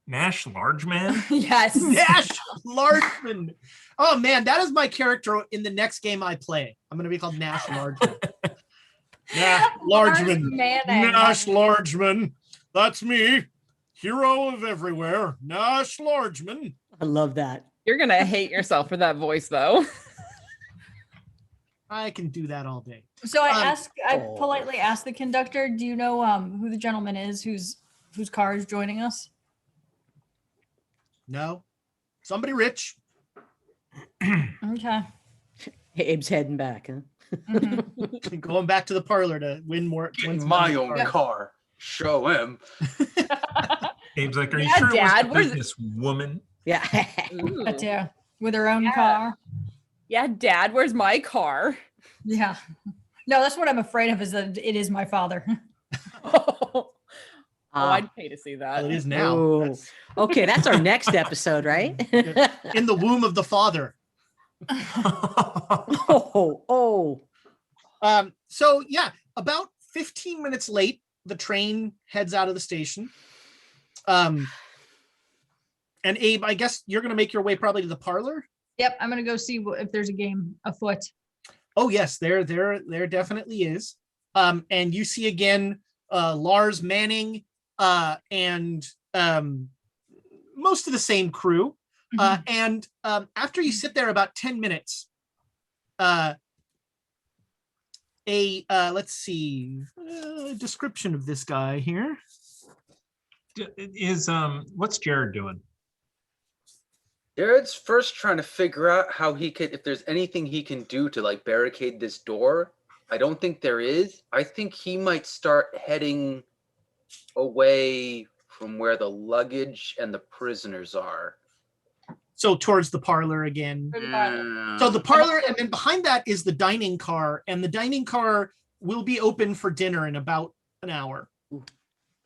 S7: Nash Large Man?
S1: Yes.
S2: Nash Largeman. Oh man, that is my character in the next game I play. I'm gonna be called Nash Largeman. Nash Largeman.
S1: Manning.
S2: Nash Largeman. That's me. Hero of everywhere. Nash Largeman.
S5: I love that.
S3: You're gonna hate yourself for that voice though.
S2: I can do that all day.
S1: So I
S2: Oh.
S1: politely asked the conductor, do you know who the gentleman is whose car is joining us?
S2: No. Somebody rich.
S1: Okay.
S5: Abe's heading back, huh?
S1: Mhm.
S2: Going back to the parlor to win more.
S6: Get
S2: win
S6: in
S2: some
S6: my
S2: money.
S6: own
S1: Yeah.
S6: car. Show him.
S7: Abe's like, are you
S3: Yeah,
S7: sure
S3: Dad,
S7: it was
S3: where's
S7: the business woman?
S5: Yeah.
S3: Ooh.
S1: But yeah, with her own
S3: Yeah.
S1: car.
S3: Yeah, Dad, where's my car?
S1: Yeah. No, that's what I'm afraid of, is that it is my father.
S3: Oh,
S5: Ah.
S3: I'd pay to see that.
S2: Well, it is now.
S5: Oh.
S2: That's
S5: Okay, that's our next episode, right?
S2: in the womb of the father.
S5: oh.
S2: So yeah, about 15 minutes late, the train heads out of the station. And Abe, I guess you're gonna make your way probably to the parlor.
S1: Yep, I'm gonna go see if there's a game afoot.
S2: Oh yes, there definitely is. And you see again Lars Manning and most of the same crew. And after you sit there about 10 minutes, let's see, description of this guy here.
S4: What's Jared doing?
S6: Jared's first trying to figure out how he could, if there's anything he can do to like barricade this door. I don't think there is. I think he might start heading away from where the luggage and the prisoners are.
S2: So towards the parlor again. So the parlor, and then behind that is the dining car, and the dining car will be open for dinner in about an hour.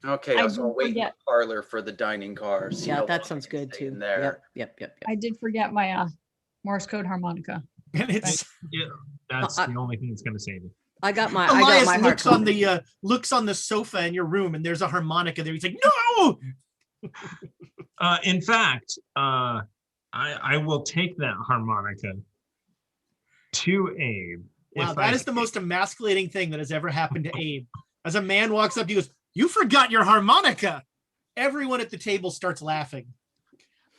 S6: Okay, so I'll wait in the parlor for the dining car.
S5: Yeah, that sounds good too.
S6: There.
S5: Yep.
S1: I did forget my Morse code harmonica.
S2: And it's
S4: That's the only thing that's going to save you.
S5: I got my
S2: Elias
S5: looks
S2: looks on the sofa in your room, and there's a harmonica there. He's like, no.
S4: In fact, I will take that harmonica to Abe.
S2: Wow, that is the most emasculating thing that has ever happened to Abe. As a man walks up, he goes, "You forgot your harmonica." Everyone at the table starts laughing.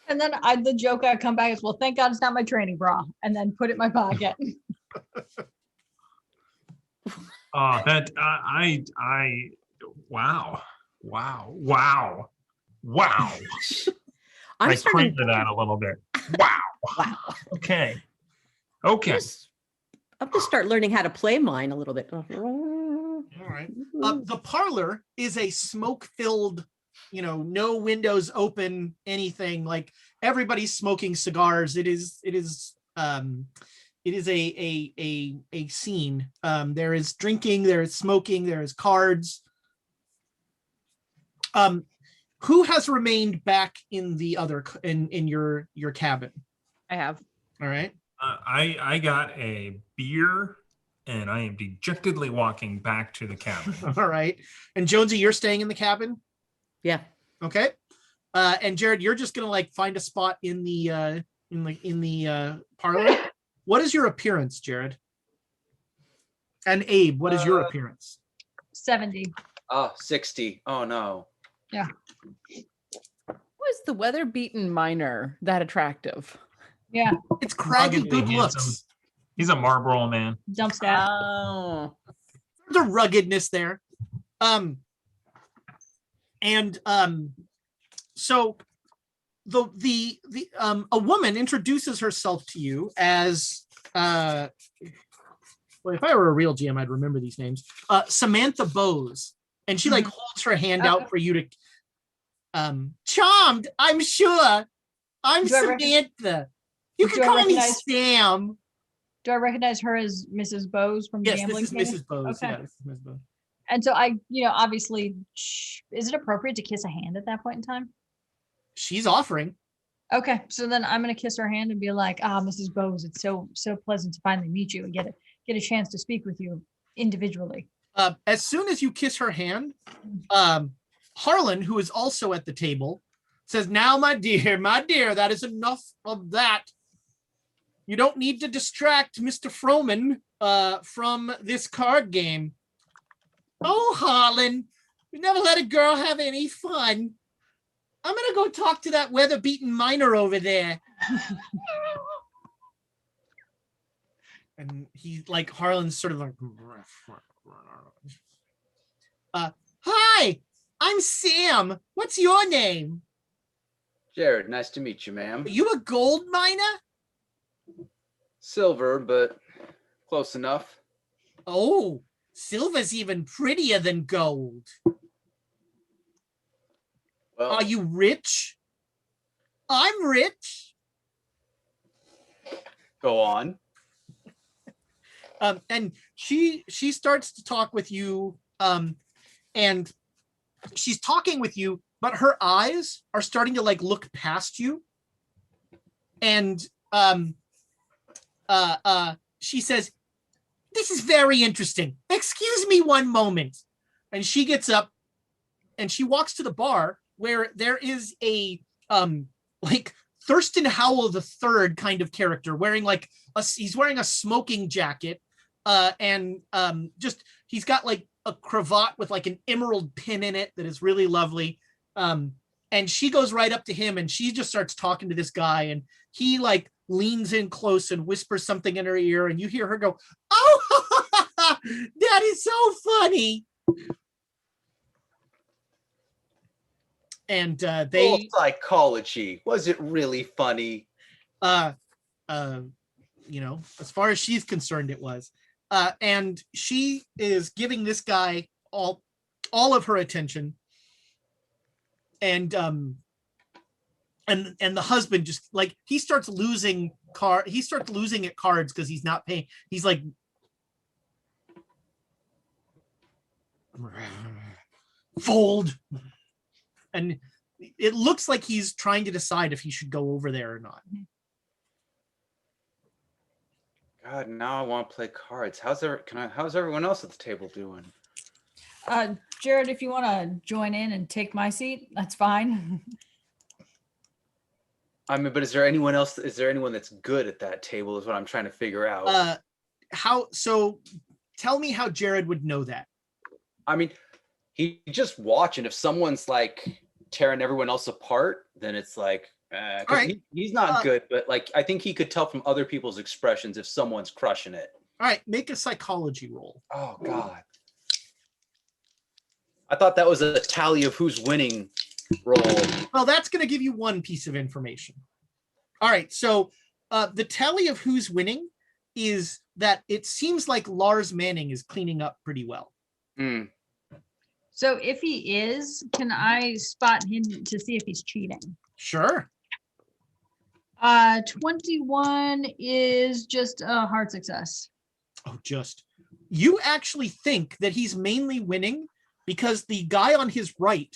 S1: And then the joke I come back is, well, thank God it's not my training bra, and then put it in my pocket.
S4: Wow. I cringed to that a little bit. Wow. Okay.
S5: I'm gonna start learning how to play mine a little bit.
S2: All right. The parlor is a smoke-filled, no windows open, anything. Like everybody's smoking cigars. It is a scene. There is drinking, there is smoking, there is cards. Who has remained back in the other in your cabin?
S3: I have.
S2: All right.
S7: I got a beer and I am dejectedly walking back to the cabin.
S2: All right. And Jonesy, you're staying in the cabin?
S5: Yeah.
S2: Okay. And Jared, you're just gonna find a spot in the parlor. What is your appearance, Jared? And Abe, what is your appearance?
S1: 70.
S6: Oh, 60. Oh no.
S1: Yeah.
S3: Was the weather-beaten miner that attractive?
S1: Yeah.
S2: It's craggy good looks.
S7: He's a Marlboro man.
S1: Jump stat.
S3: Oh.
S2: There's a ruggedness there. So the a woman introduces herself to you as well, if I were a real GM, I'd remember these names. Samantha Bowes. And she holds her hand out for you to charmed, I'm sure. I'm Samantha. You can call me Sam.
S1: Do I recognize her as Mrs. Bowes from
S2: Yes,
S1: Gambling
S2: this is
S1: King?
S2: Mrs. Bowes.
S1: Okay.
S2: Yeah, this is Mrs. Bowes.
S1: And so I, obviously, is it appropriate to kiss a hand at that point in time?
S2: She's offering.
S1: Okay, so then I'm gonna kiss her hand and be like, Mrs. Bowes, it's so pleasant to finally meet you and get a chance to speak with you individually.
S2: As soon as you kiss her hand, Harlan, who is also at the table, says, "Now, my dear, that is enough of that. You don't need to distract Mr. Froman from this card game." "Oh, Harlan, you never let a girl have any fun. I'm going to go talk to that weather-beaten miner over there." And he's like, Harlan's sort of like, "Hi, I'm Sam. What's your name?"
S6: Jared, nice to meet you, ma'am.
S2: "Are you a gold miner?"
S6: Silver, but close enough.
S2: "Oh, silver's even prettier than gold.
S6: Well,
S2: Are you rich?" "I'm rich."
S6: go on.
S2: And she starts to talk with you, and she's talking with you, but her eyes are starting to look past you. And she says, "This is very interesting. Excuse me one moment." And she gets up and she walks to the bar where there is a Thurston Howell III kind of character wearing he's wearing a smoking jacket, and just he's got a cravat with an emerald pin in it that is really lovely. And she goes right up to him and she just starts talking to this guy, and he leans in close and whispers something in her ear, and you hear her go, "Oh, that is so funny." And
S6: Full psychology. Was it really funny?
S2: as far as she's concerned, it was. And she is giving this guy all of her attention. And the husband just like he starts losing at cards because he's not paying. He's like fold. And it looks like he's trying to decide if he should go over there or not.
S6: God, now I want to play cards. How's everyone else at the table doing?
S1: Jared, if you want to join in and take my seat, that's fine.
S6: I mean, but is there anyone else? Is there anyone that's good at that table? Is what I'm trying to figure out.
S2: So tell me how Jared would know that.
S6: I mean, he's just watching. If someone's like tearing everyone else apart, then it's like,
S2: right.
S6: He's not good, but like I think he could tell from other people's expressions if someone's crushing it.
S2: All right, make a psychology roll.
S6: Oh God. I thought that was a tally of who's winning roll.
S2: Well, that's going to give you one piece of information. All right, so the tally of who's winning is that it seems like Lars Manning is cleaning up pretty well.
S6: Mm.
S1: So if he is, can I spot him to see if he's cheating?
S2: Sure.
S1: 21 is just a hard success.
S2: Oh, just. You actually think that he's mainly winning because the guy on his right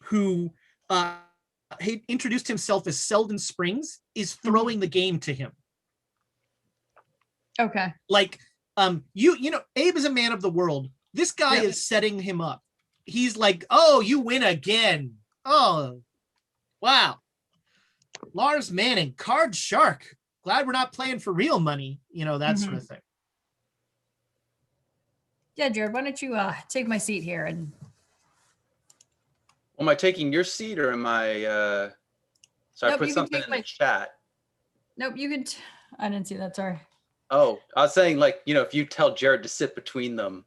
S2: who he introduced himself as Selden Springs is throwing the game to him.
S1: Okay.
S2: Like, you know, Abe is a man of the world. This guy is setting him up. He's like, "Oh, you win again. Oh, wow. Lars Manning, card shark. Glad we're not playing for real money." You know, that sort of thing.
S1: Yeah, Jared, why don't you take my seat here? And
S6: Am I taking your seat or am I? So
S1: Nope,
S6: I put
S1: you can
S6: something
S1: take
S6: in
S1: my-
S6: the chat.
S1: nope, you could. I didn't see that. Sorry.
S6: Oh, I was saying like, you know, if you tell Jared to sit between them,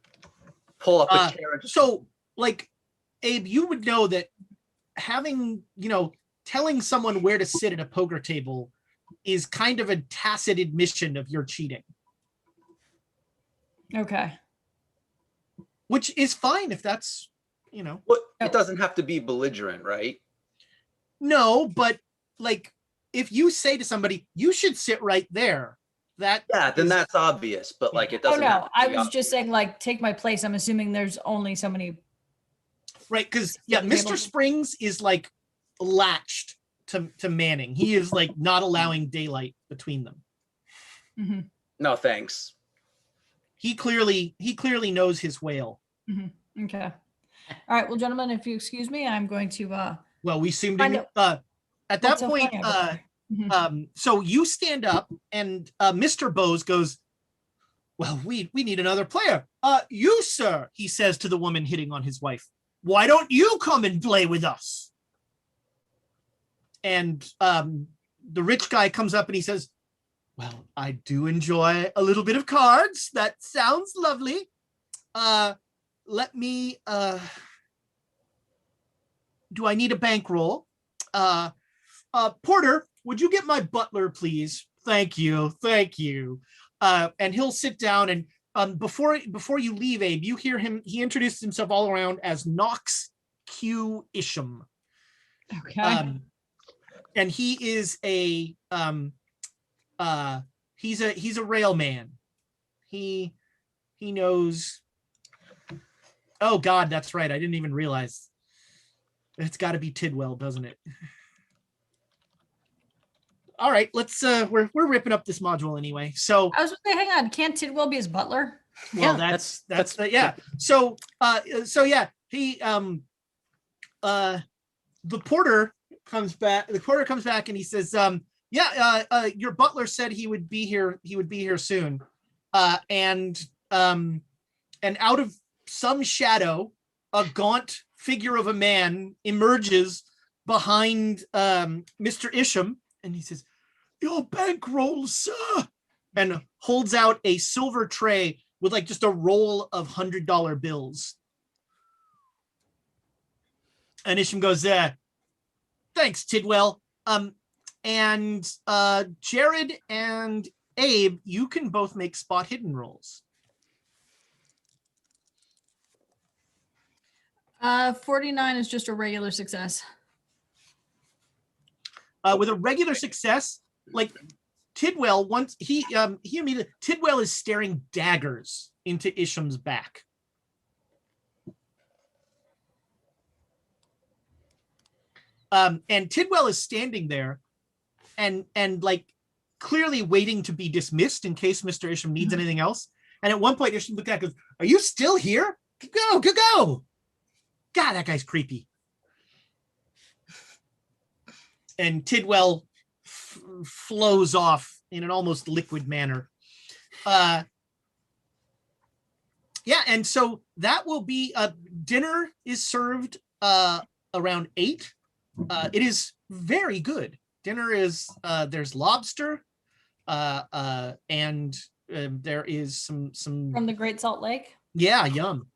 S6: pull up a chair.
S2: So, like, Abe, you would know that having, you know, telling someone where to sit at a poker table is kind of a tacit admission of your cheating.
S1: Okay.
S2: Which is fine if that's, you know.
S6: Well, it doesn't have to be belligerent, right?
S2: No, but like if you say to somebody, "You should sit right there," then
S6: that's obvious. But like it
S1: Oh
S6: doesn't. have
S1: no,
S6: to
S1: I
S6: be
S1: was
S6: obvious.
S1: just saying like take my place. I'm assuming there's only so many.
S2: right, because
S1: Yeah,
S2: Mr. Springs is like latched to Manning. He is like not allowing daylight between them.
S1: Mm-hmm.
S6: No, thanks.
S2: He clearly knows his whale.
S1: Mm-hmm. Okay. All right. Well, gentlemen, if you excuse me, I'm going to
S2: Well, we seem
S1: Find
S2: to at that
S1: what's so
S2: point
S1: funny about it. Mhm.
S2: so you stand up and Mr. Bose goes, "Well, we need another player. You, sir," he says to the woman hitting on his wife. "Why don't you come and play with us?" And the rich guy comes up and he says, "Well, I do enjoy a little bit of cards. That sounds lovely. Let me do I need a bankroll? Porter, would you get my butler, please? Thank you. And he'll sit down and before you leave, Abe, you hear him. He introduces himself all around as Knox Q Isham.
S1: Okay.
S2: And he is a he's a railman. He knows. Oh God, that's right. I didn't even realize. It's got to be Tidwell, doesn't it? All right, let's we're ripping up this module anyway. So
S1: I was going to say, hang on. Can't Tidwell be his butler?
S2: well, that's yeah. So yeah, he the porter comes back. The porter comes back and he says, your butler said he would be here soon. And out of some shadow, a gaunt figure of a man emerges behind Mr. Isham, and he says, Your bankroll, sir. And holds out a silver tray with like just a roll of $100 bills. And Isham goes, thanks, Tidwell. And Jared and Abe, you can both make spot hidden rolls.
S1: 49 is just a regular success.
S2: With a regular success, like Tidwell, once he immediately, Tidwell is staring daggers into Isham's back. And Tidwell is standing there and like clearly waiting to be dismissed in case Mr. Isham needs anything else. And at one point, Isham looked at him and goes, are you still here? Go. God, that guy's creepy. And Tidwell flows off in an almost liquid manner. Yeah, and so that will be, dinner is served around 8. It is very good. Dinner is, there's lobster, and there is some
S1: From the Great Salt Lake?
S2: Yeah, yum.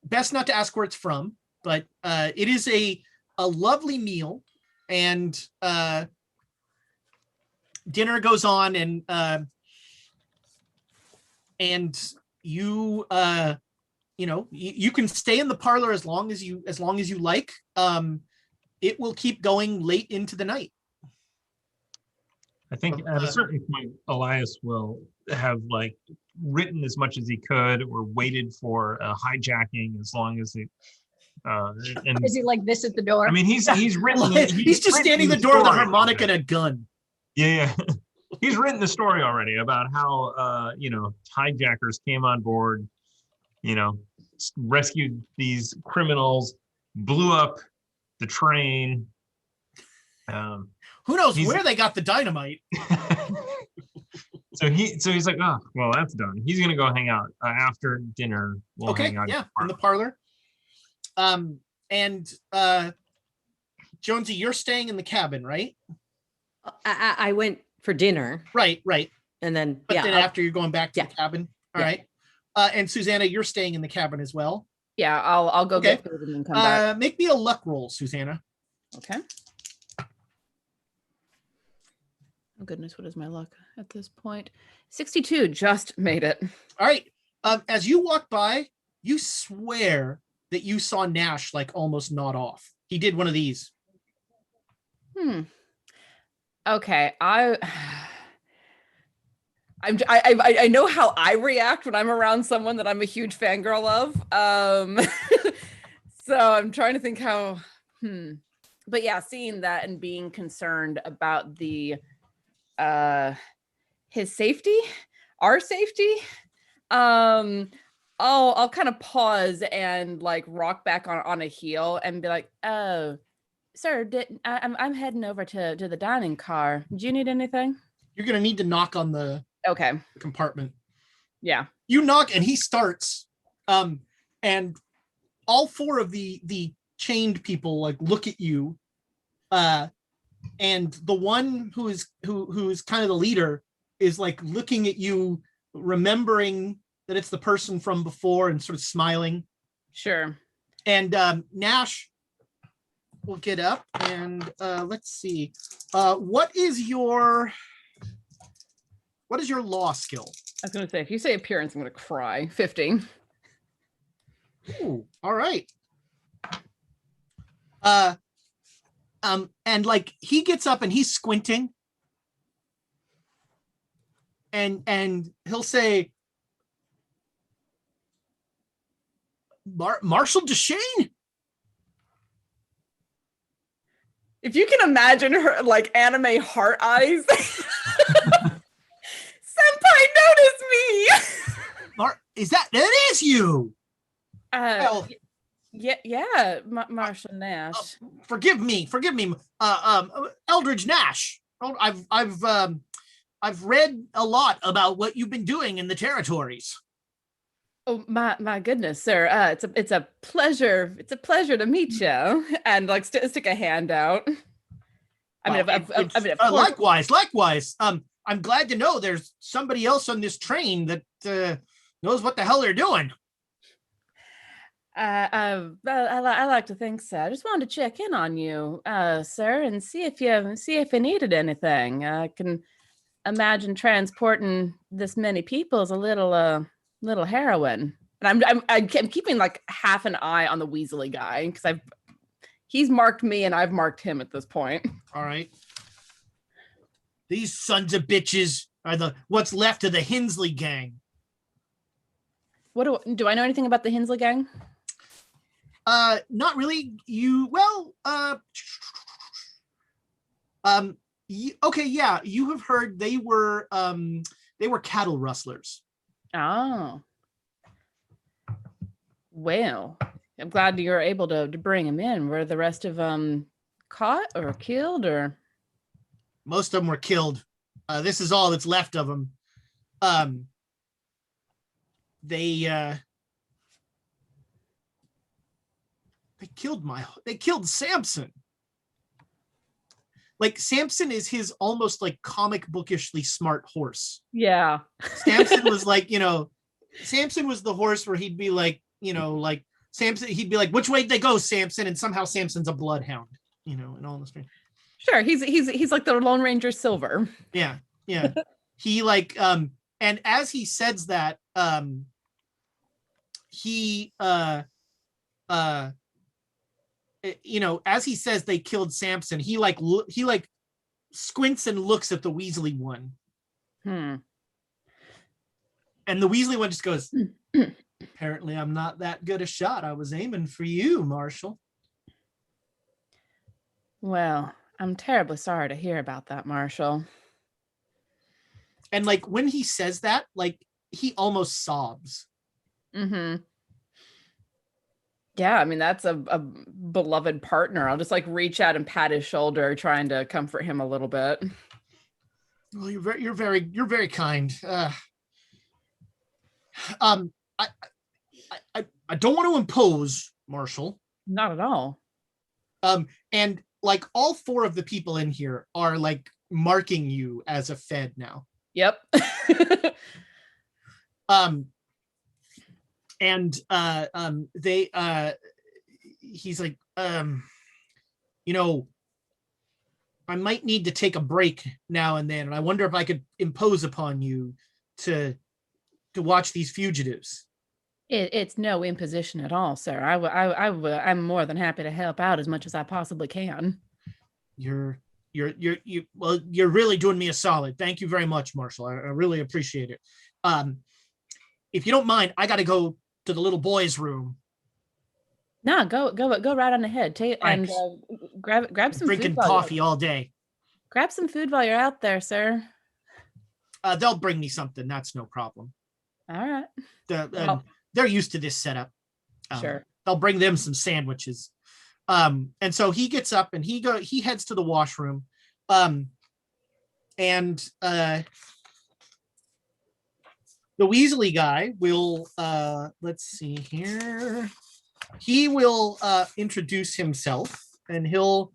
S2: Best not to ask where it's from, but it is a lovely meal, and dinner goes on, and you you can stay in the parlor as long as you like. It will keep going late into the night.
S4: I think at a certain point, Elias will have like written as much as he could or waited for a hijacking as long as it. And
S8: Is he like this at the door?
S4: I mean, he's written.
S2: He's just standing at the door with a harmonica and a gun.
S4: Yeah. He's written the story already about how hijackers came on board, rescued these criminals, blew up the train.
S2: Who knows where they got the dynamite?
S4: So he's like, oh, well, that's done. He's gonna go hang out after dinner. We'll hang out
S2: in the parlor. And Jonesy, you're staying in the cabin, right?
S5: I went for dinner.
S2: Right.
S5: And then,
S2: But then after you're going back to the cabin. All
S5: Yeah.
S2: right. And Susanna, you're staying in the cabin as well.
S3: Yeah, I'll go get food and then come back.
S2: Make me a luck roll, Susanna.
S3: Okay. Oh goodness, what is my luck at this point? 62, just made it.
S2: All right. As you walk by, you swear that you saw Nash like almost nod off. He did one of these.
S3: Okay, I know how I react when I'm around someone that I'm a huge fangirl of. So I'm trying to think how. But yeah, seeing that and being concerned about the his safety, our safety. I'll kind of pause and like rock back on a heel and be like, oh, sir, I'm heading over to the dining car. Do you need anything?
S2: You're gonna need to knock on the compartment.
S3: Yeah.
S2: You knock and he starts. And all 4 of the chained people like look at you. And the one who is kind of the leader is like looking at you, remembering that it's the person from before and sort of smiling.
S3: Sure.
S2: And Nash will get up and let's see. What is your law skill?
S3: I was going to say, if you say appearance, I'm going to cry. 50.
S2: Ooh, all right. And like he gets up and he's squinting. And he'll say, Marshal Deshane?
S3: If you can imagine her like anime heart eyes. Senpai, notice me.
S2: Is that is you?
S3: Yeah, Marshall Nash.
S2: Forgive me. Eldridge Nash. I've read a lot about what you've been doing in the territories.
S3: Oh my goodness, sir! It's a pleasure. It's a pleasure to meet you. And like stick a hand out.
S2: Likewise. I'm glad to know there's somebody else on this train that knows what the hell they're doing.
S3: I like to think so. I just wanted to check in on you, sir, and see if you needed anything. I can imagine transporting this many people is a little heroin. And I'm keeping like half an eye on the Weasley guy because he's marked me and I've marked him at this point.
S2: All right. These sons of bitches are what's left of the Hensley gang.
S3: What do I know anything about the Hensley gang?
S2: Not really. Okay, yeah, you have heard they were cattle rustlers.
S3: Oh. Well, I'm glad you're able to bring them in. Were the rest of them caught or killed or?
S2: Most of them were killed. This is all that's left of them. They killed Samson. Like Samson is his almost like comic bookishly smart horse.
S3: Yeah.
S2: Samson was like, Samson was the horse where he'd be like, like Samson, he'd be like, which way did they go, Samson? And somehow Samson's a bloodhound, and all this thing.
S3: Sure, he's like the Lone Ranger Silver.
S2: Yeah. He like and as he says that, as he says they killed Samson, he squints and looks at the Weasley one. And the Weasley one just goes, apparently I'm not that good a shot. I was aiming for you, Marshall.
S3: Well, I'm terribly sorry to hear about that, Marshall.
S2: And like when he says that, like he almost sobs.
S3: Mm-hmm. Yeah, I mean that's a beloved partner. I'll just like reach out and pat his shoulder, trying to comfort him a little bit.
S2: Well, you're very kind. I don't want to impose, Marshall.
S3: Not at all.
S2: And like all four of the people in here are like marking you as a Fed now.
S3: Yep.
S2: He's like, I might need to take a break now and then, and I wonder if I could impose upon you to watch these fugitives.
S3: It's no imposition at all, sir. I'm more than happy to help out as much as I possibly can.
S2: You're really doing me a solid. Thank you very much, Marshall. I really appreciate it. If you don't mind, I got to go to the little boy's room.
S3: No, go right on ahead. And grab some
S2: drinking
S3: food
S2: coffee all day.
S3: Grab some food while you're out there, sir.
S2: They'll bring me something. That's no problem.
S3: All right.
S2: They're used to this setup.
S3: Sure.
S2: They'll bring them some sandwiches. And so he gets up and he heads to the washroom. The Weasley guy will let's see here. He will introduce himself and he'll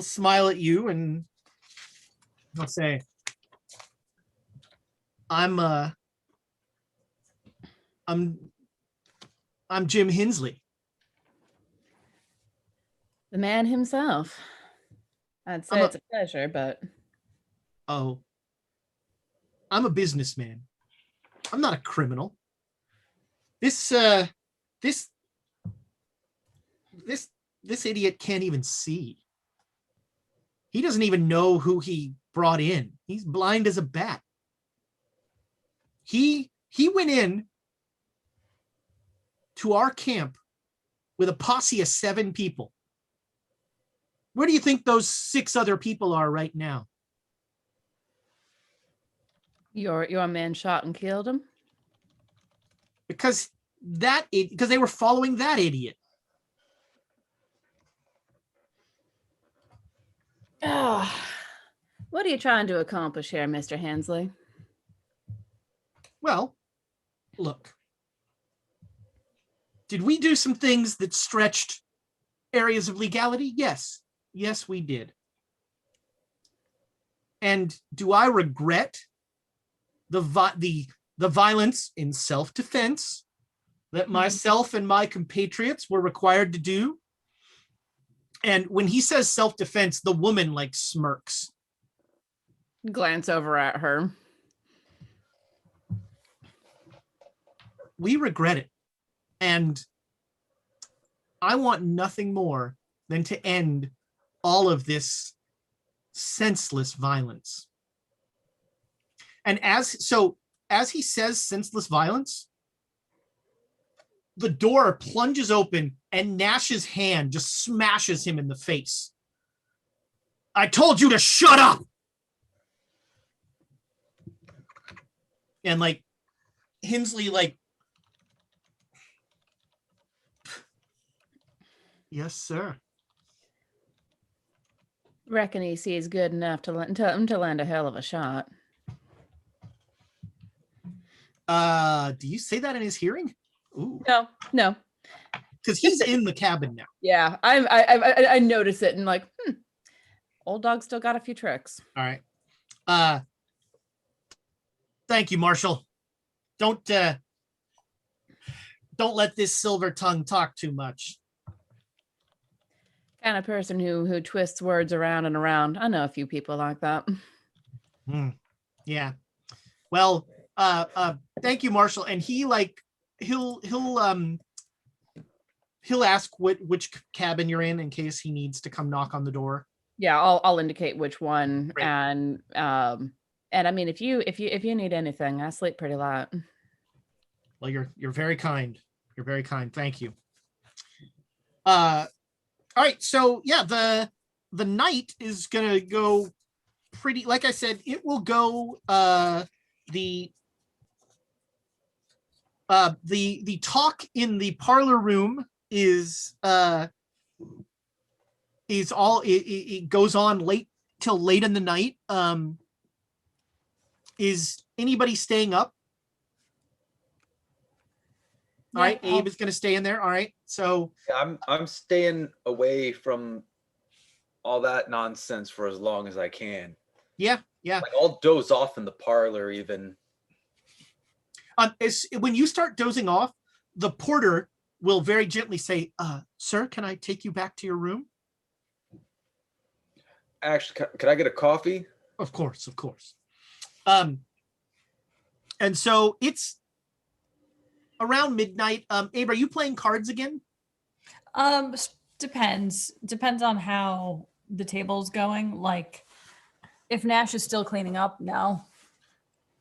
S2: smile at you and he'll say, I'm Jim Hensley.
S3: The man himself. I'd say it's a pleasure, but
S2: I'm a businessman. I'm not a criminal. This idiot can't even see. He doesn't even know who he brought in. He's blind as a bat. He went in to our camp with a posse of 7 people. Where do you think those 6 other people are right now?
S3: Your man shot and killed him?
S2: Because they were following that idiot.
S3: Oh, what are you trying to accomplish here, Mr. Hensley?
S2: Well, look. Did we do some things that stretched areas of legality? Yes. Yes, we did. And do I regret the violence in self-defense that myself and my compatriots were required to do? And when he says self-defense, the woman like smirks.
S3: Glance over at her.
S2: We regret it. And I want nothing more than to end all of this senseless violence. And as he says senseless violence, the door plunges open and Nash's hand just smashes him in the face. I told you to shut up. And like Hensley, like, yes, sir.
S3: Reckon he sees good enough to land a hell of a shot.
S2: Do you say that in his hearing? Ooh.
S3: No.
S2: Because he's in the cabin now.
S3: Yeah, I notice it and like, old dog still got a few tricks.
S2: All right. Thank you, Marshall. Don't let this silver tongue talk too much.
S3: Kind of person who twists words around and around. I know a few people like that.
S2: Yeah. Well, thank you, Marshall. And he like he'll ask which cabin you're in case he needs to come knock on the door.
S3: Yeah, I'll indicate which one.
S2: Great.
S3: And I mean, if you need anything, I sleep pretty light.
S2: Well, you're very kind. You're very kind. Thank you. All right, so yeah, the night is gonna go pretty. Like I said, it will go. The talk in the parlor room is all. It goes on late till late in the night. Is anybody staying up? All right, Abe is going to stay in there. All right, so
S6: I'm staying away from all that nonsense for as long as I can.
S2: Yeah.
S6: Like I'll doze off in the parlor even.
S2: When you start dozing off, the porter will very gently say, "Sir, can I take you back to your room?"
S6: Actually, could I get a coffee?
S2: Of course. And so it's around midnight. Abe, are you playing cards again?
S1: Depends on how the table's going. Like, if Nash is still cleaning up, no.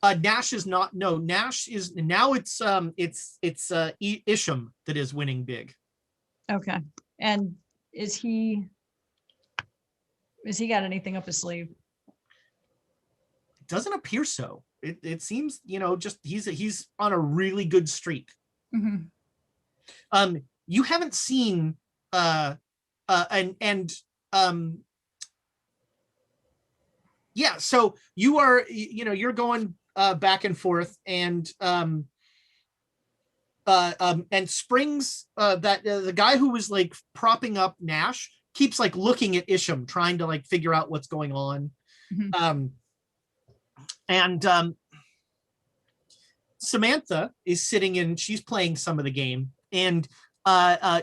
S2: Nash is not. No, Nash is now. It's Isham that is winning big.
S1: Okay. And is he got anything up his sleeve?
S2: It doesn't appear so. It seems, just he's on a really good streak.
S1: Mm-hmm.
S2: You haven't seen yeah, so you are, you're going back and forth, and Springs, that the guy who was like propping up Nash keeps like looking at Isham, trying to like figure out what's going on.
S1: Mm-hmm.
S2: And Samantha is sitting in, she's playing some of the game, and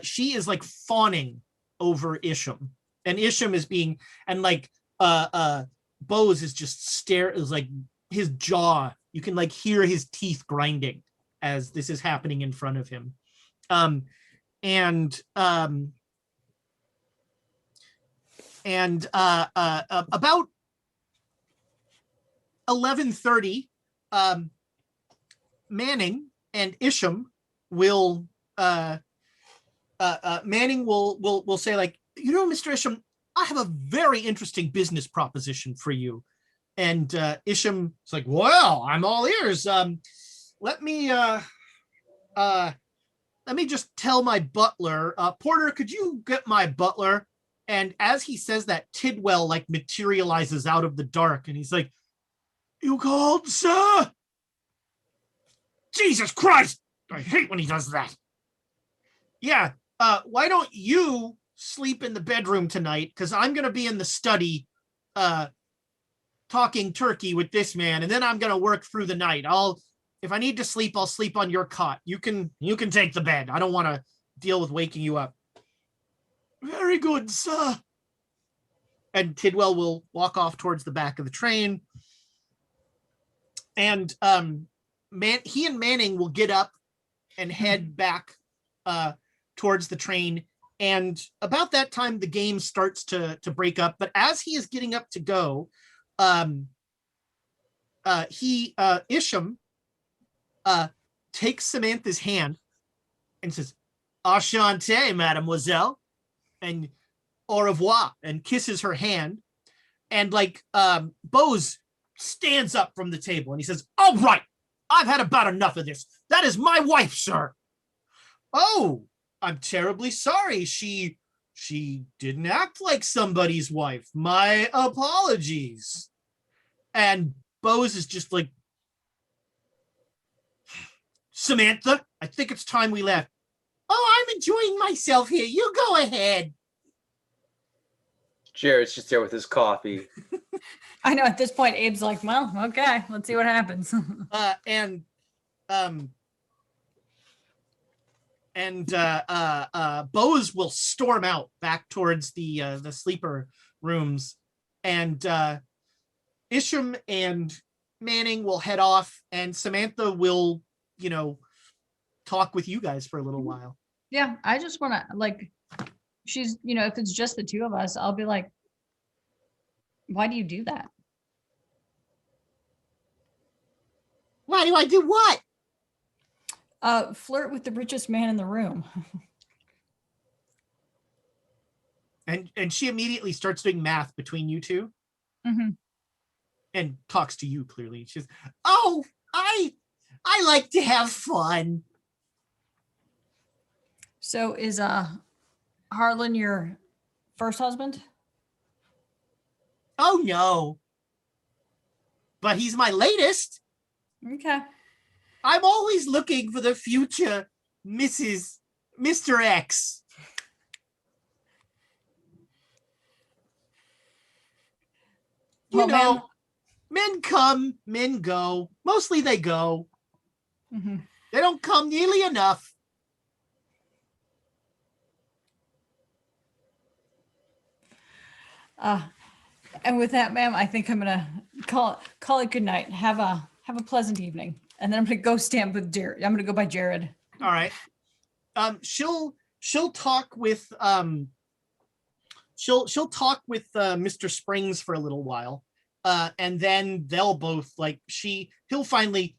S2: she is like fawning over Isham, and Isham is being, and like Bose is just is like his jaw, you can like hear his teeth grinding as this is happening in front of him. About 11:30, Manning and Isham will Manning will say, like, Mr. Isham, I have a very interesting business proposition for you. And Isham is like, well, I'm all ears. Let me just tell my butler, Porter, could you get my butler? And as he says that, Tidwell like materializes out of the dark, and he's like, you called, sir? Jesus Christ! I hate when he does that. Yeah, why don't you sleep in the bedroom tonight? Because I'm going to be in the study talking turkey with this man, and then I'm gonna work through the night. If I need to sleep, I'll sleep on your cot. You can take the bed. I don't want to deal with waking you up. Very good, sir. And Tidwell will walk off towards the back of the train. And he and Manning will get up and head back towards the train. And about that time, the game starts to break up. But as he is getting up to go, Isham takes Samantha's hand and says, "Enchanté, mademoiselle," and "au revoir," and kisses her hand. And Bose stands up from the table and he says, "All right, I've had about enough of this. That is my wife, sir." "Oh, I'm terribly sorry. She didn't act like somebody's wife. My apologies." And Bose is just like, "Samantha, I think it's time we left." "Oh, I'm enjoying myself here. You go ahead."
S6: Jared's just there with his coffee.
S1: I know at this point, Abe's like, well, okay, let's see what happens.
S2: Bose will storm out back towards the sleeper rooms, and Isham and Manning will head off, and Samantha will, talk with you guys for a little while.
S1: Yeah, I just want to, she's, if it's just the two of us, I'll be like, why do you do that?
S2: Why do I do what?
S1: Flirt with the richest man in the room.
S2: And she immediately starts doing math between you two.
S1: Mm-hmm.
S2: And talks to you clearly. She says, "Oh, I like to have fun."
S1: So is Harlan your first husband?
S2: "Oh no. But he's my latest.
S1: Okay.
S2: I'm always looking for the future Mr. X."
S1: Well,
S2: men come, men go. Mostly they go.
S1: Mm-hmm.
S2: They don't come nearly enough.
S1: And with that, ma'am, I think I'm gonna call it good night. Have a pleasant evening, and then I'm gonna go stand with Jared. I'm gonna go by Jared.
S2: All right. She'll talk with she'll talk with Mr. Springs for a little while, and then they'll both he'll finally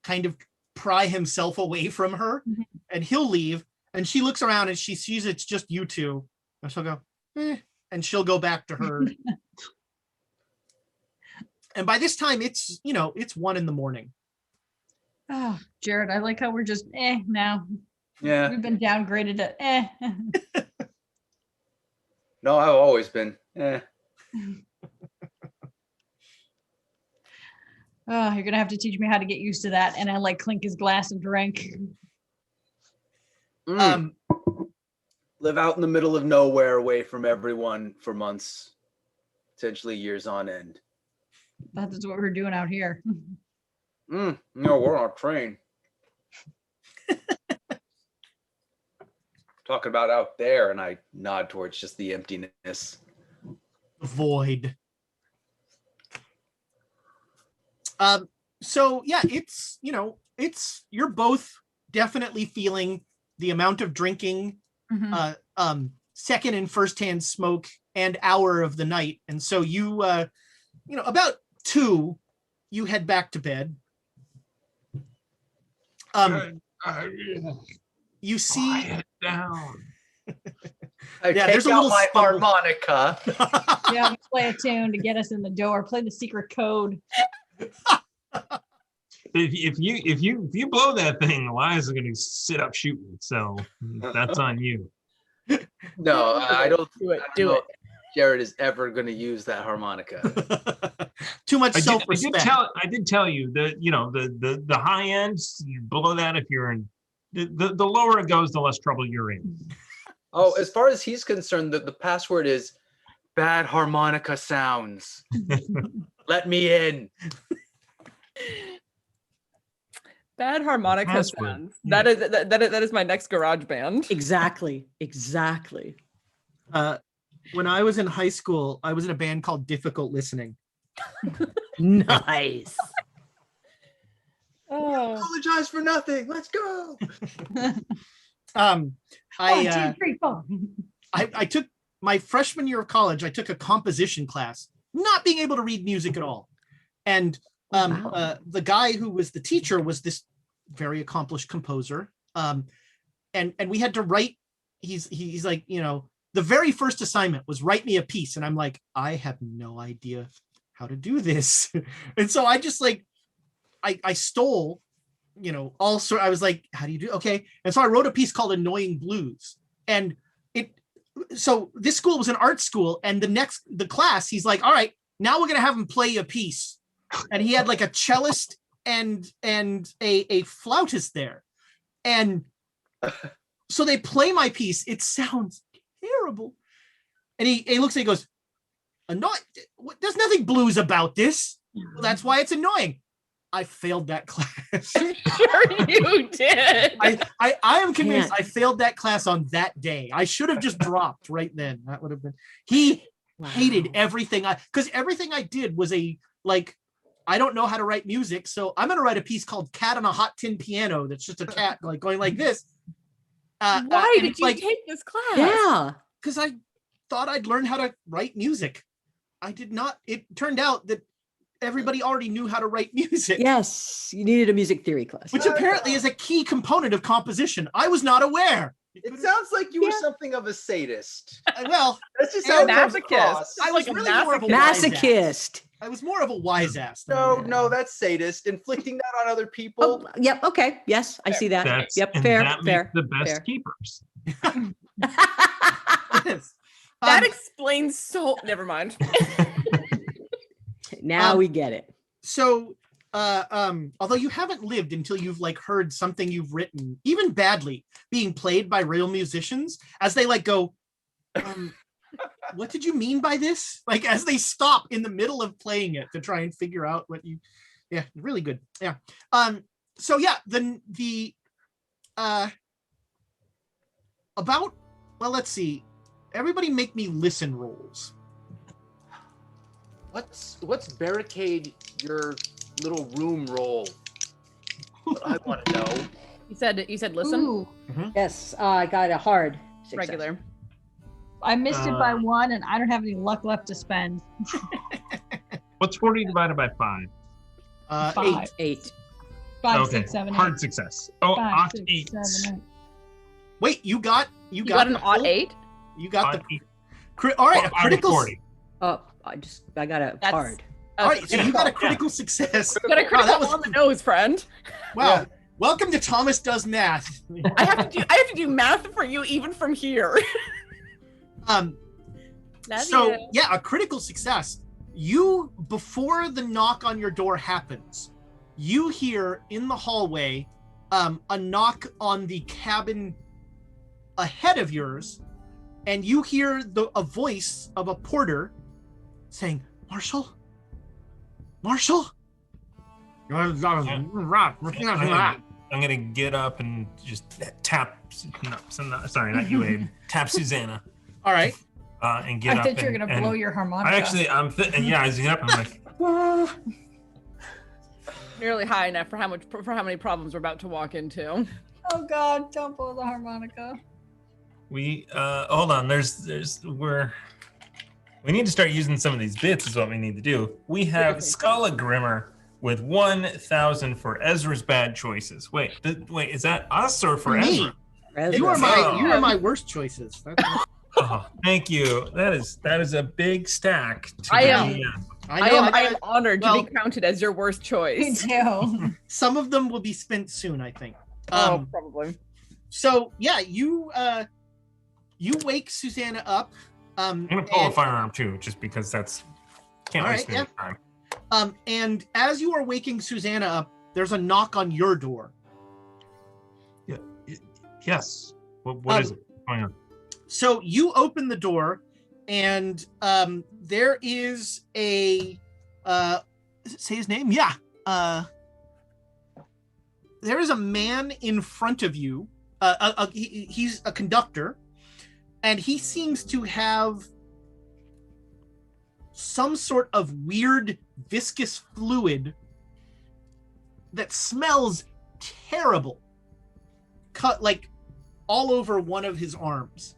S2: kind of pry himself away from her,
S1: Mhm.
S2: and he'll leave. And she looks around and she sees it's just you two, and she'll go, and she'll go back to her. And by this time, it's 1 a.m.
S1: Oh, Jared, I like how we're just now.
S6: Yeah.
S1: We've been downgraded to
S6: No, I've always been.
S1: Oh, you're gonna have to teach me how to get used to that. And I clink his glass of drink.
S6: Live out in the middle of nowhere, away from everyone for months, potentially years on end.
S1: That's what we're doing out here.
S6: No, we're on a train. Talking about out there, and I nod towards just the emptiness.
S2: Void. So yeah, it's you're both definitely feeling the amount of drinking,
S1: Mhm.
S2: second and first-hand smoke and hour of the night. And so you about 2, you head back to bed. You see
S7: Quiet down.
S6: I
S2: Yeah,
S6: take
S2: there's a
S6: out
S2: little
S6: my
S2: stumble.
S6: harmonica.
S1: Yeah, let's play a tune to get us in the door. Play the secret code.
S7: If you blow that thing, Elias is going to sit up shooting. So that's on you.
S6: No, I don't.
S3: Do it.
S6: I don't
S3: Do
S6: know
S3: it.
S6: if Jared is ever going to use that harmonica.
S2: too much
S7: I
S2: self-respect.
S7: did tell you that the high ends, you blow that if you're in the lower it goes, the less trouble you're in.
S6: Oh, as far as he's concerned, the password is bad harmonica sounds. Let me in.
S8: Bad harmonica
S7: Password.
S8: sounds. That is my next garage band.
S5: Exactly.
S2: When I was in high school, I was in a band called Difficult Listening.
S5: Nice.
S8: Oh,
S6: Apologize for nothing. Let's go.
S1: One,
S2: I
S1: 2, 3, 4.
S2: I took my freshman year of college. I took a composition class, not being able to read music at all, and
S5: Wow.
S2: the guy who was the teacher was this very accomplished composer, and we had to write. He's like, the very first assignment was write me a piece, and I'm like, I have no idea how to do this, and so I just I stole, I was like, how do you do? Okay. And so I wrote a piece called Annoying Blues. And so this school was an art school. And the class, he's like, all right, now we're going to have him play a piece. And he had like a cellist and a flautist there. And so they play my piece. It sounds terrible. And he looks at me and goes, there's nothing blues about this. Well, that's why it's annoying. I failed that class.
S8: sure you did.
S2: I am convinced I failed that class on that day. I should have just dropped right then. That would have been. He hated everything because everything I did was I don't know how to write music, so I'm going to write a piece called "Cat on a Hot Tin Piano." That's just a cat going like this.
S8: Why did you take this class?
S5: Yeah.
S2: Because I thought I'd learn how to write music. I did not. It turned out that everybody already knew how to write music.
S5: Yes. You needed a music theory class.
S2: Which apparently is a key component of composition. I was not aware.
S6: It sounds like you were something of a sadist.
S2: Well,
S6: That's just
S8: You're
S6: how
S8: a
S6: it comes
S8: masochist.
S6: across.
S2: I was
S8: like a
S2: really more of a wise ass.
S5: Masochist.
S2: I was more of a wise ass.
S6: No, that's sadist. Inflicting that on other people.
S5: Oh, yep. Okay. Yes, I see that.
S7: That's
S5: Yep.
S7: and
S5: Fair.
S7: that
S5: Fair.
S7: makes the best
S5: fair.
S7: keepers.
S2: Yes.
S8: That explains so. Never mind.
S5: Now we get it.
S2: So, although you haven't lived until you've heard something you've written, even badly, being played by real musicians, as they go, what did you mean by this? As they stop in the middle of playing it to try and figure out what you, really good. Yeah. So yeah, let's see. Everybody make me listen rolls.
S6: What's barricade your little room roll? I want to know.
S3: You said listen.
S1: Ooh,
S5: Yes, I got a hard success.
S3: Regular.
S1: I missed it by 1, and I don't have any luck left to spend.
S7: What's 40 divided by 5?
S1: 5.
S5: 8.
S1: 5,
S7: Okay,
S1: 6, 7, 8.
S7: hard success. Oh,
S1: 5,
S7: odd
S1: 6,
S7: 8.
S1: 7, 8.
S2: Wait, you got
S3: an
S2: the
S3: odd
S2: full-
S3: 8.
S2: You got
S7: Odd
S2: the
S7: 8.
S2: all right.
S7: Oh,
S2: A critical.
S7: 40.
S5: Oh, I got a
S3: That's-
S5: hard.
S2: All right, so you got a critical success.
S8: You got a
S2: Wow,
S8: critical
S2: that was
S8: on the nose, friend.
S2: wow. Welcome to Thomas Does Math.
S8: I have to do math for you even from here.
S3: Love
S2: So
S3: you.
S2: yeah, a critical success. You, before the knock on your door happens, you hear in the hallway a knock on the cabin ahead of yours, and you hear a voice of a porter saying, Marshall?
S7: I'm gonna get up and just tap. No, sorry, not you, Abe. Tap Susanna.
S2: All right.
S7: And get
S1: I
S7: up.
S1: thought you were going to blow your harmonica.
S7: I'm as you get up, I'm like,
S3: Nearly high enough for how many problems we're about to walk into.
S1: Oh, God, don't blow the harmonica.
S7: we hold on. We need to start using some of these bits. Is what we need to do. We have Scala Grimmer with 1,000 for Ezra's bad choices. Wait, is that us or for
S2: Me.
S7: Ezra?
S2: You are my worst choices.
S7: Oh, thank you. That is a big stack.
S3: I am-
S7: be,
S2: I know.
S3: I am honored
S2: well-
S3: to be counted as your worst
S1: Me
S3: choice.
S1: too.
S2: Some of them will be spent soon, I think.
S3: Oh, probably.
S2: So yeah, you wake Susanna up.
S7: I'm gonna pull a
S2: and-
S7: firearm too, just because that's can't
S2: All
S7: waste
S2: right,
S7: any time.
S2: And as you are waking Susanna up, there's a knock on your door.
S7: Yes. What is it? What's going on?
S2: So you open the door, and there is a say his name? Yeah. There is a man in front of you. He's a conductor, and he seems to have some sort of weird viscous fluid that smells terrible, cut like all over one of his arms,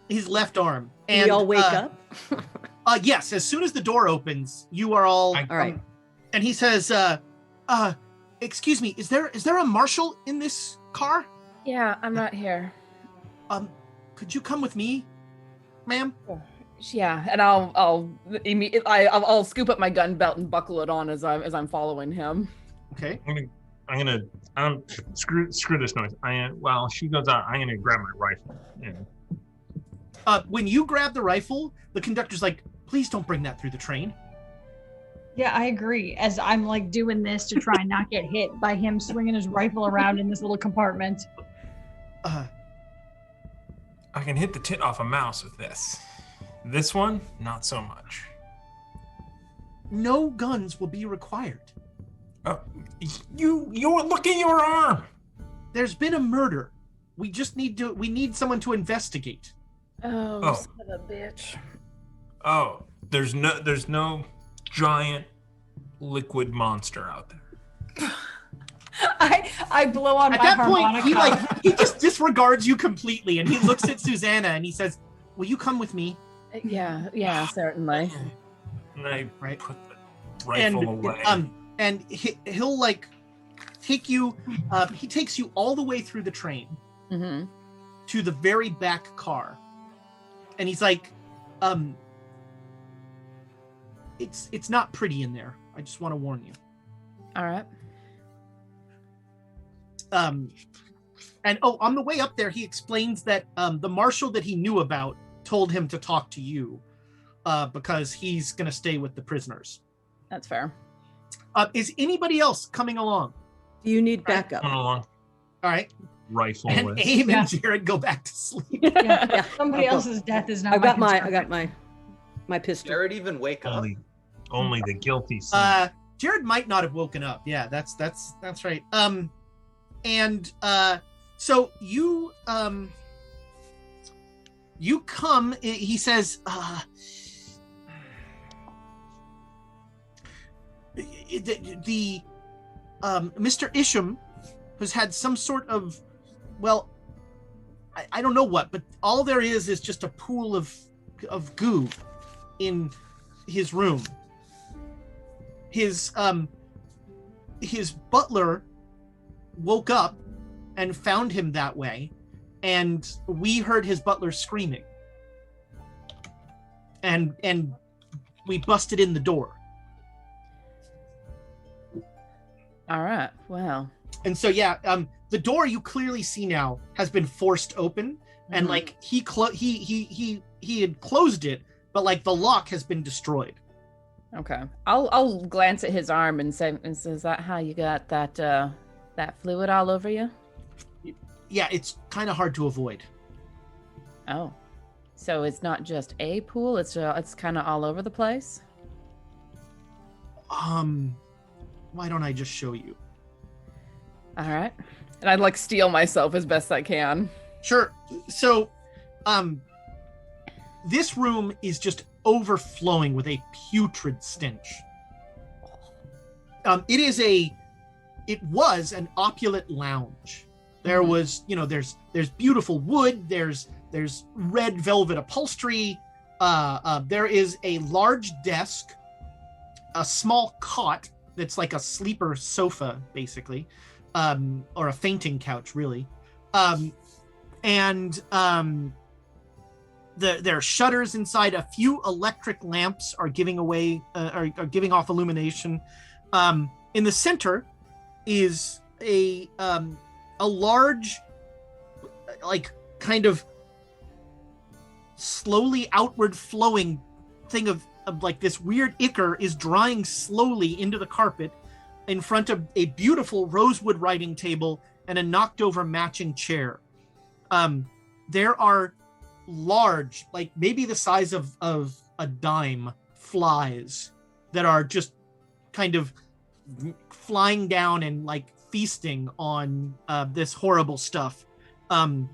S2: his left arm. And
S5: we all wake up.
S2: Yes, as soon as the door opens, you are all
S5: right.
S2: And he says, excuse me, is there a marshal in this car?
S3: Yeah, I'm right here.
S2: Could you come with me, ma'am?
S3: Yeah, and I'll scoop up my gun belt and buckle it on as I'm following him.
S2: Okay.
S4: I'm gonna screw this noise. While she goes out, I'm gonna grab my rifle. Yeah.
S2: When you grab the rifle, the conductor's like, please don't bring that through the train.
S1: Yeah, I agree. As I'm like doing this to try and not get hit by him swinging his rifle around in this little compartment.
S7: I can hit the tit off a mouse with this. This one, not so much.
S2: No guns will be required.
S7: You look at your arm.
S2: There's been a murder. We need someone to investigate.
S3: Oh, son of a bitch.
S7: Oh, there's no giant liquid monster out there.
S1: I blow on
S2: At
S1: my
S2: that
S1: harmonica.
S2: point, he just disregards you completely, and he looks at Susanna and he says, "Will you come with me?"
S3: Yeah, certainly.
S7: And I
S2: Right.
S7: put the rifle away.
S2: And he'll like take you. He takes you all the way through the train to the very back car, and he's like, It's not pretty in there. I just want to warn you."
S3: All right.
S2: And on the way up there, he explains that the marshal that he knew about told him to talk to you because he's going to stay with the prisoners.
S3: That's fair.
S2: Is anybody else coming along?
S5: Do you need backup?
S4: Come along.
S2: All right.
S4: Rifle.
S2: And
S4: with.
S2: Aim and Jared go back to sleep.
S1: Yeah. Somebody else's death is not.
S5: I got
S1: concern.
S5: my pistol.
S6: Jared even wake up.
S4: Only the guilty. Son.
S2: Jared might not have woken up. Yeah, that's right. So you come. He says, the Mr. Isham has had some sort of, well, I don't know what, but all there is just a pool of goo in his room. His butler woke up and found him that way, and we heard his butler screaming, and we busted in the door.
S3: All right. Well.
S2: And so the door you clearly see now has been forced open, and like he had closed it, but like the lock has been destroyed.
S3: Okay. I'll glance at his arm and say, "Is that how you got that fluid all over you?"
S2: Yeah, it's kind of hard to avoid.
S3: Oh, so it's not just a pool; it's kind of all over the place.
S2: Why don't I just show you?
S3: All right. And I'd like steal myself as best I can.
S2: Sure. So, this room is just overflowing with a putrid stench. It was an opulent lounge. There was, there's beautiful wood. There's red velvet upholstery. There is a large desk, a small cot that's like a sleeper sofa, basically, or a fainting couch, really. There are shutters inside. A few electric lamps are giving off illumination. In the center is a large, like, kind of slowly outward flowing thing of like this weird ichor is drying slowly into the carpet in front of a beautiful rosewood writing table and a knocked over matching chair. There are large, like maybe the size of a dime flies that are just kind of flying down and like feasting on this horrible stuff. And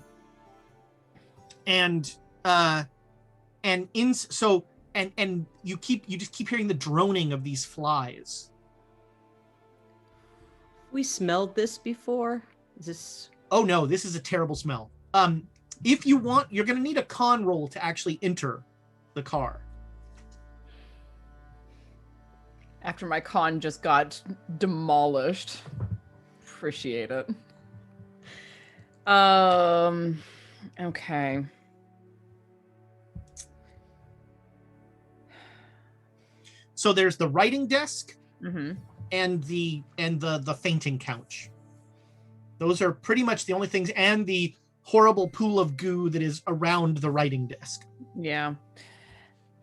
S2: you just keep hearing the droning of these flies.
S5: We smelled this before. Is this?
S2: Oh no, this is a terrible smell. If you want, you're going to need a con roll to actually enter the car.
S3: After my con just got demolished. Appreciate it. Okay.
S2: So there's the writing desk
S3: Mm-hmm.
S2: and the fainting couch. Those are pretty much the only things, and the horrible pool of goo that is around the writing desk.
S3: Yeah.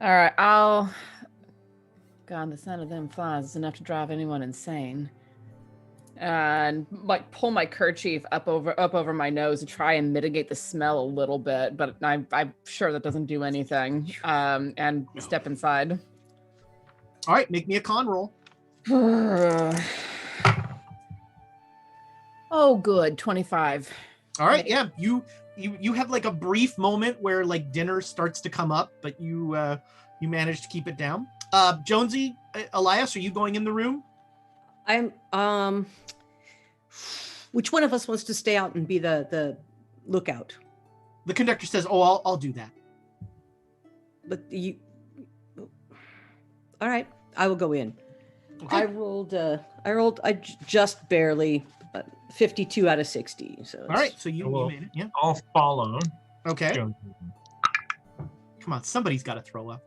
S3: All right. God, the sound of them flies is enough to drive anyone insane. And like pull my kerchief up over my nose to try and mitigate the smell a little bit, but I'm sure that doesn't do anything. And step inside.
S2: All right, make me a con roll.
S3: Oh, good. 25.
S2: All right, yeah, you have like a brief moment where like dinner starts to come up, but you manage to keep it down. Jonesy, Elias, are you going in the room?
S5: I'm which one of us wants to stay out and be the lookout?
S2: The conductor says, "Oh, I'll do that."
S5: But you all right, I will go in.
S2: Okay.
S5: I just barely 52 out of 60. So
S2: All right, so you
S4: Well,
S2: made it. Yeah.
S4: I'll follow.
S2: Okay.
S4: Jonesy.
S2: Come on, somebody's got to throw up.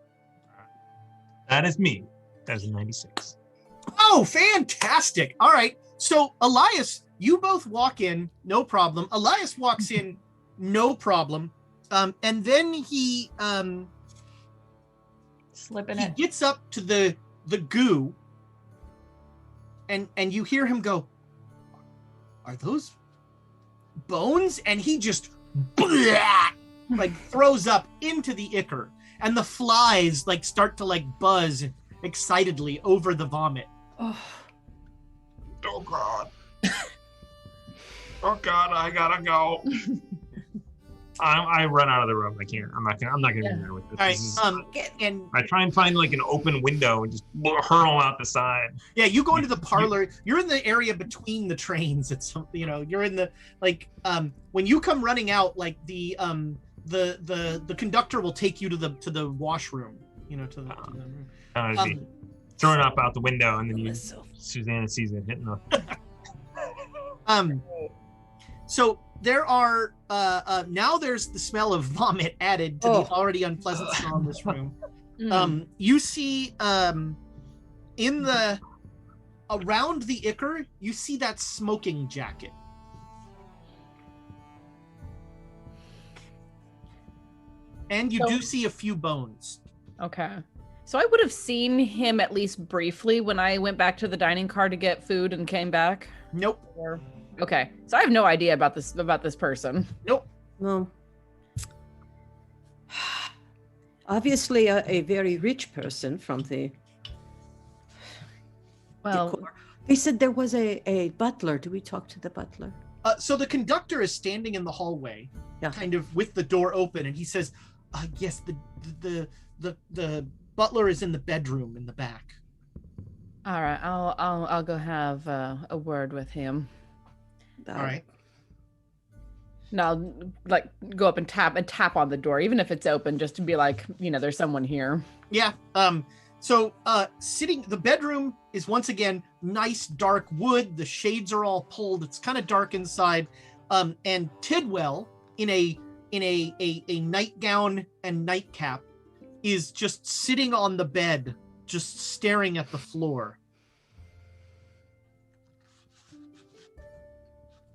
S4: That is me. That is a 96.
S2: Oh, fantastic. All right. So, Elias, you both walk in, no problem. Elias walks in, no problem. And then he
S1: Slipping
S2: he
S1: it.
S2: gets up to the goo, and you hear him go, "Are those bones?" And he just like throws up into the ichor, and the flies like start to like buzz excitedly over the vomit.
S1: Oh,
S4: Oh God. Oh God, I gotta go. I run out of the room. I can't. I'm not gonna be there with this.
S2: All right.
S4: This is-
S2: And
S4: I try and find like an open window and just hurl out the side.
S2: yeah, you go into the parlor. You're in the area between the trains. It's you're in the like when you come running out, like the conductor will take you to the washroom. To the
S4: Throwing up out the window, and then
S5: Bless her.
S4: Susanna sees it hitting the.
S2: So there are now there's the smell of vomit added to the already unpleasant smell in this room. You see in the around the ichor, you see that smoking jacket. And you do see a few bones.
S3: Okay. So I would have seen him at least briefly when I went back to the dining car to get food and came back.
S2: Nope.
S3: Okay. So I have no idea about this person.
S2: Nope.
S5: Well, obviously a very rich person from the decor. They said there was a butler. Do we talk to the butler?
S2: So the conductor is standing in the hallway, kind of with the door open, and he says, "Yes, the butler is in the bedroom in the back."
S3: All right. I'll go have a word with him.
S2: All right.
S3: And I'll like go up and tap on the door, even if it's open, just to be like, there's someone here.
S2: Yeah. So the bedroom is once again nice dark wood. The shades are all pulled. It's kind of dark inside. And Tidwell in a nightgown and nightcap is just sitting on the bed, just staring at the floor.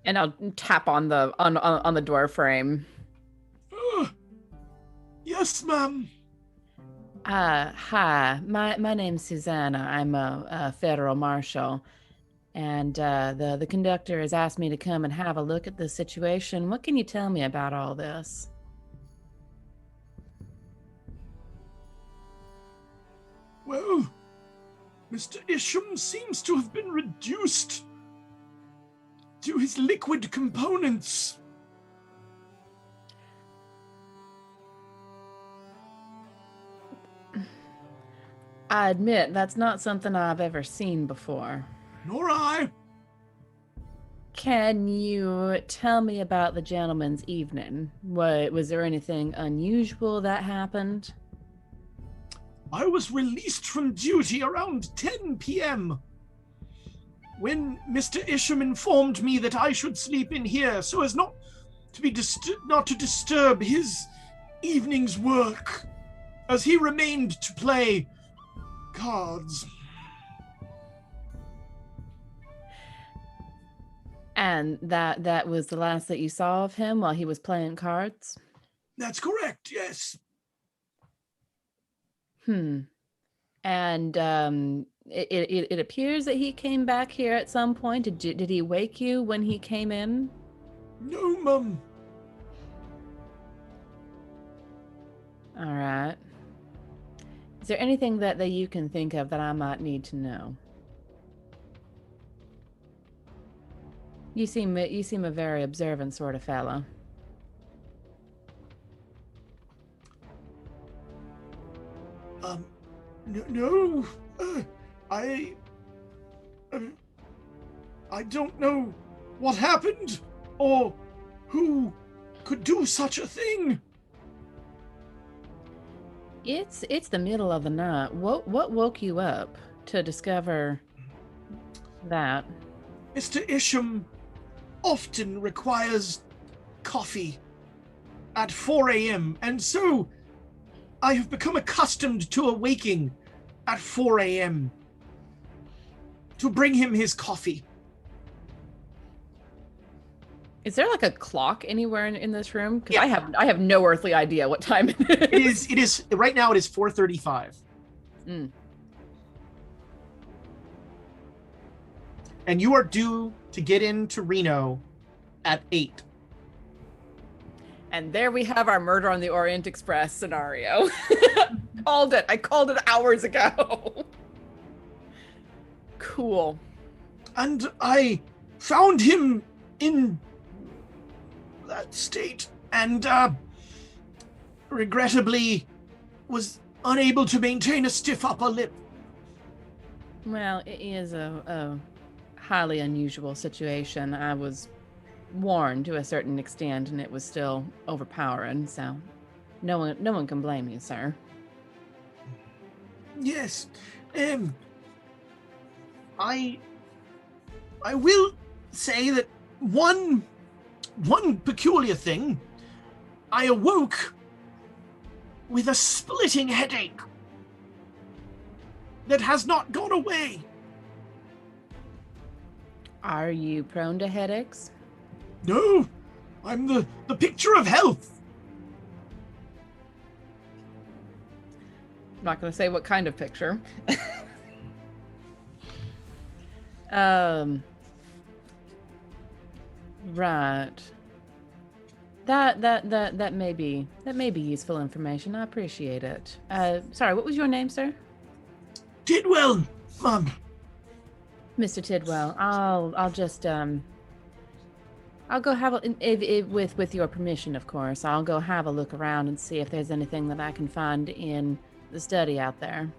S3: And I'll tap on the door frame.
S2: Yes, ma'am.
S3: Hi, my name's Susanna. I'm a federal marshal, and the conductor has asked me to come and have a look at the situation. What can you tell me about all this?
S2: Well, Mr. Isham seems to have been reduced to his liquid components.
S3: I admit that's not something I've ever seen before.
S2: Nor I.
S3: Can you tell me about the gentleman's evening? Was there anything unusual that happened?
S2: I was released from duty around 10 p.m. when Mr. Isham informed me that I should sleep in here so as not to disturb his evening's work, as he remained to play cards.
S3: And that was the last that you saw of him while he was playing cards?
S2: That's correct, yes.
S3: And it appears that he came back here at some point. Did he wake you when he came in?
S2: No, Mum.
S3: All right. Is there anything that you can think of that I might need to know? You seem a very observant sort of fella.
S2: No. I don't know what happened or who could do such a thing.
S3: It's the middle of the night. What woke you up to discover that?
S2: Mr. Isham often requires coffee at 4 a.m. and so I have become accustomed to awaking at 4 a.m. to bring him his coffee.
S3: Is there like a clock anywhere in this room? Because
S2: Yeah.
S3: I have no earthly idea what time it is.
S2: It is right now. It is 4:35. And you are due to get into Reno at 8.
S3: And there we have our Murder on the Orient Express scenario. Called it. I called it hours ago. Cool.
S2: And I found him in that state and regrettably was unable to maintain a stiff upper lip.
S3: Well, it is a highly unusual situation. I was warned to a certain extent, and it was still overpowering. So, no one can blame you, sir.
S2: Yes. I will say that one peculiar thing, I awoke with a splitting headache that has not gone away.
S3: Are you prone to headaches?
S2: No, I'm the picture of health.
S3: I'm not going to say what kind of picture. Right. That may be useful information. I appreciate it. Sorry, what was your name, sir?
S2: Tidwell, Mum.
S3: Mr. Tidwell. I'll just I'll go have with your permission, of course. I'll go have a look around and see if there's anything that I can find in the study out there.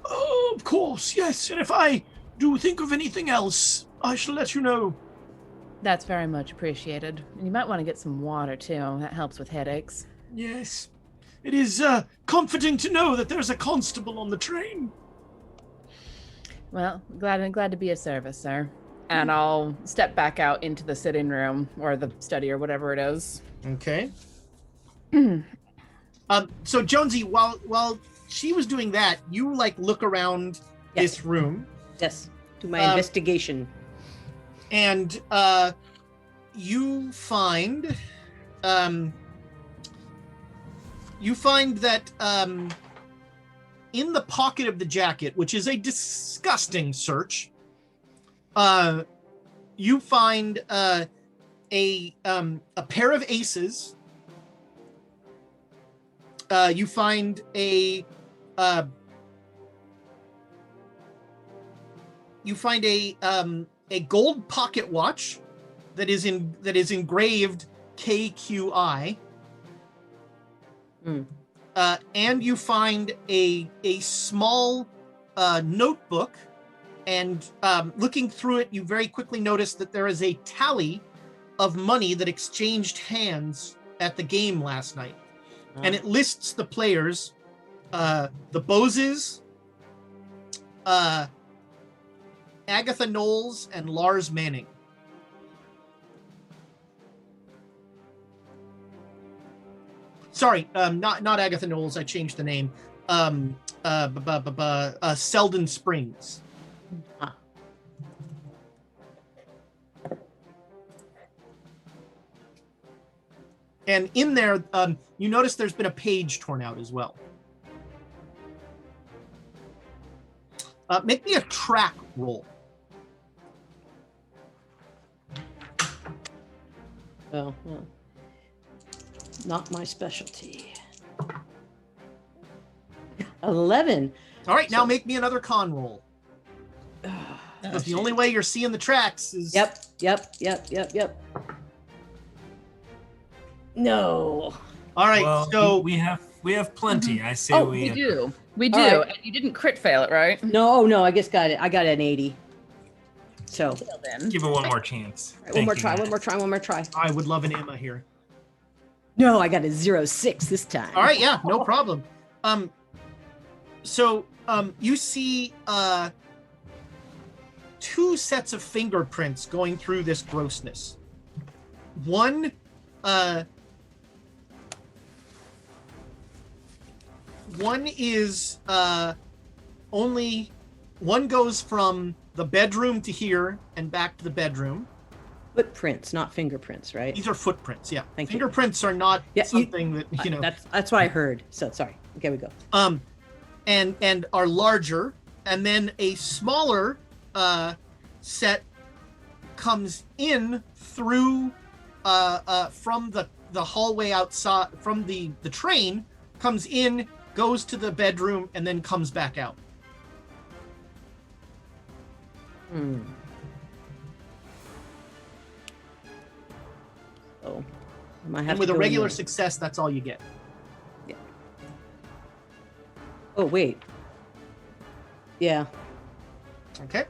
S2: Oh, of course, yes. And if I do think of anything else, I shall let you know.
S3: That's very much appreciated. And you might want to get some water too. That helps with headaches.
S2: Yes. It is comforting to know that there's a constable on the train.
S3: Well, glad to be of service, sir. And I'll step back out into the sitting room or the study or whatever it is.
S2: Okay. So Jonesy, while she was doing that, you look around this room.
S5: Yes. Do my investigation.
S2: And you find that in the pocket of the jacket, which is a disgusting search, you find a pair of aces. You find a you find a gold pocket watch that is engraved KQI. And you find a small notebook, and looking through it, you very quickly notice that there is a tally of money that exchanged hands at the game last night. And it lists the players, the Boses, Agatha Knowles, and Lars Manning. Sorry, not Agatha Knowles. I changed the name. Selden Springs. And in there, you notice there's been a page torn out as well. Make me a track roll.
S5: Oh, well, not my specialty. 11.
S2: All right, now make me another con roll. Because the only way you're seeing the tracks is...
S5: Yep. No.
S2: All right,
S7: Well,
S2: so...
S7: we have plenty. I say
S3: We do. We do.
S5: All right.
S3: And you didn't crit fail it, right?
S5: No, I just got it. I got an 80. So,
S3: Well, then.
S7: give it one more chance.
S5: all right, one more
S7: Thank you,
S5: try,
S7: Matt.
S5: one more try.
S2: I would love an Emma here.
S5: No, I got a 06 this time.
S2: All right, yeah, no problem. So you see two sets of fingerprints going through this grossness. One is only one goes from the bedroom to here and back to the bedroom.
S5: Footprints, not fingerprints, right?
S2: These are footprints, yeah.
S5: Thank you.
S2: Fingerprints are not something that, you know.
S5: That's what I heard. So sorry. Okay, we go.
S2: And are larger, and then a smaller set comes in through from the hallway outside, from the train, comes in, goes to the bedroom, and then comes back out.
S5: Oh, I might have
S2: And
S5: to
S2: with a
S5: go in
S2: regular
S5: there.
S2: success, that's all you get.
S5: Yeah. Oh wait. Yeah.
S2: Okay.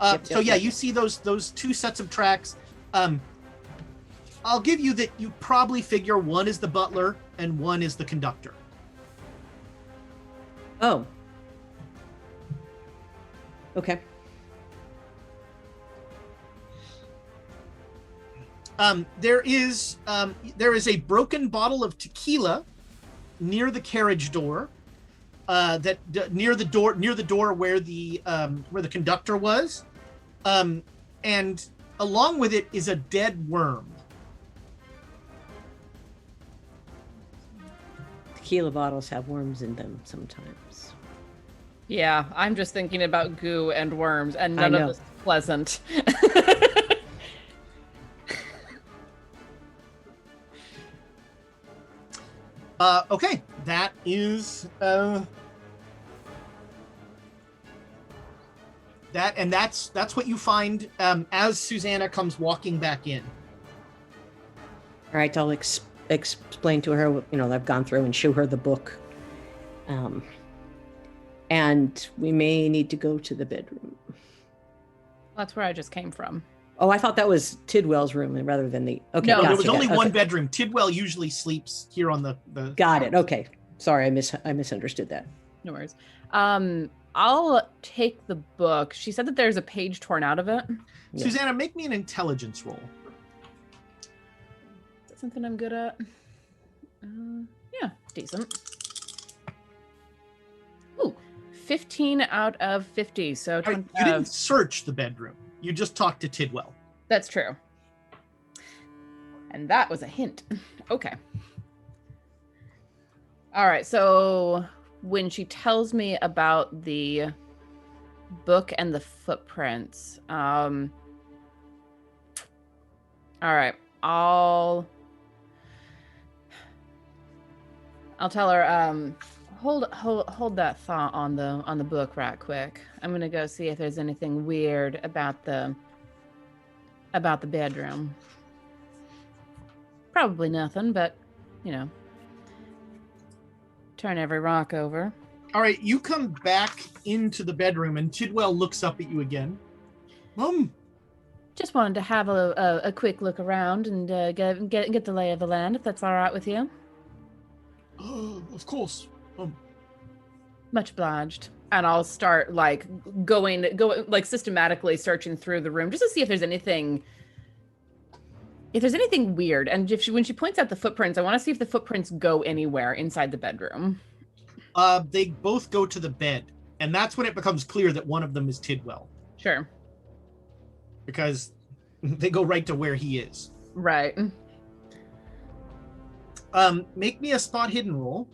S5: Yep,
S2: So yeah,
S5: yep.
S2: you see those two sets of tracks. I'll give you that you probably figure one is the butler and one is the conductor.
S5: Oh. Okay.
S2: There is a broken bottle of tequila near the carriage door. Near the door where the conductor was, and along with it is a dead worm.
S5: Tequila bottles have worms in them sometimes.
S3: Yeah, I'm just thinking about goo and worms, and
S5: I
S3: none of
S5: know.
S3: this is pleasant.
S2: Okay, that is that's what you find as Susanna comes walking back in.
S5: All right, I'll explain to her, that I've gone through and show her the book. And we may need to go to the bedroom.
S3: That's where I just came from.
S5: Oh, I thought that was Tidwell's room rather than the. Okay,
S3: No,
S2: No, there
S5: gotcha,
S2: was only
S5: gotcha,
S2: one
S5: okay.
S2: bedroom. Tidwell usually sleeps here on the.
S5: Got it. Okay, sorry, I misunderstood that.
S3: No worries. I'll take the book. She said that there's a page torn out of it.
S5: Yeah.
S2: Susanna, make me an intelligence roll.
S3: Is that something I'm good at? Yeah, decent. Ooh, 15 out of 50. So
S2: I mean, you didn't search the bedroom. You just talked to Tidwell.
S3: That's true. And that was a hint. Okay. All right. So when she tells me about the book and the footprints, all right, I'll tell her, Hold that thought on the book right quick. I'm gonna go see if there's anything weird about the bedroom. Probably nothing, but turn every rock over.
S2: All right, you come back into the bedroom, and Tidwell looks up at you again. Mom,
S3: Just wanted to have a quick look around and get the lay of the land, if that's all right with you.
S2: of course.
S3: Much obliged. And I'll start going systematically searching through the room just to see if there's anything weird. And when she points out the footprints, I want to see if the footprints go anywhere inside the bedroom.
S2: They both go to the bed, and that's when it becomes clear that one of them is Tidwell,
S3: Sure.
S2: because they go right to where he is.
S3: Right.
S2: Make me a spot hidden roll.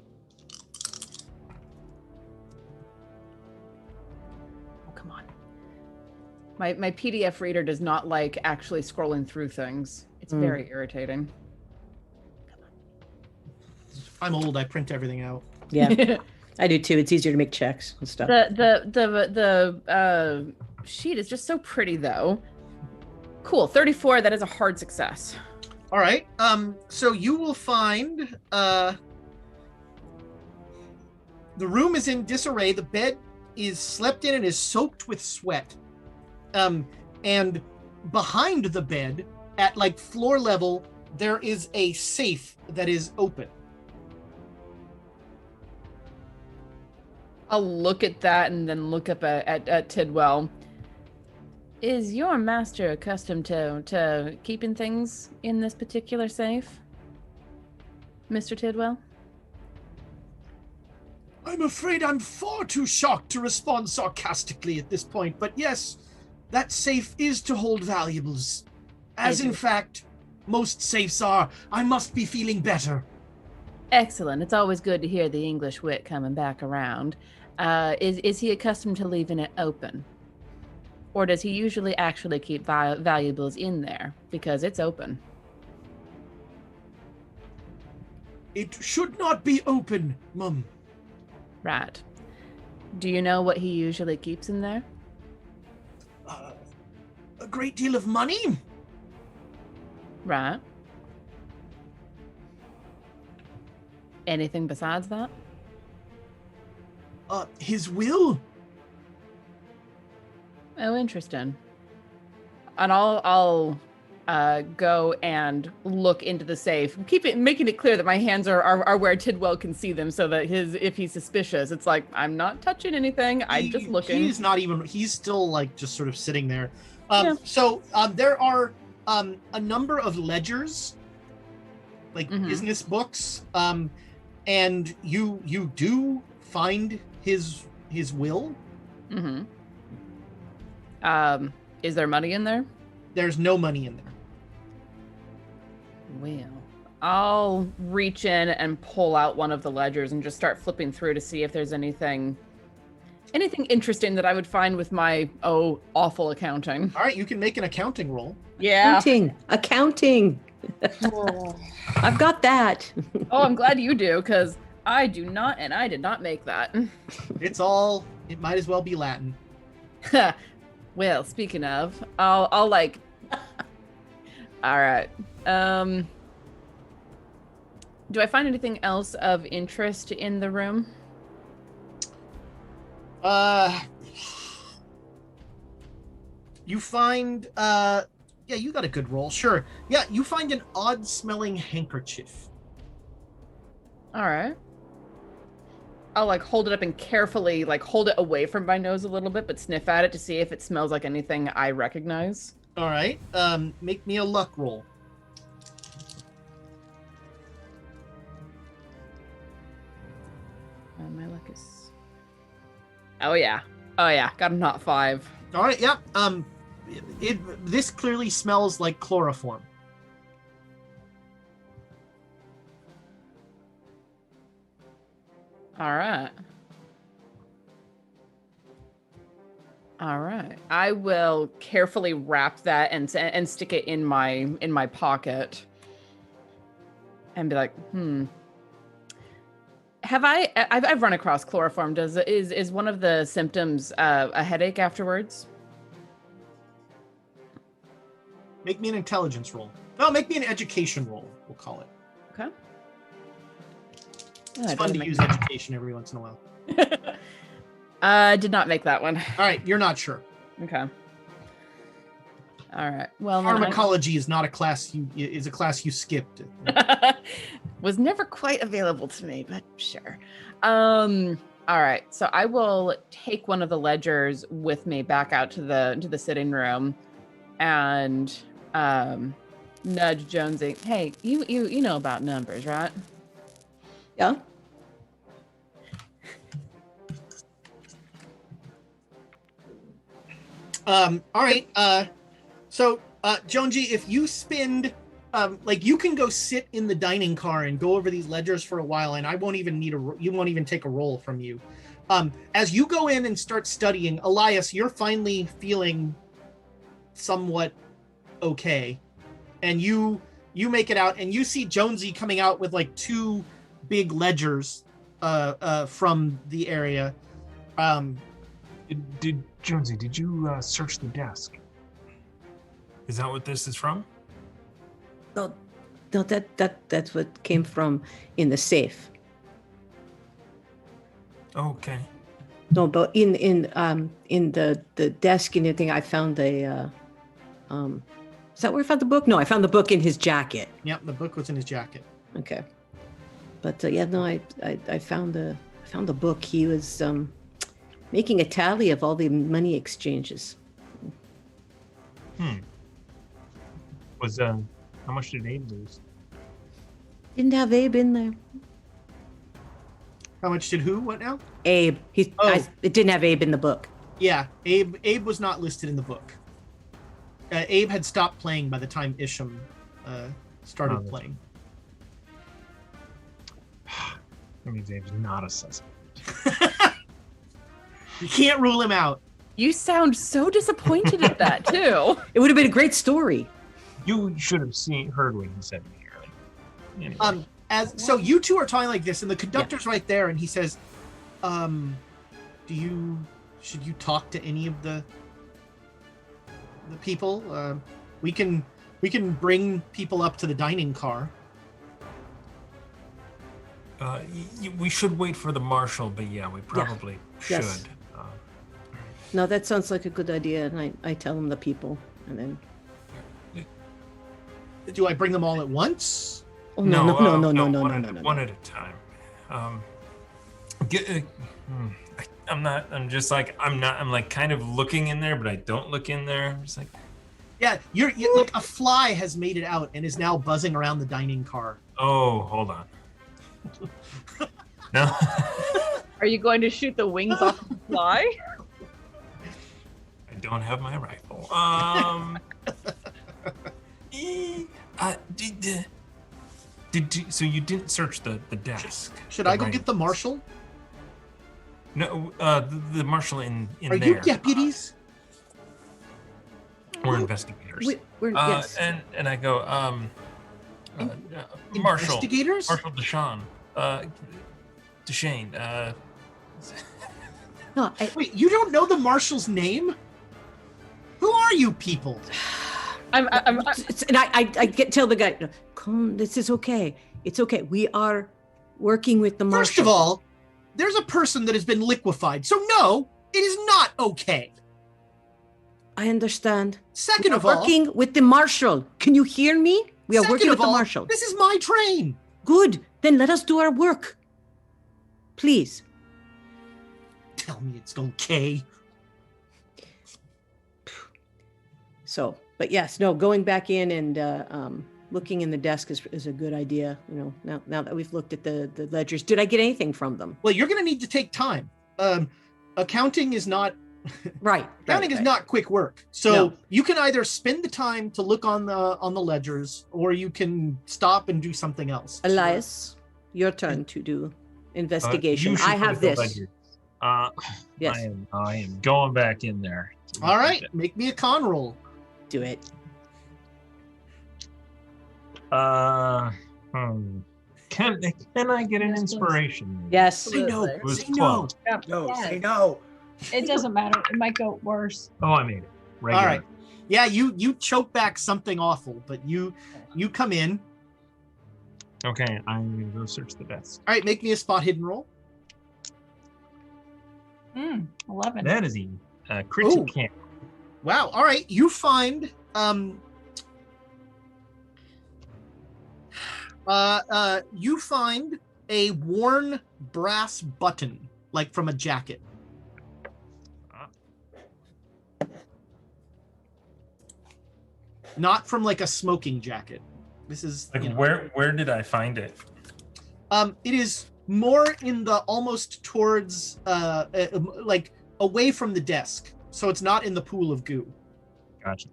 S3: Oh, come on. My PDF reader does not like actually scrolling through things. It's very irritating.
S2: I'm old. I print everything out.
S5: Yeah, I do too. It's easier to make checks and stuff.
S3: The sheet is just so pretty, though. Cool. 34. That is a hard success.
S2: All right. So you will find the room is in disarray. The bed is slept in and is soaked with sweat. And behind the bed, at floor level, there is a safe that is open.
S3: I'll look at that and then look up at Tidwell. Is your master accustomed to keeping things in this particular safe, Mr. Tidwell?
S2: I'm afraid I'm far too shocked to respond sarcastically at this point, but yes, that safe is to hold valuables. As in fact, most safes are. I must be feeling better.
S3: Excellent. It's always good to hear the English wit coming back around. Is he accustomed to leaving it open? Or does he usually actually keep valuables in there because it's open?
S2: It should not be open, Mum.
S3: Right. Do you know what he usually keeps in there?
S2: A great deal of money.
S3: Right. Anything besides that?
S2: His will.
S3: Oh, interesting. And I'll go and look into the safe. Making it clear that my hands are where Tidwell can see them, so that if he's suspicious, it's like I'm not touching anything. I'm just looking.
S2: He's not even. He's still just sort of sitting there.
S3: Yeah.
S2: So there are a number of ledgers, business books, and you do find his will.
S3: Mm-hmm. Is there money in there?
S2: There's no money in there.
S3: Well, I'll reach in and pull out one of the ledgers and just start flipping through to see if there's anything interesting that I would find with my awful accounting.
S2: All right, you can make an accounting roll.
S3: Yeah.
S5: Accounting. I've got that.
S3: Oh, I'm glad you do, because I do not, and I did not make that.
S2: It might as well be Latin.
S3: Well, speaking of, I'll all right. Do I find anything else of interest in the room?
S2: You find you got a good roll. Sure. Yeah, you find an odd smelling handkerchief.
S3: All right. I'll hold it up and carefully hold it away from my nose a little bit, but sniff at it to see if it smells like anything I recognize.
S2: All right. Make me a luck roll.
S3: My luck is. Oh yeah. Got a not 5.
S2: All right. Yeah. This clearly smells like chloroform.
S3: All right. I will carefully wrap that and stick it in my pocket, and be like, I've run across chloroform. Is one of the symptoms a headache afterwards?
S2: Make me an intelligence roll. No, make me an education roll, we'll call it.
S3: Okay.
S2: It's fun to use education every once in a while.
S3: Did not make that one.
S2: All right, you're not sure.
S3: Okay. All right. Well,
S2: pharmacology is not a class is a class you skipped.
S3: Was never quite available to me, but sure. All right. So I will take one of the ledgers with me back out to the sitting room, and nudge Jonesy. Hey, you know about numbers, right?
S5: Yeah.
S2: All right. So Jonesy, if you spend you can go sit in the dining car and go over these ledgers for a while, and I won't even you won't even take a roll from you. As you go in and start studying, Elias, you're finally feeling somewhat okay, and you make it out, and you see Jonesy coming out with like 2 big ledgers from the area.
S7: Did Jonesy, did you search the desk? Is that what this is from?
S5: No, that's what came from in the safe.
S7: Okay.
S5: No, but in the desk and everything, I found a. Is that where I found the book? No, I found the book in his jacket.
S2: Yep, the book was in his jacket.
S5: Okay, but yeah, no, I found the book. He was making a tally of all the money exchanges.
S7: Was how much did Abe lose?
S5: Didn't have Abe in there.
S2: How much did who? What now?
S5: Abe. It didn't have Abe in the book.
S2: Yeah, Abe was not listed in the book. Abe had stopped playing by the time Isham started playing.
S7: That means Abe's not a suspect.
S2: You can't rule him out.
S3: You sound so disappointed at that too.
S5: It would have been a great story.
S7: You should have heard what he said to me earlier. Anyway.
S2: So you two are talking like this, and the conductor's right there, and he says, should you talk to any of the people? We can bring people up to the dining car.
S7: We should wait for the marshal, but yeah, we probably should.
S5: Yes. No, that sounds like a good idea, and I tell him the people, and then.
S2: Do I bring them all at once?
S5: Oh, no.
S7: One at a time. I'm like kind of looking in there, but I don't look in there. I'm just like.
S2: Yeah, you're like a fly has made it out and is now buzzing around the dining car.
S7: Oh, hold on. No.
S8: Are you going to shoot the wings off the fly?
S7: I don't have my rifle. So you didn't search the desk?
S2: Should I go get the marshal?
S7: No, the marshal in
S2: Are
S7: there.
S2: you deputies?
S7: We're investigators.
S5: Yes.
S7: And I go, Marshal.
S2: Investigators?
S7: Marshal Deshane.
S5: No,
S2: Wait, you don't know the marshal's name? Who are you people?
S8: I'm
S5: and I tell the guy, "Come, this is okay. It's okay. We are working with the marshal."
S2: First of all, there's a person that has been liquefied, so no, it is not okay.
S5: I understand.
S2: Second
S5: We are
S2: of all,
S5: working with the marshal. Can you hear me? We are
S2: second
S5: working
S2: of
S5: with the
S2: all,
S5: marshal.
S2: This is my train.
S5: Good. Then let us do our work. Please.
S2: Tell me it's okay.
S5: So, but yes, no, going back in and looking in the desk is a good idea. You know, now that we've looked at the ledgers, did I get anything from them?
S2: Well, you're going to need to take time. Accounting is not
S5: Right.
S2: Accounting is not quick work. So you can either spend the time to look on the ledgers, or you can stop and do something else.
S5: Elias, your turn to do investigation.
S7: You should
S5: I have
S7: put the
S5: this.
S7: ledgers.
S5: Yes.
S7: I am going back in there.
S2: All right, make me a con roll.
S5: Do it.
S4: Can I get an
S1: Yes, please.
S4: inspiration?
S5: Yes.
S2: Say no.
S3: Absolutely.
S4: It was
S2: Say no.
S4: 12.
S6: No,
S1: Yes.
S6: say no.
S1: It doesn't matter. It might go worse.
S4: Oh, I made it. Regular.
S2: All right. Yeah, you choke back something awful, but you come in.
S4: Okay, I'm gonna go search the desk.
S2: All right, make me a spot hidden roll.
S1: 11.
S4: That is a critical
S2: Ooh.
S4: camp.
S2: Wow. All right, you find you find a worn brass button, like from a jacket. Not from like a smoking jacket. This is
S7: Like,
S2: you know,
S7: where did I find it?
S2: it is more in the almost towards like away from the desk, so it's not in the pool of goo.
S4: Gotcha.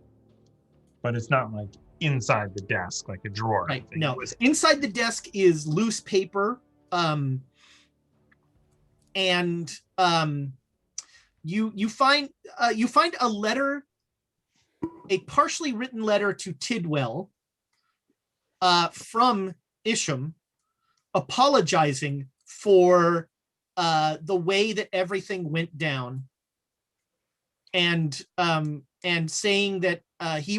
S4: But it's not like inside the desk, like a drawer.
S2: Right.
S4: thing.
S2: No,
S4: It was-
S2: inside the desk is loose paper, and you find a letter, a partially written letter to Tidwell, from Isham, apologizing for the way that everything went down, and saying that he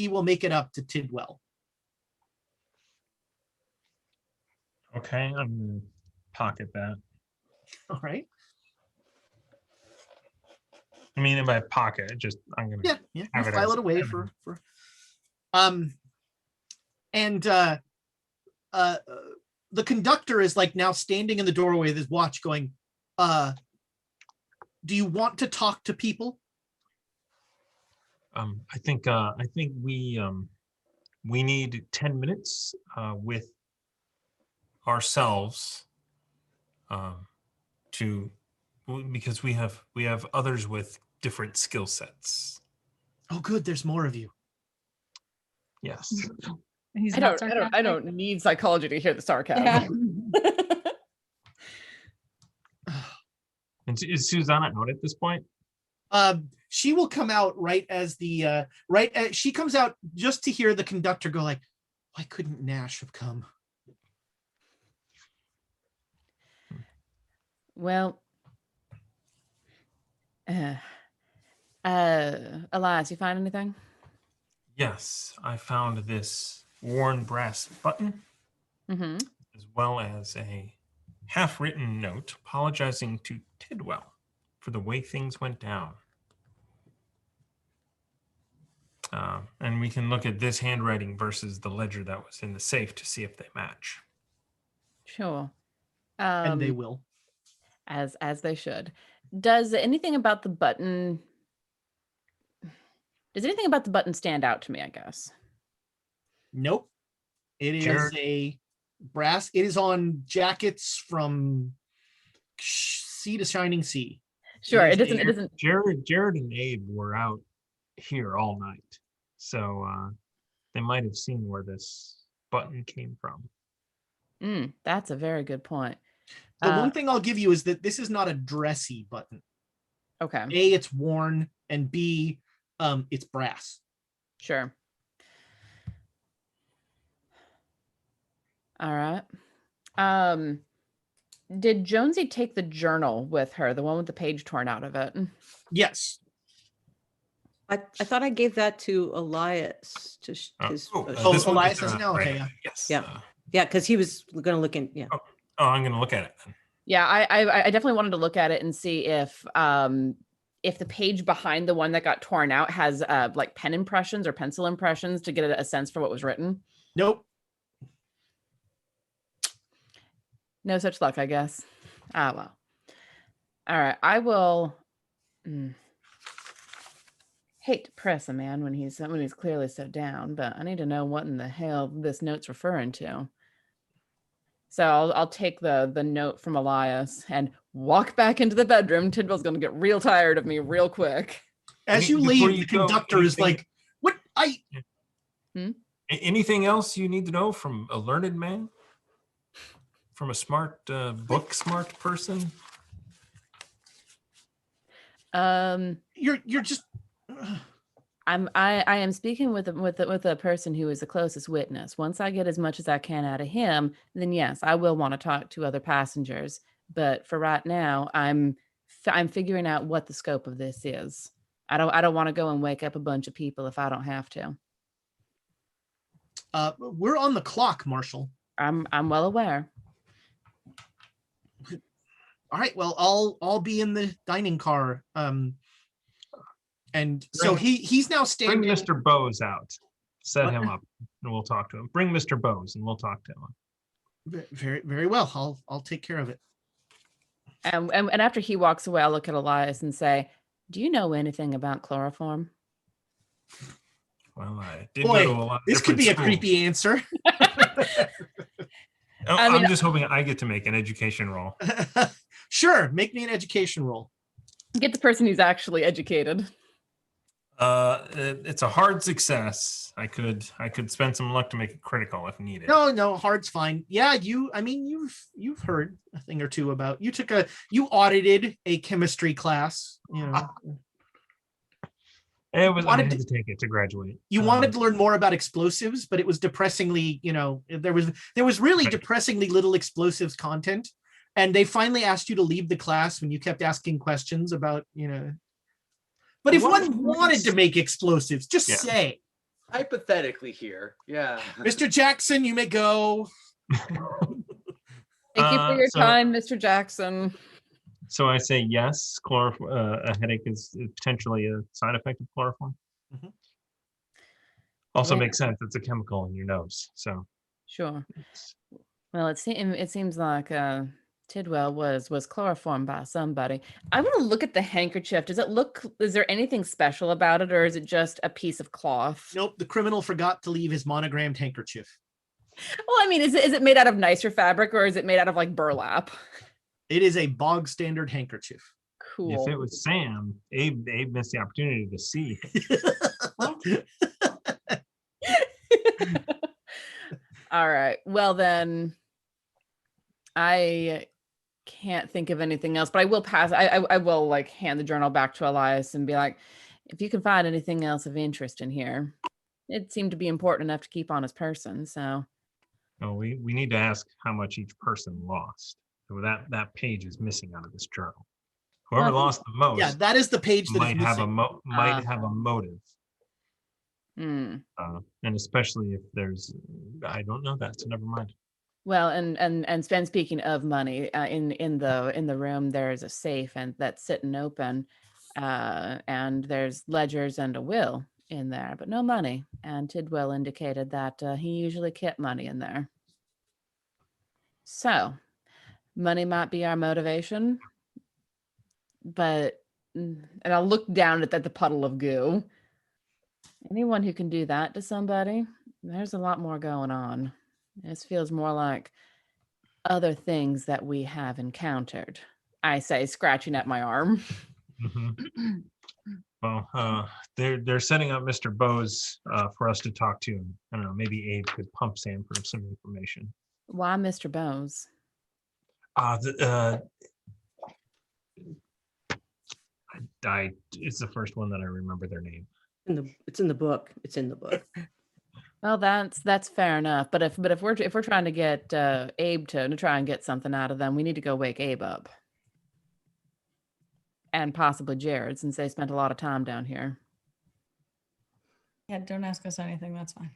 S2: will make it up to Tidwell.
S4: Okay, I'm gonna pocket that.
S2: All right.
S4: I mean, in my pocket, I'm gonna.
S2: Yeah. You
S4: Have it
S2: file
S4: as
S2: it away
S4: evidence.
S2: for and the conductor is like now standing in the doorway with his watch going, do you want to talk to people?
S4: I think we need 10 minutes with ourselves because we have others with different skill sets.
S2: Oh, good. There's more of you.
S4: Yes.
S1: He's
S3: I
S1: not
S3: I don't need psychology to hear the sarcasm.
S1: Yeah.
S4: And is Susanna out at this point?
S2: She will come out right as she comes out just to hear the conductor go like, why couldn't Nash have come?
S3: Well, Elias, you find anything?
S7: Yes, I found this worn brass button,
S3: Mm-hmm.
S7: as well as a half-written note apologizing to Tidwell for the way things went down. And we can look at this handwriting versus the ledger that was in the safe to see if they match.
S3: Sure.
S2: And they will.
S3: As they should. Does anything about the button stand out to me, I guess?
S2: Nope. It is
S7: Sure.
S2: a brass. It is on jackets from sea to shining sea.
S3: Sure.
S2: It
S3: It
S2: is
S3: doesn't. It doesn't.
S4: Jared and Abe were out here all night, so they might have seen where this button came from.
S3: That's a very good point.
S2: The one thing I'll give you is that this is not a dressy button.
S3: Okay.
S2: A, it's worn, and B, it's brass.
S3: Sure. All right. Did Jonesy take the journal with her, the one with the page torn out of it?
S2: Yes.
S5: I thought I gave that to Elias.
S7: This
S2: Elias
S7: one
S2: is now? Okay, yeah.
S7: Yes.
S5: Yeah. Yeah, because he was going to look in. Yeah.
S7: I'm going to look at it then.
S3: Yeah, I definitely wanted to look at it and see if the page behind the one that got torn out has like pen impressions or pencil impressions to get a sense for what was written.
S2: Nope.
S3: No such luck, I guess. Ah, well. All right, I will. Hate to press a man when he's clearly so down, but I need to know what in the hell this note's referring to. So I'll take the note from Elias and walk back into the bedroom. Tidwell's gonna get real tired of me real quick.
S2: As you
S7: Before
S2: leave,
S7: you
S2: the
S7: go,
S2: conductor is
S7: anything-
S2: like, what?
S7: Anything else you need to know from a learned man? From a smart, book smart person?
S2: You're just
S3: I am speaking with a person who is the closest witness. Once I get as much as I can out of him, then yes, I will want to talk to other passengers. But for right now, I'm figuring out what the scope of this is. I don't want to go and wake up a bunch of people if I don't have to.
S2: We're on the clock, Marshall.
S3: I'm well aware.
S2: All right. Well, I'll be in the dining car. And so he's now
S4: Bring
S2: standing.
S4: Mr. Bose out. Set
S2: What?
S4: him up, and we'll talk to him. Bring Mr. Bose, and we'll talk to him.
S2: Very, very well. I'll take care of it.
S3: And after he walks away, I'll look at Elias and say, "Do you know anything about chloroform?"
S4: Well, I did
S2: Boy,
S4: go to a lot of
S2: this could
S4: different
S2: be a
S4: schools.
S2: creepy answer.
S3: I mean,
S4: I'm just hoping I get to make an education roll.
S2: Sure, make me an education roll.
S3: Get the person who's actually educated.
S4: It's a hard success. I could spend some luck to make it critical if needed.
S2: No, hard's fine. Yeah, you've heard a thing or two about. You audited a chemistry class. You know,
S4: I had
S2: to
S4: to take it to graduate.
S2: you wanted to learn more about explosives, but it was depressingly, there was really
S4: Right.
S2: depressingly little explosives content, and they finally asked you to leave the class when you kept asking questions about. But if one wanted to make explosives, just
S4: Yeah.
S2: say,
S6: Hypothetically here, yeah.
S2: Mr. Jackson, you may go.
S3: Thank you for your time, Mr. Jackson.
S4: So I say yes. A headache is potentially a side effect of chloroform.
S2: Mhm.
S4: Also
S3: Yeah.
S4: makes sense. It's a chemical in your nose. So
S3: Sure. Well, it seems like Tidwell was chloroformed by somebody. I want to look at the handkerchief. Is there anything special about it, or is it just a piece of cloth?
S2: Nope, the criminal forgot to leave his monogrammed handkerchief.
S3: Well, I mean, is it made out of nicer fabric, or is it made out of like burlap?
S2: It is a bog standard handkerchief.
S3: Cool.
S4: if it was Sam, Abe missed the opportunity to see.
S3: All right. Well, then I can't think of anything else, but I will pass. I will like hand the journal back to Elias and be like, if you can find anything else of interest in here. It seemed to be important enough to keep on his person. So
S4: No, we need to ask how much each person lost. So that page is missing out of this journal. Whoever
S3: Well,
S4: lost the most
S2: Yeah, that is the page that is
S4: might have
S2: missing.
S4: have a motive.
S3: hmm.
S4: And especially if there's, I don't know that, so never mind.
S3: Well, and speaking of money, in the room there's a safe and that's sitting open, and there's ledgers and a will in there, but no money. And Tidwell indicated that he usually kept money in there. So, money might be our motivation, but and I'll look down at the puddle of goo. Anyone who can do that to somebody, there's a lot more going on. This feels more like other things that we have encountered. I say, scratching at my arm.
S4: Mhm. Well, they're setting up Mr. Bose for us to talk to. I don't know, maybe Abe could pump Sam for some information.
S3: Why Mr. Bose?
S4: It's the first one that I remember their name.
S5: It's in the book. It's in the book.
S3: Well, that's fair enough. But if we're trying to get Abe to try and get something out of them, we need to go wake Abe up, and possibly Jared, since they spent a lot of time down here.
S1: Yeah, don't ask us anything. That's fine.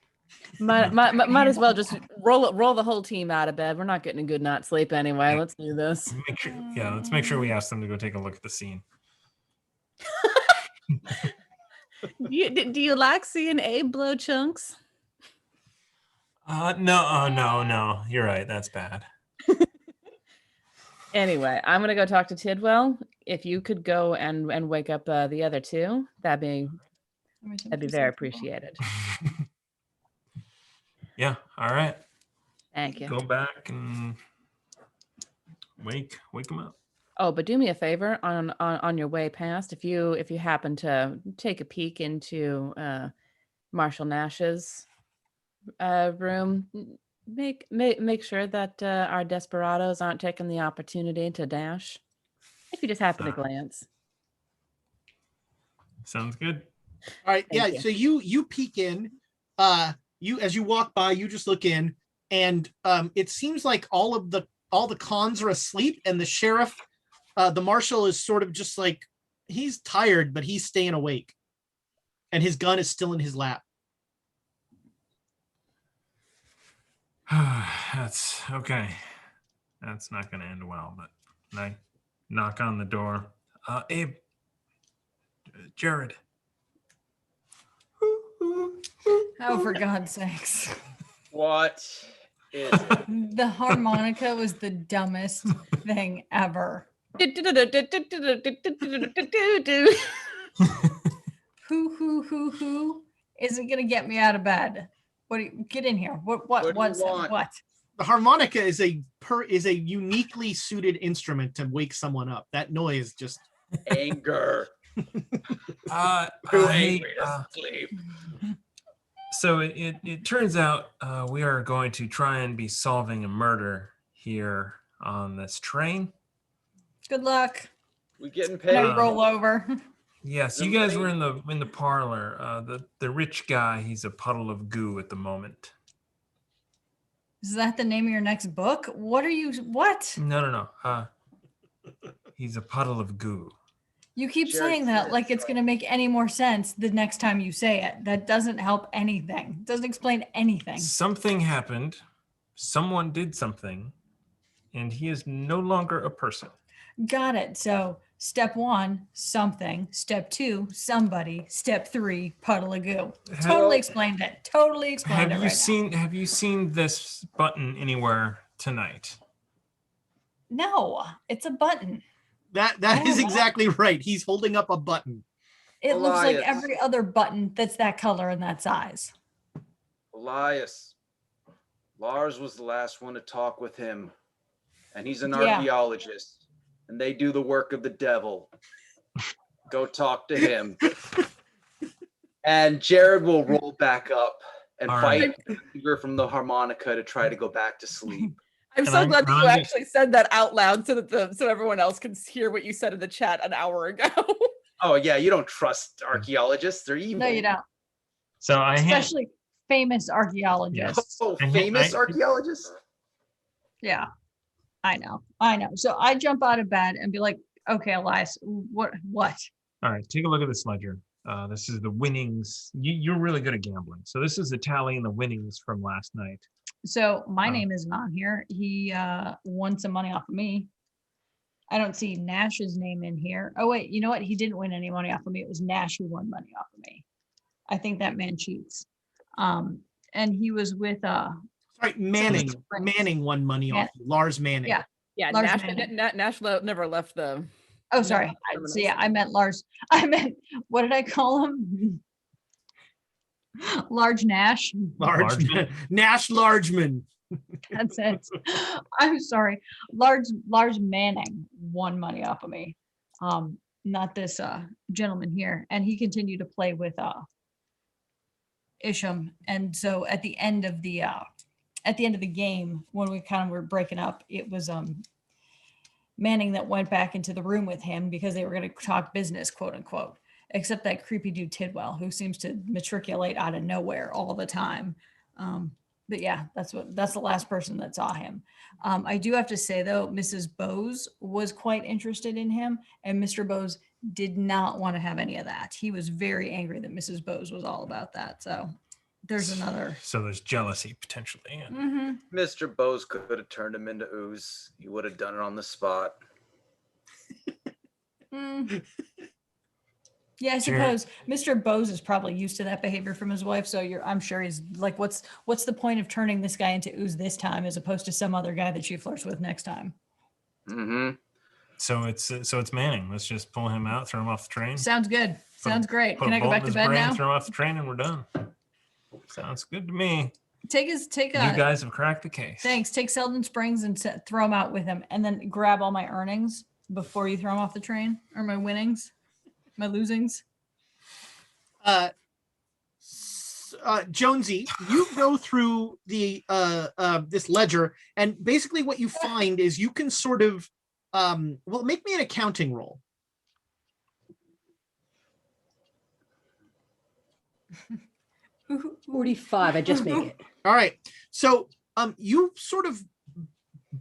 S3: Might as well just roll the whole team out of bed. We're not getting a good night's sleep anyway. Let's do this.
S4: Let's make sure we ask them to go take a look at the scene.
S3: Do you like seeing Abe blow chunks?
S4: No. You're right. That's bad.
S3: Anyway, I'm gonna go talk to Tidwell. If you could go and wake up the other two, that'd be very appreciated.
S4: Yeah. All right.
S3: Thank you.
S4: Go back and wake them up.
S3: Oh, but do me a favor on your way past, if you happen to take a peek into Marshall Nash's room, make sure that our desperados aren't taking the opportunity to dash. If you just happen to glance.
S4: Sounds good.
S2: All right.
S3: Thank
S2: Yeah.
S3: you.
S2: So you peek in. You as you walk by, you just look in, and it seems like all the cons are asleep, and the sheriff, the marshal, is sort of just like he's tired, but he's staying awake, and his gun is still in his lap.
S7: That's okay. That's not going to end well, but I knock on the door. Abe, Jared.
S1: Oh, for God's sakes.
S6: What is it?
S1: The harmonica was the dumbest thing ever. Who isn't gonna get me out of bed? What do you get in here?
S6: What do
S1: What's
S6: you
S1: that?
S6: want?
S1: What?
S2: The harmonica is a uniquely suited instrument to wake someone up. That noise just
S6: Anger. Too
S7: Hey,
S6: angry to sleep.
S7: so it turns out we are going to try and be solving a murder here on this train.
S1: Good luck.
S6: We getting
S1: Can I
S6: paid?
S1: roll over?
S7: Yes,
S6: Is
S7: you guys
S6: everybody-
S7: were in the parlor. The rich guy, he's a puddle of goo at the moment.
S1: Is that the name of your next book? What are you? What?
S7: No. He's a puddle of goo.
S1: You keep
S6: Jared
S1: saying that
S6: said
S1: like it's
S6: so.
S1: going to make any more sense the next time you say it. That doesn't help anything. Doesn't explain anything.
S7: Something happened. Someone did something, and he is no longer a person.
S1: Got it. So step 1, something. Step 2, somebody. Step 3, puddle of goo. Totally explained it. Totally explained it right now.
S7: Have you seen this button anywhere tonight?
S1: No, it's a button.
S2: that
S1: Oh,
S2: is
S1: wow.
S2: exactly right. He's holding up a button.
S1: It looks like
S6: Elias.
S1: every other button that's that color and that size.
S6: Elias. Lars was the last one to talk with him. And he's an
S1: Yeah.
S6: archaeologist. And they do the work of the devil. Go talk to him. And Jared will roll back up and
S7: All
S6: fight the finger from the harmonica to try to go back to sleep.
S8: I'm
S7: Can
S8: so
S7: I-
S8: glad that
S7: can
S8: you
S7: I get-
S8: actually said that out loud so that so everyone else can hear what you said in the chat an hour ago.
S6: Oh yeah, you don't trust archaeologists. They're evil.
S1: No, you don't.
S4: So I hand,
S1: Especially famous archaeologists.
S6: Oh,
S4: I-
S6: famous
S4: I-
S6: archaeologists?
S1: Yeah, I know. So I jump out of bed and be like, okay, Elias, what?
S4: all right, take a look at this ledger. This is the winnings. You're really good at gambling. So this is the tally and the winnings from last night.
S1: So my
S4: Oh.
S1: name isn't on here. He won some money off of me. I don't see Nash's name in here. Oh wait, you know what? He didn't win any money off of me. It was Nash who won money off of me. I think that man cheats. And he was with
S2: Sorry, Manning.
S1: Springs.
S2: Manning won money
S1: Man-
S2: off you. Lars Manning.
S1: Yeah.
S8: Yeah,
S1: Lars
S8: Nash,
S1: Manning.
S8: Nash never left the.
S1: oh sorry. So yeah, I meant Lars. I meant what did I call him? Large Nash.
S2: Largeman. Nash Largeman.
S1: That's it. I'm sorry. Lars Manning won money off of me. Not this gentleman here. And he continued to play with Isham. And so at the end of the game, when we kind of were breaking up, it was Manning that went back into the room with him because they were going to talk business, quote unquote. Except that creepy dude Tidwell, who seems to matriculate out of nowhere all the time. But yeah, that's the last person that saw him. I do have to say though, Mrs. Bowes was quite interested in him, and Mr. Bowes did not want to have any of that. He was very angry that Mrs. Bowes was all about that. So there's another.
S7: So there's jealousy potentially. Yeah.
S1: Mhm.
S6: Mr. Bose could have turned him into ooze. He would have done it on the spot.
S1: Mm. Yeah, I
S7: Jared-
S1: suppose Mr. Bowes is probably used to that behavior from his wife. So I'm sure he's like, what's the point of turning this guy into ooze this time as opposed to some other guy that she flirts with next time?
S6: Mm-hmm.
S7: So it's Manning. Let's just pull him out, throw him off the train.
S1: Sounds good. Sounds great.
S7: Put
S1: Can
S7: a
S1: I go
S7: bolt
S1: back
S7: in
S1: to
S7: his
S1: bed
S7: brain,
S1: now?
S7: throw him off the train, and we're done. Sounds good to me.
S1: Take
S7: You guys have cracked the case.
S1: thanks. Take Selden Springs and throw him out with him, and then grab all my earnings before you throw him off the train, or my winnings, my losings.
S2: Jonesy, you go through the this ledger, and basically what you find is you can sort of make me an accounting roll.
S5: 45. I just make it.
S2: All right. So you sort of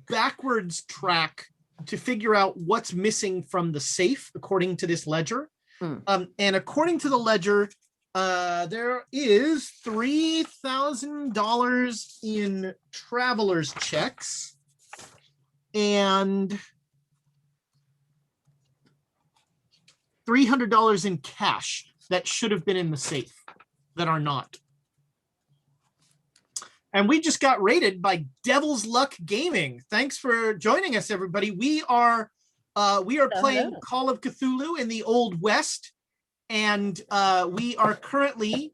S2: backwards track to figure out what's missing from the safe according to this ledger. And according to the ledger, there is $3,000 in traveler's checks and $300 in cash that should have been in the safe that are not. And we just got rated by Devil's Luck Gaming. Thanks for joining us, everybody. We are playing Call of Cthulhu in the Old West, and we are currently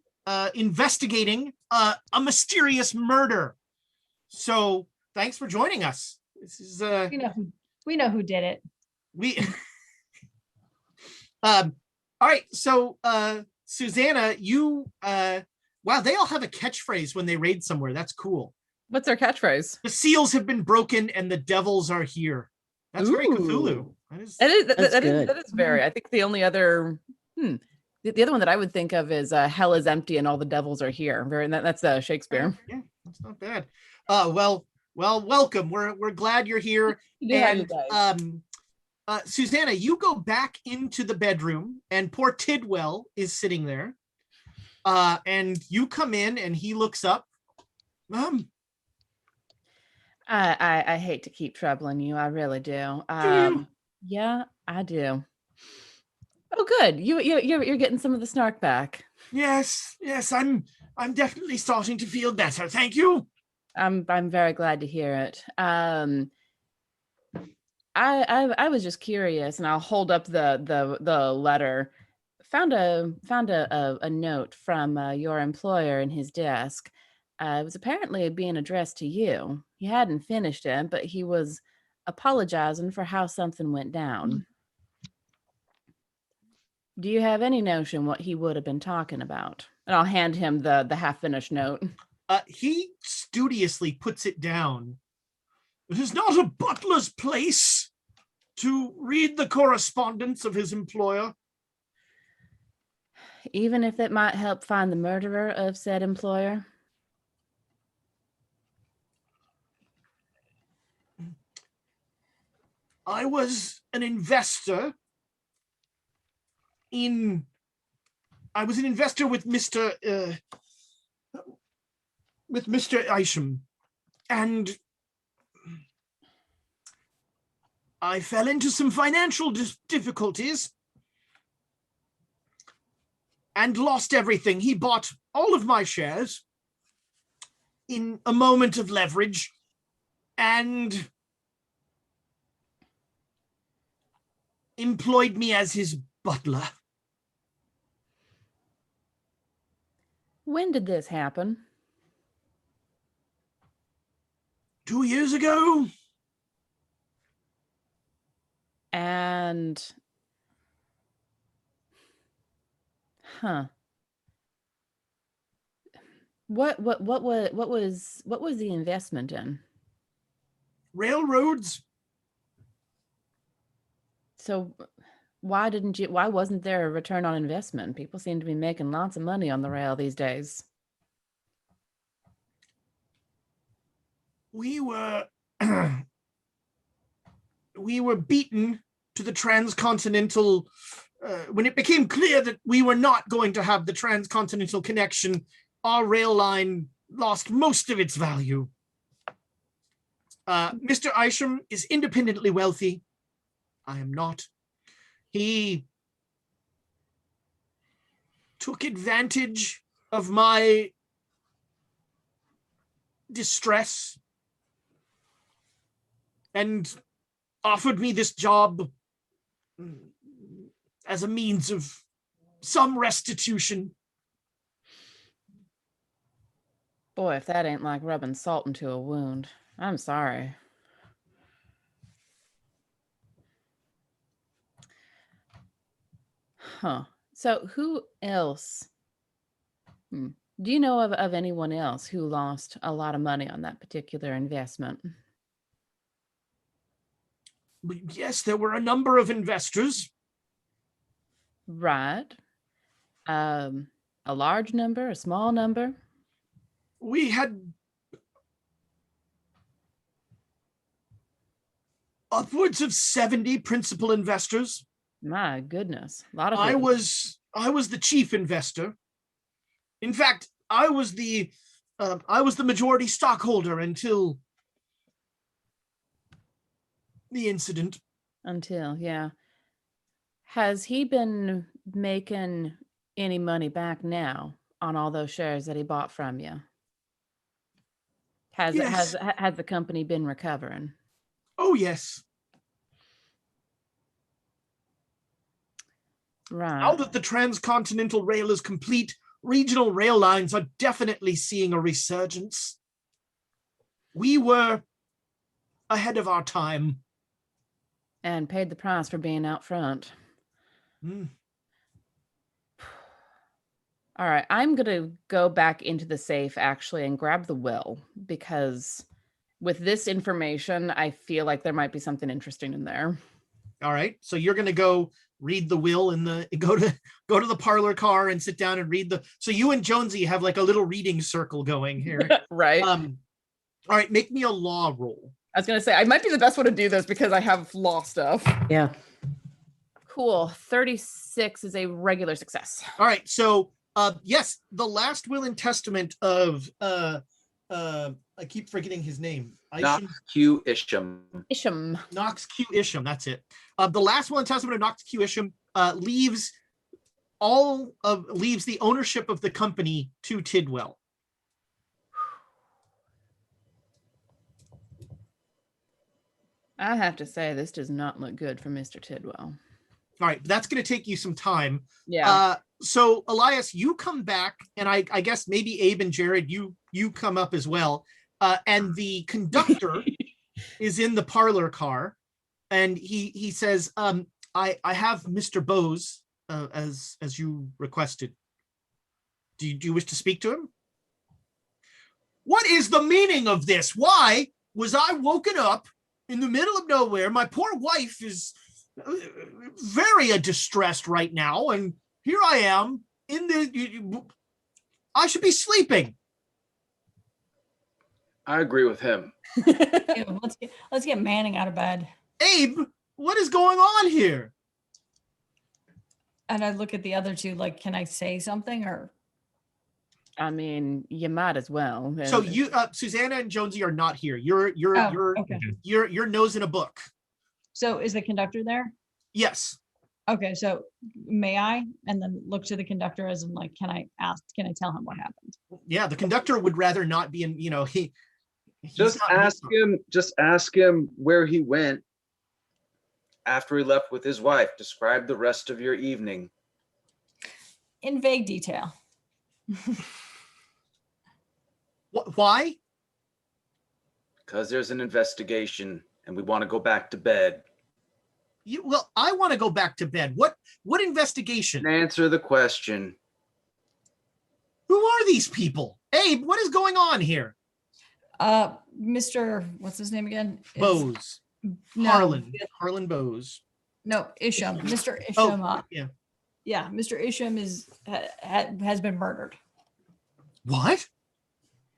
S2: investigating a mysterious murder. So thanks for joining us. This is
S1: we know who did it.
S2: All right. So Susanna, you wow, they all have a catchphrase when they raid somewhere. That's cool.
S8: What's our catchphrase?
S2: The seals have been broken and the devils are here. That's very Cthulhu.
S8: That is very. I think the only other the other one that I would think of is hell is empty and all the devils are here. That's Shakespeare.
S2: Yeah, that's not bad. Well, welcome. We're glad you're here. And Susanna, you go back into the bedroom and poor Tidwell is sitting there. And you come in and he looks up.
S3: I hate to keep troubling you. I really do. Yeah, I do. Oh, good. You're getting some of the snark back.
S2: Yes. I'm definitely starting to feel better. Thank you.
S3: I'm very glad to hear it. I was just curious, and I'll hold up the letter. Found a note from your employer in his desk. It was apparently being addressed to you. He hadn't finished it, but he was apologizing for how something went down. Do you have any notion what he would have been talking about? And I'll hand him the half-finished note.
S2: He studiously puts it down. It is not a butler's place to read the correspondence of his employer.
S3: Even if it might help find the murderer of said employer?
S2: I was an investor with Mr. Isham, and I fell into some financial difficulties and lost everything. He bought all of my shares in a moment of leverage and employed me as his butler.
S3: When did this happen?
S2: 2 years ago.
S3: And what was the investment in?
S2: Railroads.
S3: So why wasn't there a return on investment? People seem to be making lots of money on the rail these days.
S2: We were beaten to the transcontinental when it became clear that we were not going to have the transcontinental connection. Our rail line lost most of its value. Mr. Isham is independently wealthy. I am not. He took advantage of my distress and offered me this job as a means of some restitution.
S3: Boy, if that ain't like rubbing salt into a wound. I'm sorry. So who else? Do you know of anyone else who lost a lot of money on that particular investment?
S2: Yes, there were a number of investors.
S3: Right. A large number, a small number?
S2: We had upwards of 70 principal investors.
S3: My goodness. A lot of
S2: I
S3: people.
S2: was the chief investor. In fact, I was the majority stockholder until the incident.
S3: Until, yeah. Has he been making any money back now on all those shares that he bought from you? Has
S2: Yes.
S3: has the company been recovering?
S2: Oh, yes.
S3: Right.
S2: Now that the transcontinental rail is complete, regional rail lines are definitely seeing a resurgence. We were ahead of our time.
S3: And paid the price for being out front.
S2: Mm.
S3: All right, I'm going to go back into the safe actually and grab the will, because with this information, I feel like there might be something interesting in there.
S2: All right. So you're going to go read the will and go to the parlor car and sit down and read so you and Jonesy have like a little reading circle going here.
S3: Right.
S2: All right. Make me a law roll.
S3: I was going to say, I might be the best one to do this because I have law stuff.
S5: Yeah.
S3: Cool. 36 is a regular success.
S2: All right. So, yes, the last will and testament of, I keep forgetting his name.
S6: Knox Q. Isham.
S3: Isham.
S2: Knox Q. Isham. That's it. The last will and testament of Knox Q. Isham leaves the ownership of the company to Tidwell.
S3: I have to say, this does not look good for Mr. Tidwell.
S2: All right, that's going to take you some time.
S3: Yeah.
S2: So Elias, you come back, and I guess maybe Abe and Jared, you come up as well. And the conductor is in the parlor car, and he says, I have Mr. Bose as you requested. Do you wish to speak to him? What is the meaning of this? Why was I woken up in the middle of nowhere? My poor wife is very distressed right now, and here I am I should be sleeping.
S6: I agree with him.
S1: Yeah, let's get Manning out of bed.
S2: Abe, what is going on here?
S1: And I look at the other two, like, can I say something? Or
S3: I mean, you might as well.
S2: So you, Susanna and Jonesy are not here. You're
S1: okay.
S2: Your nose in a book.
S1: So is the conductor there?
S2: Yes.
S1: Okay, so may I? And then look to the conductor as in like, can I tell him what happened?
S2: Yeah, the conductor would rather not be in, he's
S6: Just ask him where he went after he left with his wife. Describe the rest of your evening.
S1: In vague detail.
S2: Why?
S6: Because there's an investigation and we want to go back to bed.
S2: Well, I want to go back to bed. What investigation?
S6: Answer the question.
S2: Who are these people? Abe, what is going on here?
S1: Mr. What's his name again?
S2: Bose.
S1: No,
S2: Harlan Bose.
S1: No, Isham. Mr. Isham.
S2: Yeah.
S1: Yeah, Mr. Isham has been murdered.
S2: What?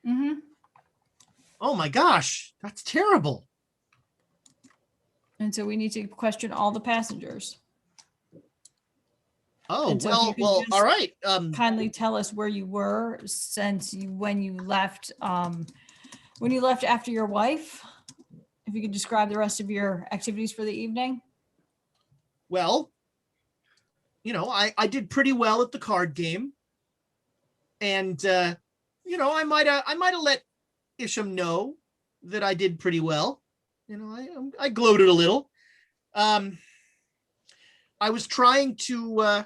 S1: Mm-hmm.
S2: Oh my gosh, that's terrible.
S1: And so we need to question all the passengers.
S2: Oh,
S1: And so if you could
S2: well,
S1: just
S2: all right.
S1: Kindly tell us where you were when you left after your wife. If you could describe the rest of your activities for the evening.
S2: Well, I did pretty well at the card game. And I might have let Isham know that I did pretty well. I gloated a little. I was trying to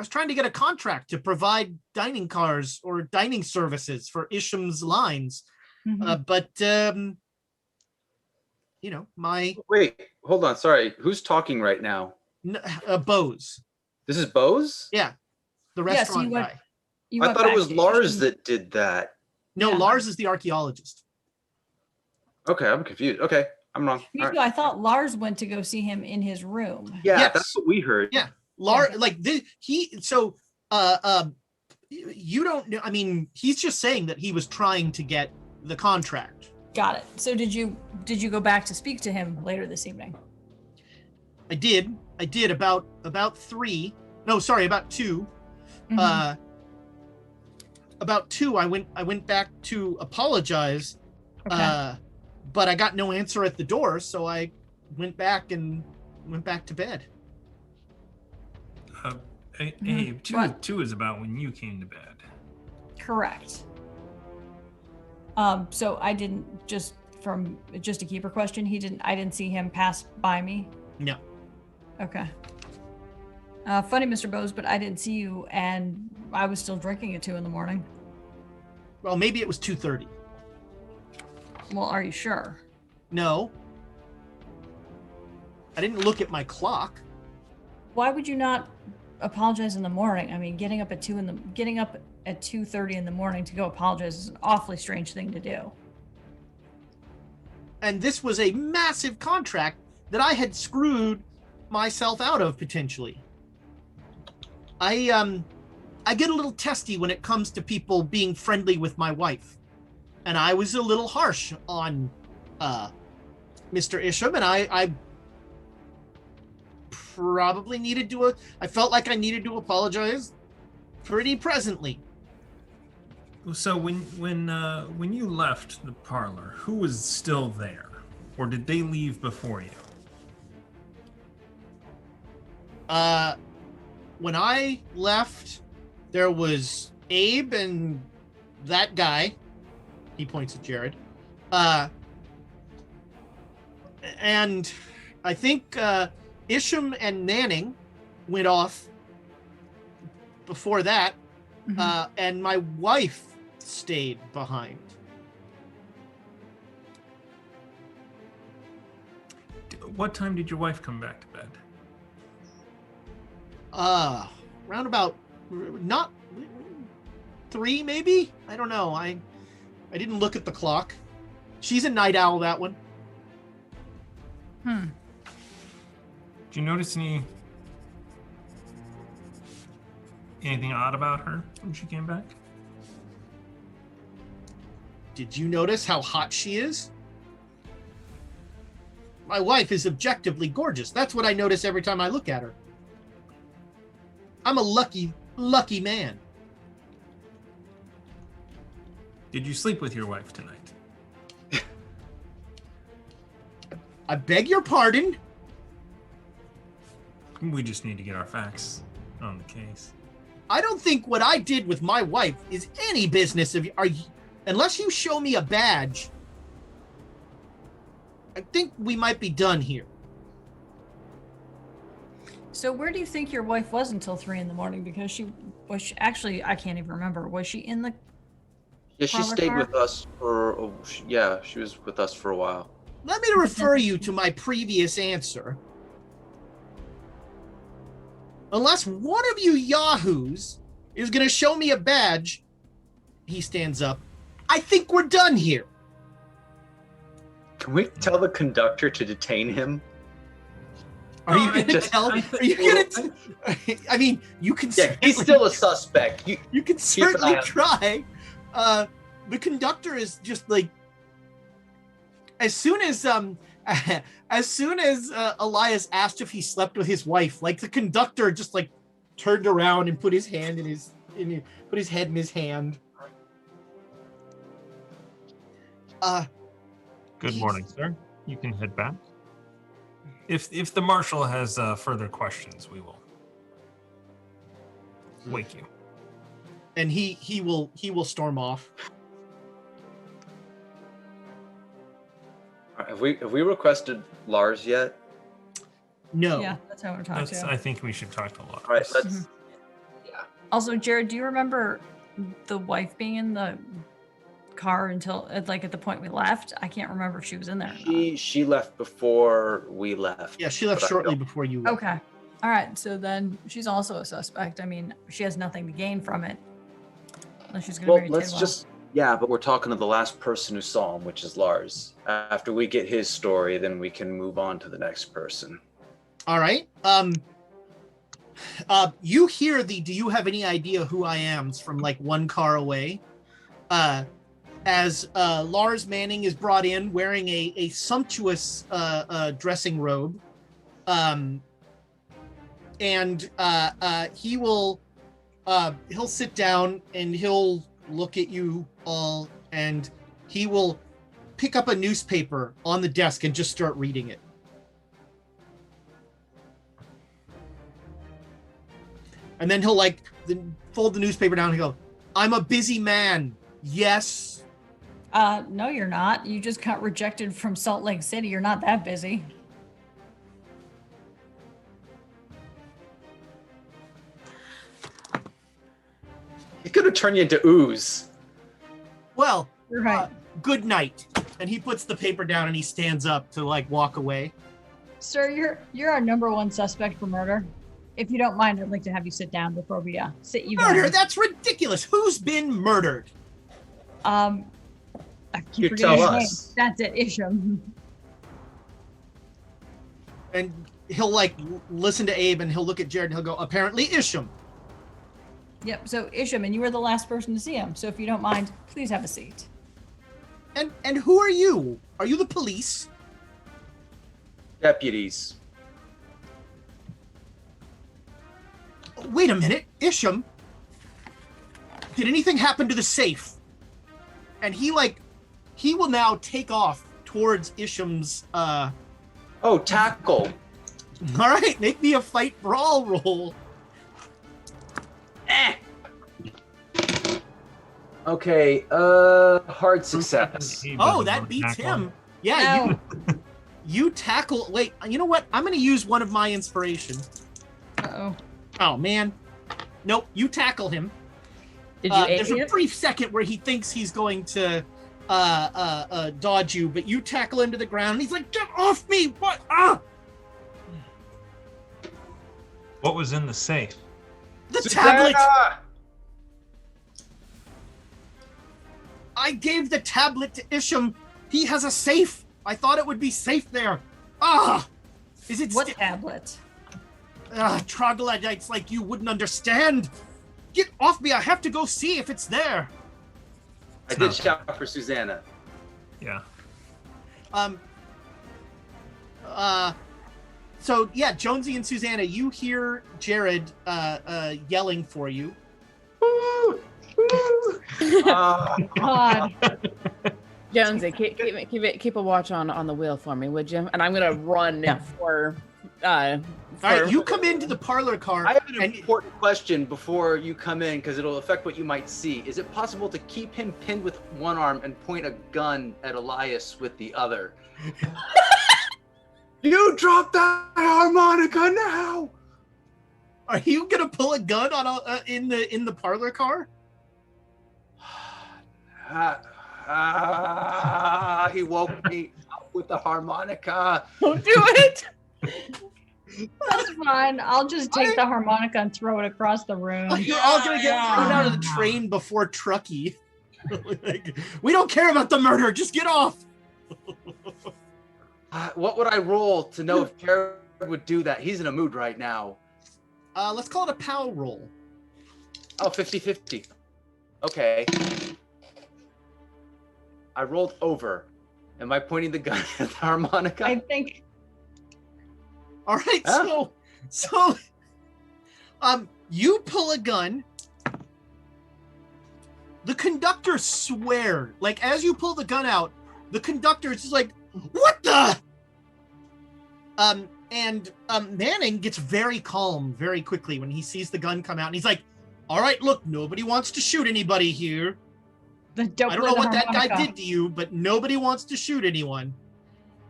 S2: get a contract to provide dining cars or dining services for Isham's lines.
S1: Mhm.
S2: But
S6: Wait, hold on. Sorry. Who's talking right now?
S2: Bose.
S6: This is Bose?
S2: Yeah. The
S1: Yes,
S2: restaurant guy.
S6: I thought it was Lars that did that.
S2: No,
S1: Yeah.
S2: Lars is the archaeologist.
S6: Okay, I'm confused. Okay, I'm wrong.
S1: Me
S6: All
S1: too.
S6: right.
S1: I thought Lars went to go see him in his room.
S6: Yeah,
S2: Yes.
S6: that's what we heard.
S2: Yeah. You don't know. I mean, he's just saying that he was trying to get the contract.
S1: Got it. So did you go back to speak to him later this evening?
S2: I did about 3. No, sorry, about 2.
S1: Mhm.
S2: About 2, I went back to apologize.
S1: Okay.
S2: But I got no answer at the door, so I went back to bed.
S7: Abe,
S1: What?
S7: 2 is about when you came to bed.
S1: Correct. So I didn't just a keeper question. I didn't see him pass by me.
S2: No.
S1: Okay. Funny, Mr. Bose, but I didn't see you, and I was still drinking at 2 a.m.
S2: Well, maybe it was 2:30.
S1: Well, are you sure?
S2: No. I didn't look at my clock.
S1: Why would you not apologize in the morning? I mean, getting up at 2:30 in the morning to go apologize is an awfully strange thing to do.
S2: And this was a massive contract that I had screwed myself out of potentially. I get a little testy when it comes to people being friendly with my wife. And I was a little harsh on Mr. Isham, and I probably needed to I felt like I needed to apologize pretty presently.
S7: So when you left the parlor, who was still there, or did they leave before you?
S2: When I left, there was Abe and that guy. He points at Jared. And I think Isham and Nanning went off before that. And my wife stayed behind.
S7: What time did your wife come back to bed?
S2: Round about not 3 maybe? I don't know. I didn't look at the clock. She's a night owl, that one.
S7: Did you notice anything odd about her when she came back?
S2: Did you notice how hot she is? My wife is objectively gorgeous. That's what I notice every time I look at her. I'm a lucky man.
S7: Did you sleep with your wife tonight?
S2: I beg your pardon?
S7: We just need to get our facts on the case.
S2: I don't think what I did with my wife is any business of unless you show me a badge. I think we might be done here.
S1: So where do you think your wife was until 3 a.m? Because she actually, I can't even remember. Was she in the
S6: Yeah, she
S1: parlor
S6: stayed
S1: car?
S6: with us she was with us for a while.
S2: Let me refer you to my previous answer. Unless one of you yahoos is going to show me a badge, he stands up. I think we're done here.
S6: Can we tell the conductor to detain him?
S2: Are you going to tell? Are you going to? I mean, you can.
S6: Yeah, he's still a suspect.
S2: You can certainly try. The conductor is just like, as soon as Elias asked if he slept with his wife, like the conductor just like turned around and put his hand put his head in his hand.
S4: Good morning, sir. You can head back.
S7: If the marshal has further questions, we will wake you.
S2: And he will storm off.
S6: Have we requested Lars yet?
S2: No.
S1: Yeah, that's how we're talking to.
S7: I think we should talk to Lars.
S6: All right, let's.
S1: Also, Jared, do you remember the wife being in the car until at the point we left? I can't remember if she was in there. Or not.
S6: She left before we left.
S2: Yeah, she left shortly before you left.
S1: Okay. All right. So then she's also a suspect. I mean, she has nothing to gain from it. Unless she's going to
S6: Well,
S1: marry
S6: let's
S1: Tidwell.
S6: just. Yeah, but we're talking to the last person who saw him, which is Lars. After we get his story, then we can move on to the next person.
S2: All right. You hear the "Do you have any idea who I am?" from like one car away. As Lars Manning is brought in wearing a sumptuous dressing robe. And he'll sit down and he'll look at you all, and he will pick up a newspaper on the desk and just start reading it. And then he'll fold the newspaper down and go, "I'm a busy man. Yes."
S1: No, you're not. You just got rejected from Salt Lake City. You're not that busy.
S6: He's gonna turn you into ooze.
S2: Well,
S1: You're right.
S2: good night. And he puts the paper down and he stands up to walk away.
S1: Sir, you're our #1 suspect for murder. If you don't mind, I'd like to have you sit down before we sit you
S2: Murder?
S1: down.
S2: That's ridiculous. Who's been murdered?
S1: I keep
S6: You
S1: forgetting
S6: tell
S1: his name.
S6: us.
S1: That's it, Isham.
S2: And he'll listen to Abe and he'll look at Jared and he'll go, "Apparently Isham."
S1: Yep. So Isham, and you were the last person to see him. So if you don't mind, please have a seat.
S2: And who are you? Are you the police?
S6: Deputies.
S2: Wait a minute, Isham. Did anything happen to the safe? And he will now take off towards Isham's
S6: Oh, tackle.
S2: All right, make me a fight brawl roll.
S6: Okay, hard success.
S2: Oh, that beats him. Yeah, you tackle. Wait, you know what? I'm going to use one of my inspiration.
S1: Uh-oh.
S2: Oh man, nope. You tackle him.
S3: Did you
S2: There's
S3: aim
S2: a
S3: it?
S2: brief second where he thinks he's going to dodge you, but you tackle him to the ground. And he's like, "Get off me! What? Ah!"
S7: What was in the safe?
S2: The tablet.
S6: Susanna!
S2: I gave the tablet to Isham. He has a safe. I thought it would be safe there. Ah! Is it
S1: What tablet?
S2: troglodytes like you wouldn't understand. Get off me. I have to go see if it's there.
S6: I did shout for Susanna.
S7: Yeah.
S2: So yeah, Jonesy and Susanna, you hear Jared yelling for you.
S1: God.
S3: Jonesy, keep a watch on the wheel for me, would you? And I'm gonna run for.
S2: All right, you come into the parlor car.
S6: I have an important question before you come in because it'll affect what you might see. Is it possible to keep him pinned with one arm and point a gun at Elias with the other? You drop that harmonica now!
S2: Are you gonna pull a gun on in the parlor car?
S6: He woke me up with the harmonica.
S3: Don't do it.
S1: That's fine. I'll just take the harmonica and throw it across the room.
S2: You're all gonna get thrown out of the train before Truckee. We don't care about the murder. Just get off.
S6: What would I roll to know if Jared would do that? He's in a mood right now.
S2: Let's call it a POW roll.
S6: Oh, 50-50. Okay. I rolled over. Am I pointing the gun at the harmonica?
S1: I think.
S2: All right, so you pull a gun. The conductor swear, as you pull the gun out, the conductor is just like, "What the?" And Manning gets very calm very quickly when he sees the gun come out, and he's like, "All right, look, nobody wants to shoot anybody here. I don't know what that guy did to you, but nobody wants to shoot anyone."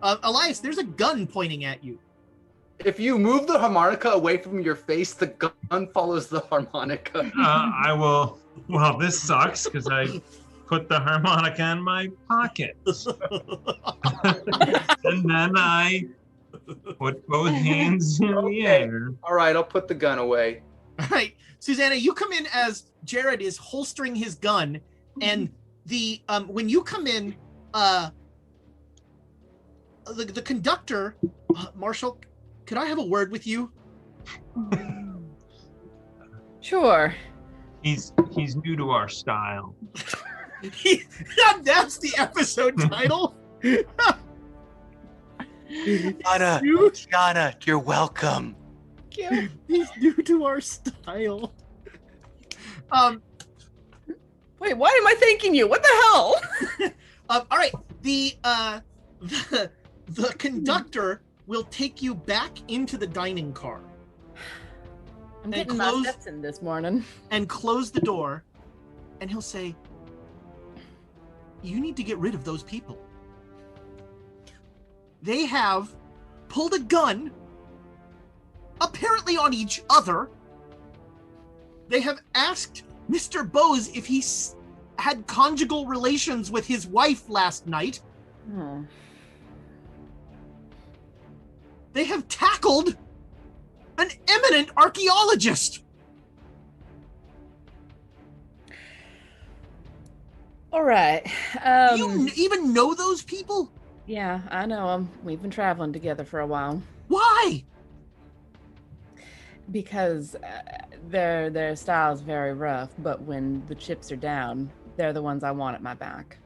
S2: Elias, there's a gun pointing at you.
S6: If you move the harmonica away from your face, the gun follows the harmonica.
S7: I will. Well, this sucks because I put the harmonica in my pocket. And then I put both hands in the air.
S6: All right, I'll put the gun away.
S2: All right, Susanna, you come in as Jared is holstering his gun, and the when you come in, the conductor, Marshall, could I have a word with you?
S3: Sure.
S4: He's new to our style.
S2: That's the episode title.
S6: Yana, you're welcome.
S3: Cute.
S2: He's new to our style.
S3: Wait, why am I thanking you? What the hell?
S2: All right. The conductor will take you back into the dining car
S3: I'm getting my steps in this morning.
S2: and close the door, and he'll say, "You need to get rid of those people. They have pulled a gun, apparently on each other. They have asked Mr. Bose if he had conjugal relations with his wife last night.
S3: Oh.
S2: They have tackled an eminent archaeologist."
S3: All right.
S2: Do you even know those people?
S3: Yeah, I know them. We've been traveling together for a while.
S2: Why?
S3: Because their style's very rough, but when the chips are down, they're the ones I want at my back.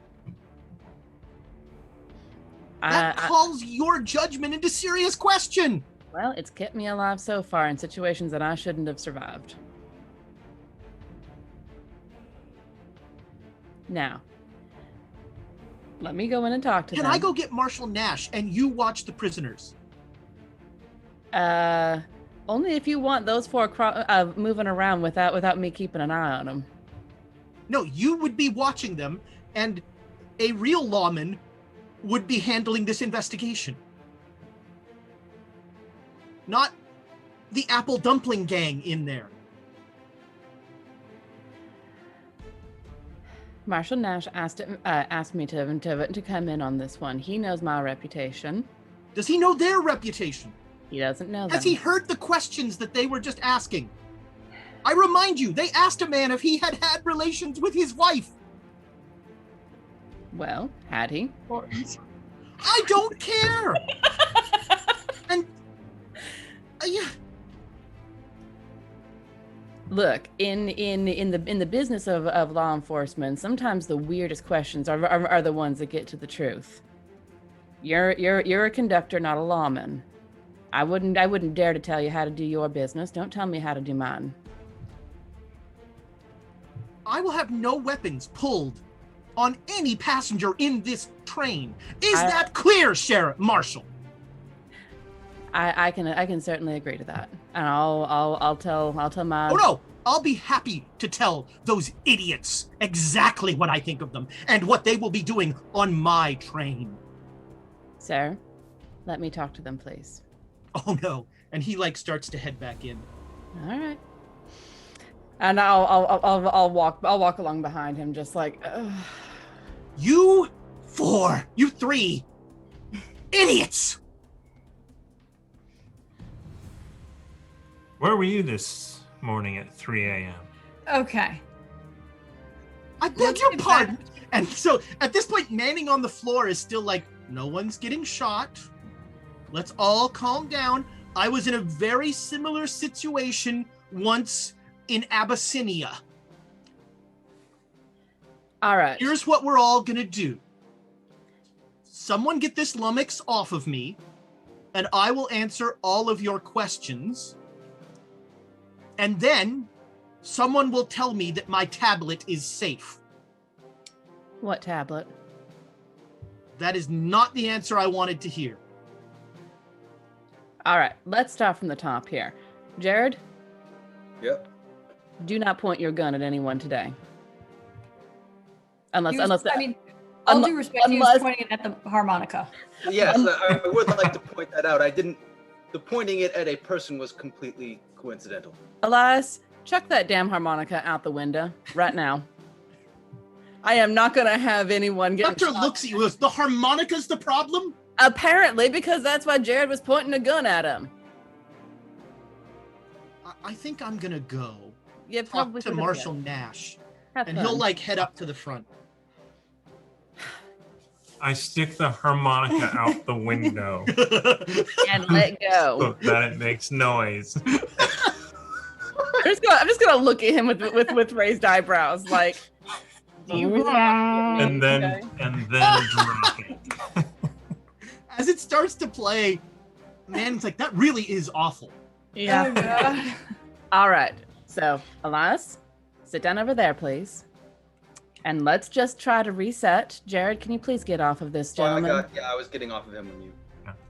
S2: That calls your judgment into serious question.
S3: Well, it's kept me alive so far in situations that I shouldn't have survived. Now, let me go in and talk to them.
S2: Can I go get Marshall Nash and you watch the prisoners?
S3: Only if you want those four moving around without me keeping an eye on them.
S2: No, you would be watching them, and a real lawman would be handling this investigation. Not the apple dumpling gang in there.
S3: Marshall Nash asked me to come in on this one. He knows my reputation.
S2: Does he know their reputation?
S3: He doesn't know
S2: Has
S3: them.
S2: he heard the questions that they were just asking? I remind you, they asked a man if he had had relations with his wife.
S3: Well, had he?
S2: I don't care. And yeah.
S3: Look, in the business of law enforcement, sometimes the weirdest questions are the ones that get to the truth. You're a conductor, not a lawman. I wouldn't dare to tell you how to do your business. Don't tell me how to do mine.
S2: I will have no weapons pulled on any passenger in this train. Is that clear, Sheriff Marshal?
S3: I can certainly agree to that, and I'll tell my.
S2: Oh no! I'll be happy to tell those idiots exactly what I think of them and what they will be doing on my train.
S3: Sir, let me talk to them, please.
S2: Oh no! And he starts to head back in.
S3: All right. And I'll walk along behind him, just like. Ugh.
S2: You three idiots!
S7: Where were you this morning at 3 a.m.?
S1: Okay.
S2: I beg your pardon. And so at this point, Manning on the floor is still like, no one's getting shot. Let's all calm down. I was in a very similar situation once in Abyssinia.
S3: All right.
S2: Here's what we're all gonna do. Someone get this lummox off of me, and I will answer all of your questions. And then someone will tell me that my tablet is safe.
S3: What tablet?
S2: That is not the answer I wanted to hear.
S3: All right, let's start from the top here. Jared?
S6: Yep.
S3: Do not point your gun at anyone today. All
S1: due respect, he was
S3: unless-
S1: pointing it at the harmonica.
S6: Yes, I would like to point that out. The pointing it at a person was completely coincidental.
S3: Elias, chuck that damn harmonica out the window right now. I am not going to have anyone get.
S2: Doctor looks at you. Goes, the harmonica's the problem?
S3: Apparently, because that's why Jared was pointing a gun at him.
S2: I think I'm gonna go
S3: Yeah,
S2: talk
S3: probably
S2: to
S3: should've
S2: Marshall
S3: been.
S2: Nash,
S3: Have
S2: and
S3: fun.
S2: he'll head up to the front.
S7: I stick the harmonica out the window
S3: And let go.
S7: so that it makes noise.
S3: I'm just gonna look at him with raised eyebrows, like, do you really want to get me?
S7: And then drop it.
S2: As it starts to play, Manning's like, that really is awful.
S3: Yeah. All right. So, Elias, sit down over there, please. And let's just try to reset. Jared, can you please get off of this gentleman?
S6: I was getting off of him when you.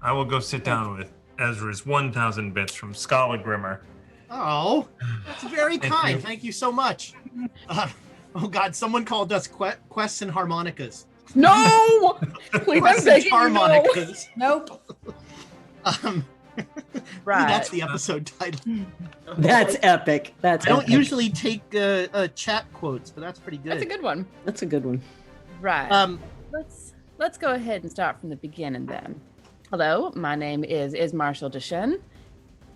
S7: I will go sit down with Ezra's 1,000 bits from Scholar Grimmer.
S2: Oh, that's very kind. Thank you so much. Oh God, someone called us quests and harmonicas.
S3: No! Please, I'm begging you, no.
S2: harmonicas.
S1: Nope.
S3: Right.
S2: That's the episode title.
S5: That's epic. That's
S2: I don't
S5: epic.
S2: usually take chat quotes, but that's pretty good.
S3: That's a good one.
S5: That's a good one.
S3: Right. Let's go ahead and start from the beginning then. Hello, my name is Marshall Deschen.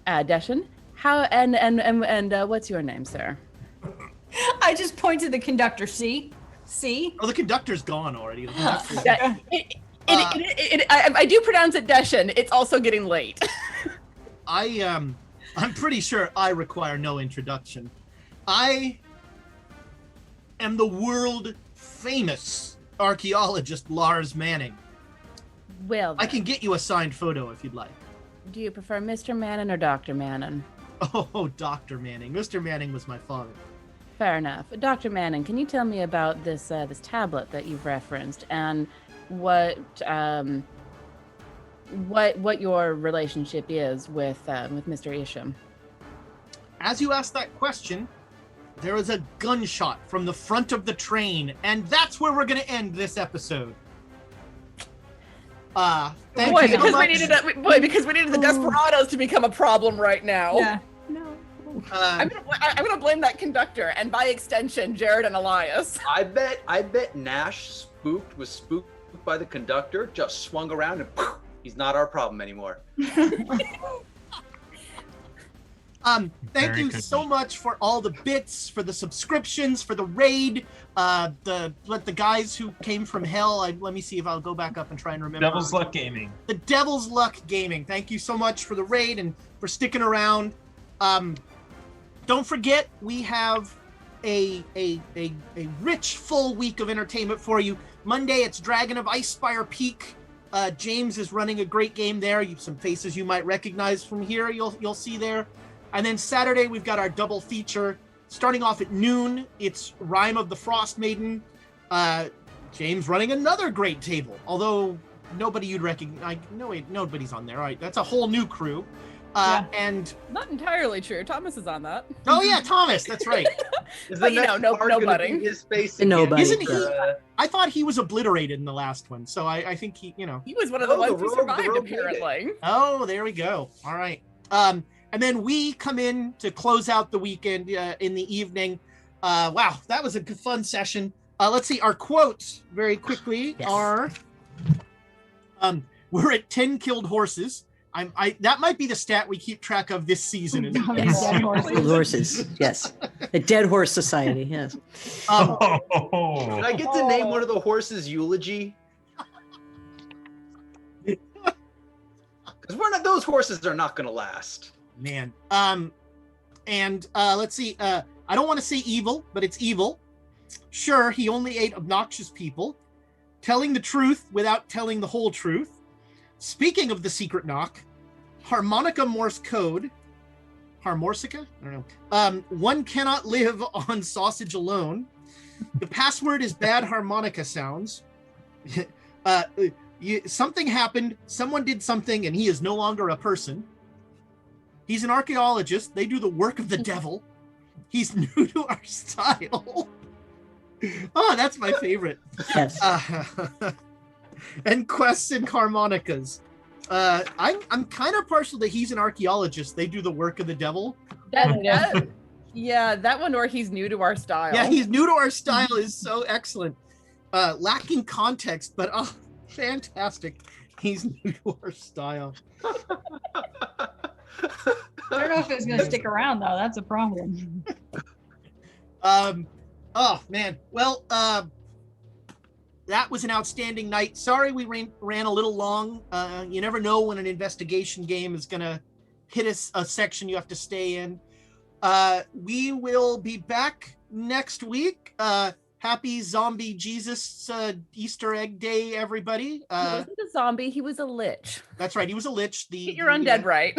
S3: How and what's your name, sir?
S1: I just point to the conductor. See?
S2: Oh, the conductor's gone already. The conductor's-
S3: I do pronounce it Deschen. It's also getting late.
S2: I'm pretty sure I require no introduction. I am the world famous archaeologist Lars Manning.
S3: Well,
S2: I can get you a signed photo if you'd like.
S3: do you prefer Mr. Manning or Dr. Manning?
S2: Oh, Dr. Manning. Mr. Manning was my father.
S3: Fair enough. Dr. Manning, can you tell me about this tablet that you've referenced and what your relationship is with Mr. Isham?
S2: As you asked that question, there was a gunshot from the front of the train, and that's where we're going to end this episode. Thank you so much.
S3: Because we needed the desperados to become a problem right now.
S1: Yeah.
S3: I'm gonna blame that conductor, and by extension, Jared and Elias.
S6: I bet Nash was spooked by the conductor, just swung around and he's not our problem anymore.
S2: Thank you so much for all the bits, for the subscriptions, for the raid, the guys who came from hell. Let me see if I'll go back up and try and remember.
S7: Devil's Luck Gaming.
S2: The Devil's Luck Gaming. Thank you so much for the raid and for sticking around. Don't forget, we have a rich, full week of entertainment for you. Monday, it's Dragon of Icespire Peak. James is running a great game there. Some faces you might recognize from here, you'll see there. And then Saturday, we've got our double feature. Starting off at noon, it's Rime of the Frost Maiden. James running another great table, although nobody you'd recognize. No, wait, nobody's on there. All right, that's a whole new crew. And
S3: Not entirely true. Thomas is on that.
S2: oh yeah, Thomas, that's right.
S3: But nobody.
S6: His face
S5: Nobody.
S2: Isn't he? I thought he was obliterated in the last one, so I think he,
S3: He was one of the ones who
S6: rogue
S3: survived,
S6: made it.
S3: apparently.
S2: Oh, there we go. All right. And then we come in to close out the weekend in the evening. Wow, that was a good, fun session. Let's see, our quotes very quickly are, we're at 10 killed horses. That might be the stat we keep track of this season.
S1: Dead horses.
S5: Killed horses. Yes. The Dead Horse Society. Yes.
S6: Can I get to name one of the horses' eulogy? Because those horses are not going to last.
S2: Man. And let's see. I don't want to say evil, but it's evil. Sure, he only ate obnoxious people. Telling the truth without telling the whole truth. Speaking of the secret knock, harmonica Morse code. Harmorsica? I don't know. One cannot live on sausage alone. The password is bad harmonica sounds. Something happened. Someone did something, and he is no longer a person. He's an archaeologist. They do the work of the devil. He's new to our style. Oh, that's my favorite.
S5: Yes.
S2: And quests and harmonicas. I'm kind of partial to he's an archaeologist. They do the work of the devil.
S3: Yeah, that one, or he's new to our style.
S2: Yeah, he's new to our style is so excellent. Lacking context, but fantastic. He's new to our style.
S1: I don't know if it's going to stick around, though. That's a problem.
S2: Oh, man. Well, that was an outstanding night. Sorry we ran a little long. You never know when an investigation game is going to hit a section you have to stay in. We will be back next week. Happy Zombie Jesus Easter egg day, everybody.
S3: He wasn't a zombie, he was a lich.
S2: That's right. He was a lich.
S3: Get your undead right.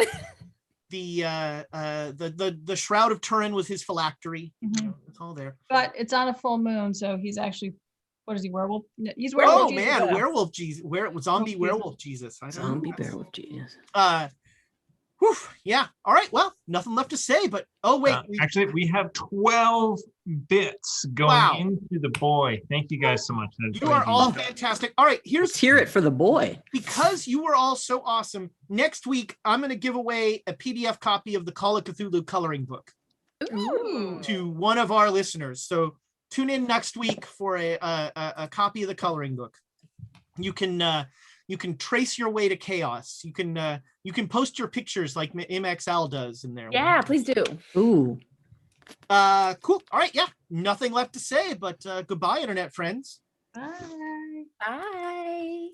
S2: The Shroud of Turin was his phylactery. It's all there.
S1: But it's on a full moon, so he's actually, what is he, werewolf? No, he's werewolf.
S2: Oh
S1: Jesus.
S2: man, werewolf Jesus. Zombie
S1: Jesus.
S2: werewolf Jesus. I know.
S5: Zombie werewolf genius.
S2: Whew, yeah. All right. Well, nothing left to say, but oh wait.
S4: Actually, we have 12 bits going into the boy. Thank you guys so much.
S2: You are all fantastic. All right,
S5: Let's hear it for the boy.
S2: Because you were all so awesome. Next week, I'm going to give away a PDF copy of the Call of Cthulhu coloring book to one of our listeners. So tune in next week for a copy of the coloring book. You can trace your way to chaos. You can post your pictures like MXL does in there.
S3: Yeah, please do.
S5: Ooh.
S2: Cool. All right. Yeah. Nothing left to say, but goodbye, internet friends.
S1: Bye.
S3: Bye.